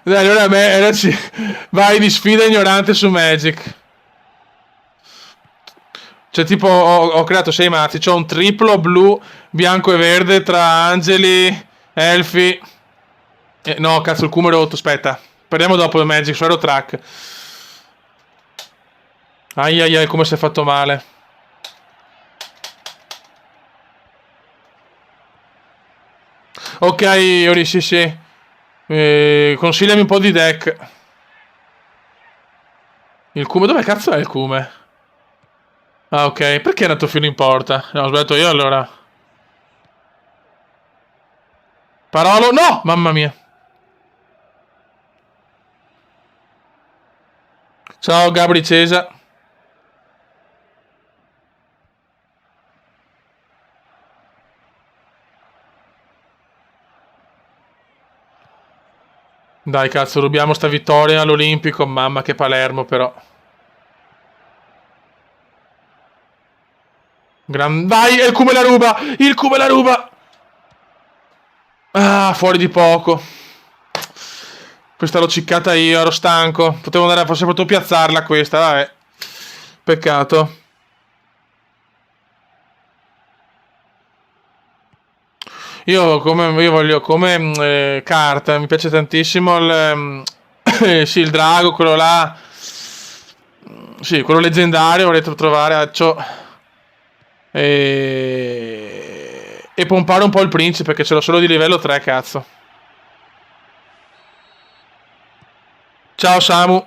Dai, allora vai di sfida ignorante su Magic. Cioè, tipo, ho creato 6 mazzi. C'ho un triplo blu, bianco e verde tra angeli, elfi. No, cazzo, il cume è rotto. Aspetta. Parliamo dopo del Magic, su Aero Track. Ai, come si è fatto male. Ok, Ori, sì. Consigliami un po' di deck. Il cume, dove cazzo è il cume? Ah, ok. Perché è andato fino in porta? No, ho sbagliato io allora. Parolo, no! Mamma mia. Ciao, Gabri Cesa. Dai, cazzo, rubiamo sta vittoria all'Olimpico. Mamma, che Palermo, però. Vai, il Cume la ruba! Il Cume la ruba! Ah, fuori di poco. Questa l'ho ciccata io, ero stanco. Potevo andare, forse potevo piazzarla questa, vabbè. Peccato. Io voglio come carta, mi piace tantissimo sì, il drago, quello là. Sì, quello leggendario, vorrei trovare e pompare un po' il principe, che ce l'ho solo di livello 3, cazzo. Ciao Samu.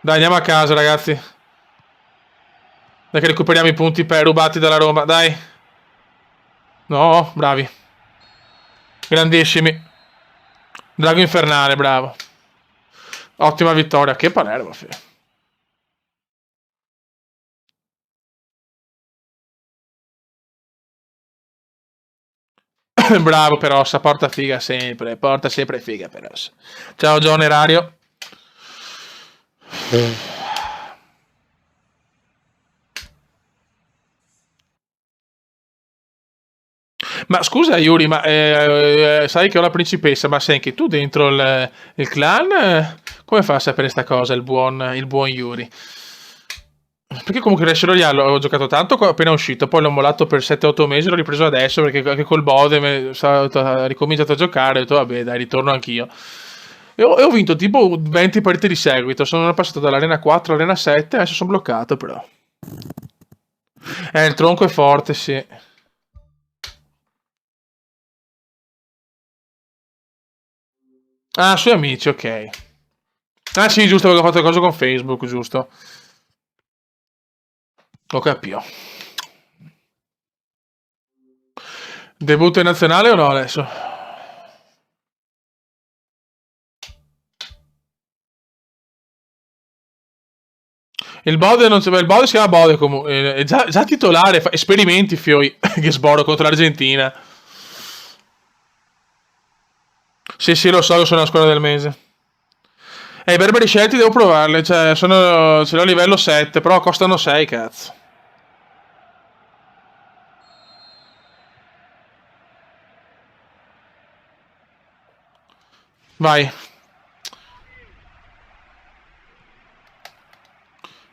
Dai, andiamo a casa, ragazzi. Dai che recuperiamo i punti rubati dalla Roma, dai. No, bravi. Grandissimi. Drago infernale, bravo. Ottima vittoria. Che Palermo, figlio. Bravo però, porta figa sempre. Porta sempre figa però. Ciao John Erario. Ma scusa Yuri, ma sai che ho la principessa, ma sei anche tu dentro il clan? Come fa a sapere sta cosa il buon Yuri? Perché comunque Clash Royale ho giocato tanto appena uscito, poi l'ho mollato per 7-8 mesi, l'ho ripreso adesso perché anche col Bodem ho ricominciato a giocare, ho detto vabbè dai, ritorno anch'io. E ho vinto tipo 20 partite di seguito, sono passato dall'arena 4 all'arena 7, adesso sono bloccato però. Il tronco è forte, sì. Ah, suoi amici, ok. Ah sì, giusto, avevo fatto cosa con Facebook, giusto. Lo capio. Debutto in nazionale o no adesso? Il Bode non c'è. Il Bode si chiama Bode comunque. È già titolare. Esperimenti, Fioi. Che sboro contro l'Argentina. Sì, lo so che sono la squadra del mese. I Berberi scelti devo provarle. Cioè, ce l'ho a livello 7, però costano 6, cazzo. Vai.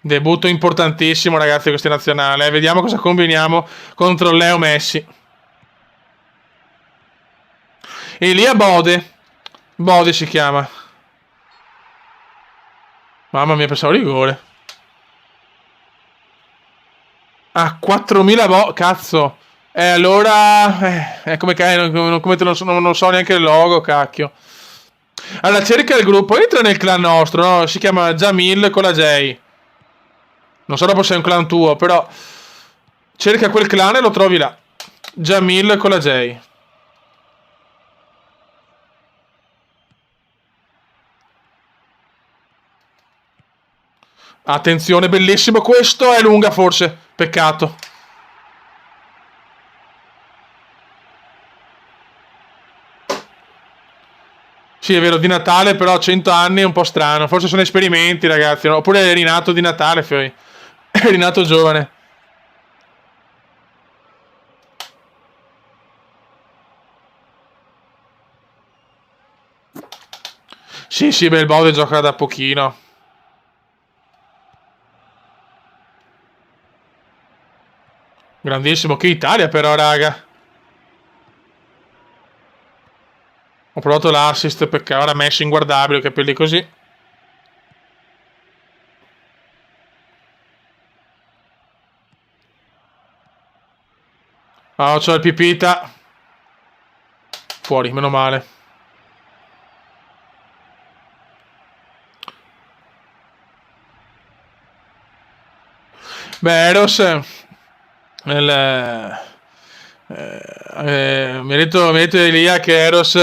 Debutto importantissimo, ragazzi, questi nazionale. Vediamo cosa combiniamo contro Leo Messi. Elia Bode. Bode si chiama. Mamma mia, pensavo rigore. Ah, 4000 cazzo. Allora. Come non so neanche il logo, cacchio. Allora, cerca il gruppo. Entra nel clan nostro, no? Si chiama Jamil con la J. Non so dopo se è un clan tuo, però. Cerca quel clan e lo trovi là. Jamil con la J. Attenzione, bellissimo questo. È lunga forse. Peccato. Sì, è vero, di Natale, però 100 anni è un po' strano. Forse sono esperimenti, ragazzi. No? Oppure è rinato di Natale, Fioi. È rinato giovane. Sì, beh, il Bode gioca da pochino. Grandissimo, che Italia però, raga. Ho provato l'assist perché ora Messi inguardabile, capelli così. Ah, c'ho il pipita. Fuori, meno male. Beh, Eros. Mi ha detto Elia che Eros.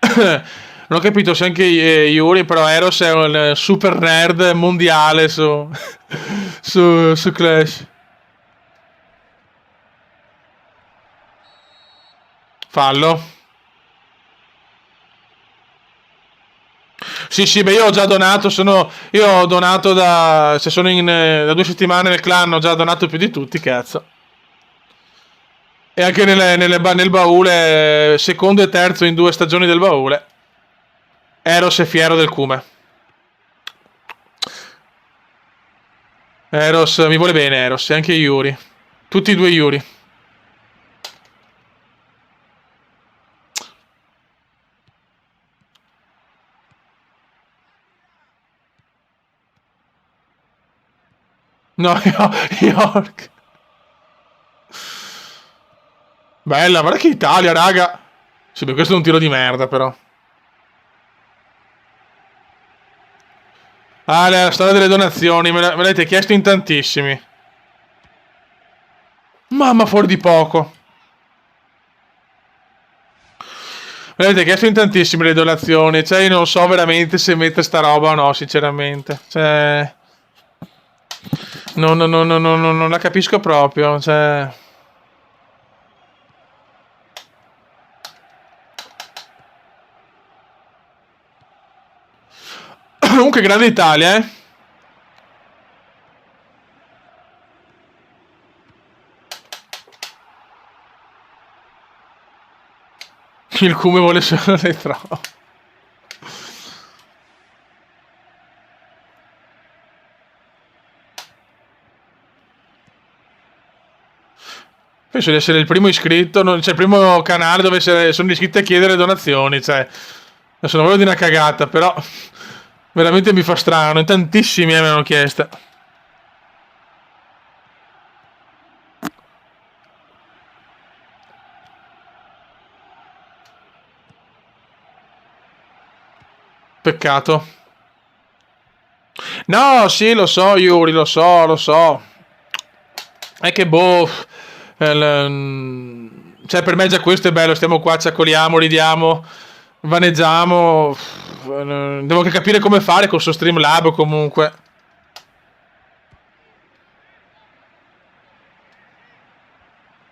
Non ho capito se anche Yuri, però Eros è un super nerd mondiale su Clash. Fallo. Sì, beh, io ho già donato, io ho donato se sono da 2 settimane nel clan, ho già donato più di tutti, cazzo. E anche nel baule, secondo e terzo in 2 stagioni del baule. Eros è fiero del cume. Eros, mi vuole bene Eros, e anche Yuri. Tutti e due Yuri. No, York. Bella, guarda che Italia, raga. Sì, beh, questo è un tiro di merda, però. Ah, la storia delle donazioni, me l'avete chiesto in tantissimi. Mamma, fuori di poco. Me l'avete chiesto in tantissime le donazioni. Cioè, io non so veramente se mettere sta roba o no, sinceramente. Cioè. No, non la capisco proprio. Cioè. Comunque, grande Italia, eh. Il cume vuole solo le trove. Penso di essere il primo iscritto, cioè il primo canale dove sono iscritti a chiedere donazioni. Cioè, adesso non voglio dire una cagata, però veramente mi fa strano. In tantissimi me l'hanno chiesta. Peccato. No, sì, lo so, Yuri, lo so, lo so. È che boh. Cioè, per me già questo è bello. Stiamo qua, ciaccoliamo, ridiamo, vaneggiamo. Devo anche capire come fare con sto Streamlab comunque.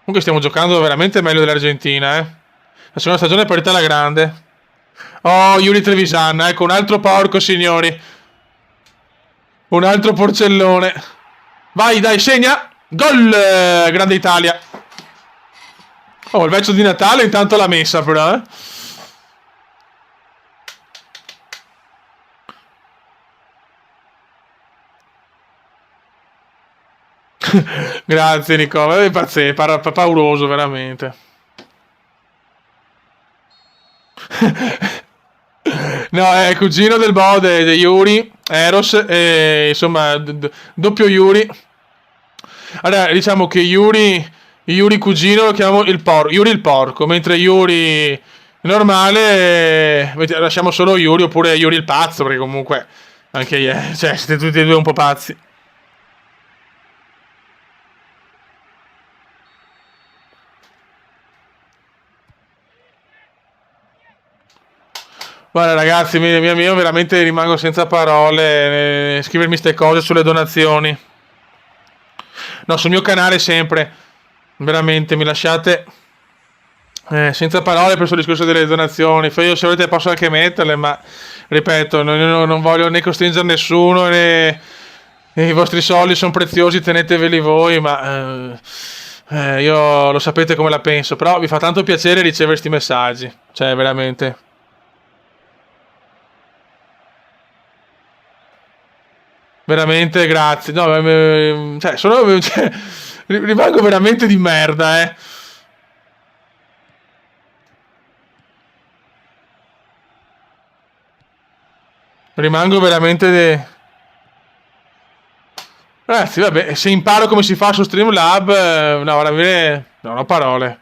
Comunque stiamo giocando veramente meglio dell'Argentina, eh. La seconda stagione è partita alla grande. Oh, Yuri Trevisan, ecco, un altro porco, signori. Un altro porcellone. Vai, dai, segna. Gol! Grande Italia. Oh, il vezzo di Natale intanto l'ha messa però, eh. Grazie Nico, è pazzesco, pauroso veramente. No, è cugino del Bode, di Yuri, Eros, e insomma, doppio Yuri. Allora, diciamo che Yuri cugino lo chiamo Yuri il porco, mentre Yuri normale lasciamo solo Yuri, oppure Yuri il pazzo, perché comunque anche cioè, siete tutti e due un po' pazzi. Guarda ragazzi, io veramente rimango senza parole, scrivermi queste cose sulle donazioni. No, sul mio canale sempre, veramente mi lasciate senza parole per questo discorso delle donazioni. Poi io se volete posso anche metterle, ma ripeto, non voglio né costringere nessuno né i vostri soldi sono preziosi, teneteveli voi, ma io lo sapete come la penso, però vi fa tanto piacere ricevere questi messaggi, cioè veramente. Veramente grazie. No, cioè, cioè, rimango veramente di merda, eh. Rimango veramente Ragazzi, vabbè, se imparo come si fa su Streamlab, no, non ho parole.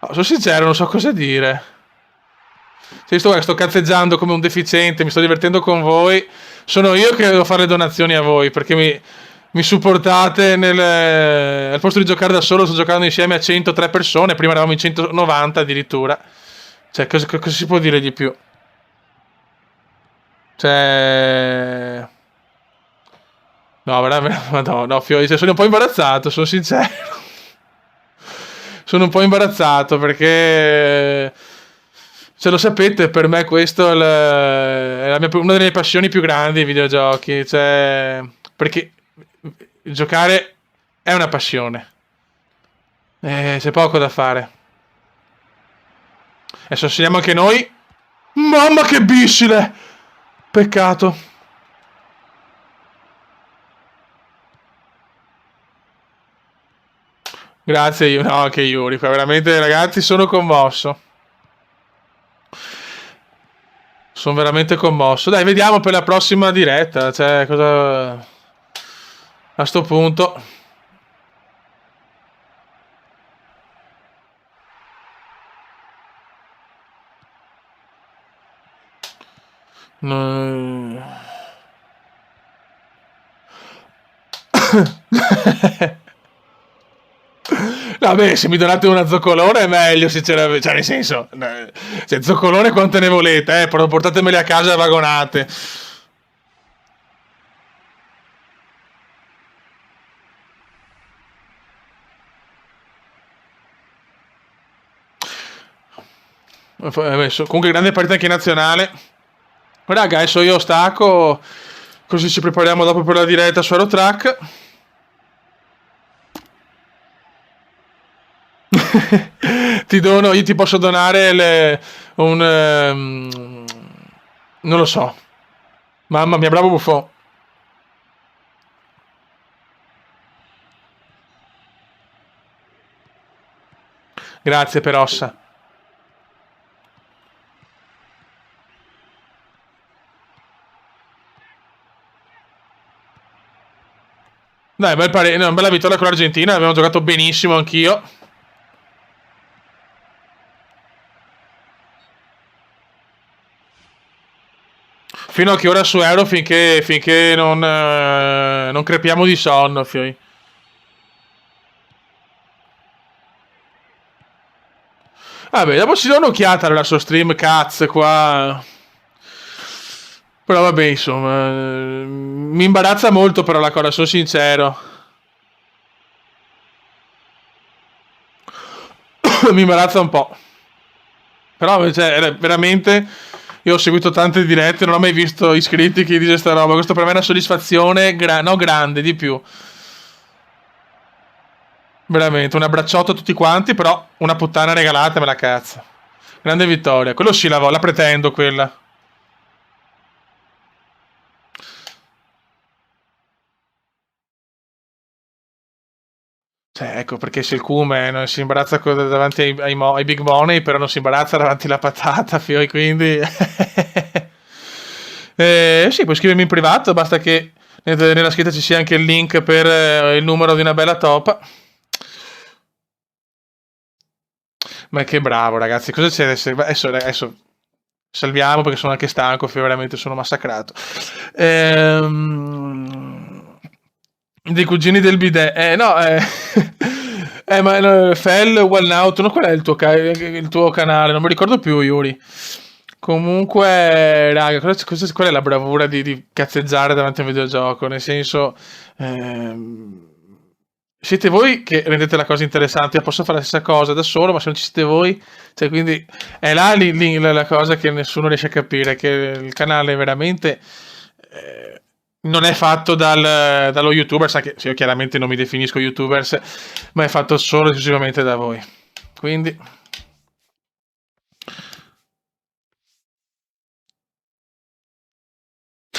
No, sono sincero, non so cosa dire. Se sto cazzeggiando come un deficiente, mi sto divertendo con voi, sono io che devo fare le donazioni a voi, perché mi supportate al posto di giocare da solo, sto giocando insieme a 103 persone, prima eravamo in 190 addirittura. Cioè, cosa si può dire di più? Cioè... No, veramente, no, Fiori, cioè, sono un po' imbarazzato, sono sincero. Sono un po' imbarazzato perché... Se lo sapete, per me questo è una delle mie passioni più grandi, i videogiochi. Cioè, perché giocare è una passione. C'è poco da fare. Adesso segniamo anche noi. Mamma che bissile! Peccato. Grazie, no, anche Yuri. Veramente, ragazzi, sono commosso. Sono veramente commosso. Dai, vediamo per la prossima diretta. Cioè, cosa... A sto punto... No... Vabbè, se mi donate una zoccolone è meglio, sinceramente. Cioè, nel senso, cioè, zoccolone quante ne volete, portatemeli a casa a vagonate. Comunque, grande partita anche nazionale. Raga, adesso io stacco, così ci prepariamo dopo per la diretta su Aerotrack. Io ti posso donare non lo so. Mamma mia, bravo Buffon. Grazie per Ossa. Dai, una bella vittoria con l'Argentina, abbiamo giocato benissimo anch'io. Fino a che ora su Euro finché non crepiamo di sonno, fioi. Vabbè, dopo ci do un'occhiata alla suo stream, cazzo, qua. Però vabbè, insomma, mi imbarazza molto però la cosa, sono sincero. Mi imbarazza un po'. Però, cioè, veramente, io ho seguito tante dirette, non ho mai visto iscritti che dice sta roba. Questo per me è una soddisfazione, no, grande, di più. Veramente, un abbracciotto a tutti quanti, però una puttana regalata me la cazzo. Grande vittoria. Quello sì, la pretendo, quella. Cioè, ecco, perché se il Cume non si imbarazza davanti ai big money, però non si imbarazza davanti alla patata, fioi, quindi. Sì, puoi scrivermi in privato, basta che nella scritta ci sia anche il link per il numero di una bella topa. Ma che bravo, ragazzi. Cosa c'è adesso? Adesso salviamo perché sono anche stanco, veramente sono massacrato. Dei cugini del bidet. No, ma Fell Well Now, tu, no, qual è il tuo canale? Non mi ricordo più, Yuri. Comunque, raga, qual è la bravura di cazzeggiare davanti a un videogioco? Nel senso, siete voi che rendete la cosa interessante. Io posso fare la stessa cosa da solo, ma se non ci siete voi, cioè, quindi è là la cosa che nessuno riesce a capire, che il canale veramente non è fatto dallo youtuber, sa che io chiaramente non mi definisco youtubers, ma è fatto solo e esclusivamente da voi. Quindi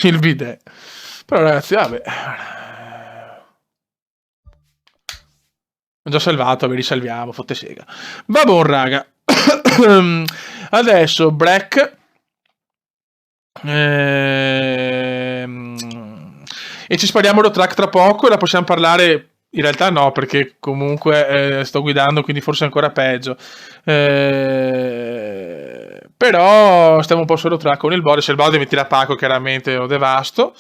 il bidet. Però ragazzi, vabbè. Ho già salvato, vi risalviamo, fotte sega. Va buon, raga. Adesso break. E ci spariamo lo track tra poco e la possiamo parlare. In realtà no, perché comunque sto guidando, quindi forse è ancora peggio. Però stiamo un po' solo track con il body. Se il body mi tira Paco, chiaramente lo devasto.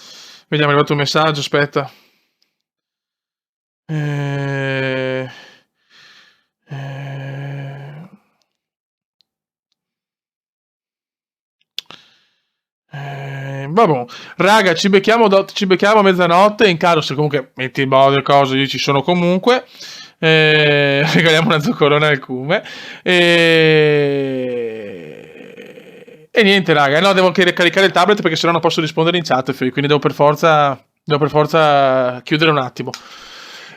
Vediamo, è arrivato un messaggio, aspetta. Vabbè, raga, ci becchiamo a mezzanotte. In caso, se comunque metti il body e cose, io ci sono comunque. Regaliamo una zoccolona al Cume. E niente, raga. No, devo anche caricare il tablet perché sennò non posso rispondere in chat. Quindi devo per forza chiudere un attimo.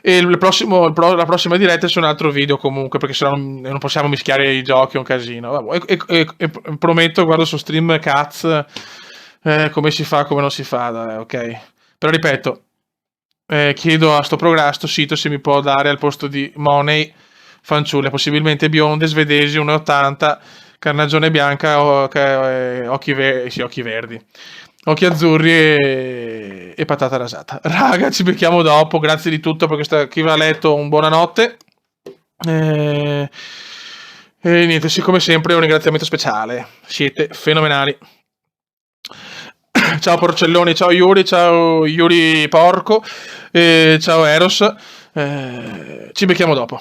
E la prossima diretta è su un altro video comunque, perché sennò non possiamo mischiare i giochi, è un casino. Vabbè, e prometto, guardo su stream Cats come si fa, come non si fa, ok. Però ripeto, chiedo a sto sito se mi può dare al posto di Money fanciulle, possibilmente bionde, svedesi, 1,80, carnagione bianca, occhi verdi. Occhi azzurri e patata rasata. Raga, ci becchiamo dopo. Grazie di tutto per chi va a letto. Un buonanotte. E niente, sì, come sempre un ringraziamento speciale. Siete fenomenali. Ciao Porcelloni, ciao Yuri Porco. Ciao Eros. Ci becchiamo dopo.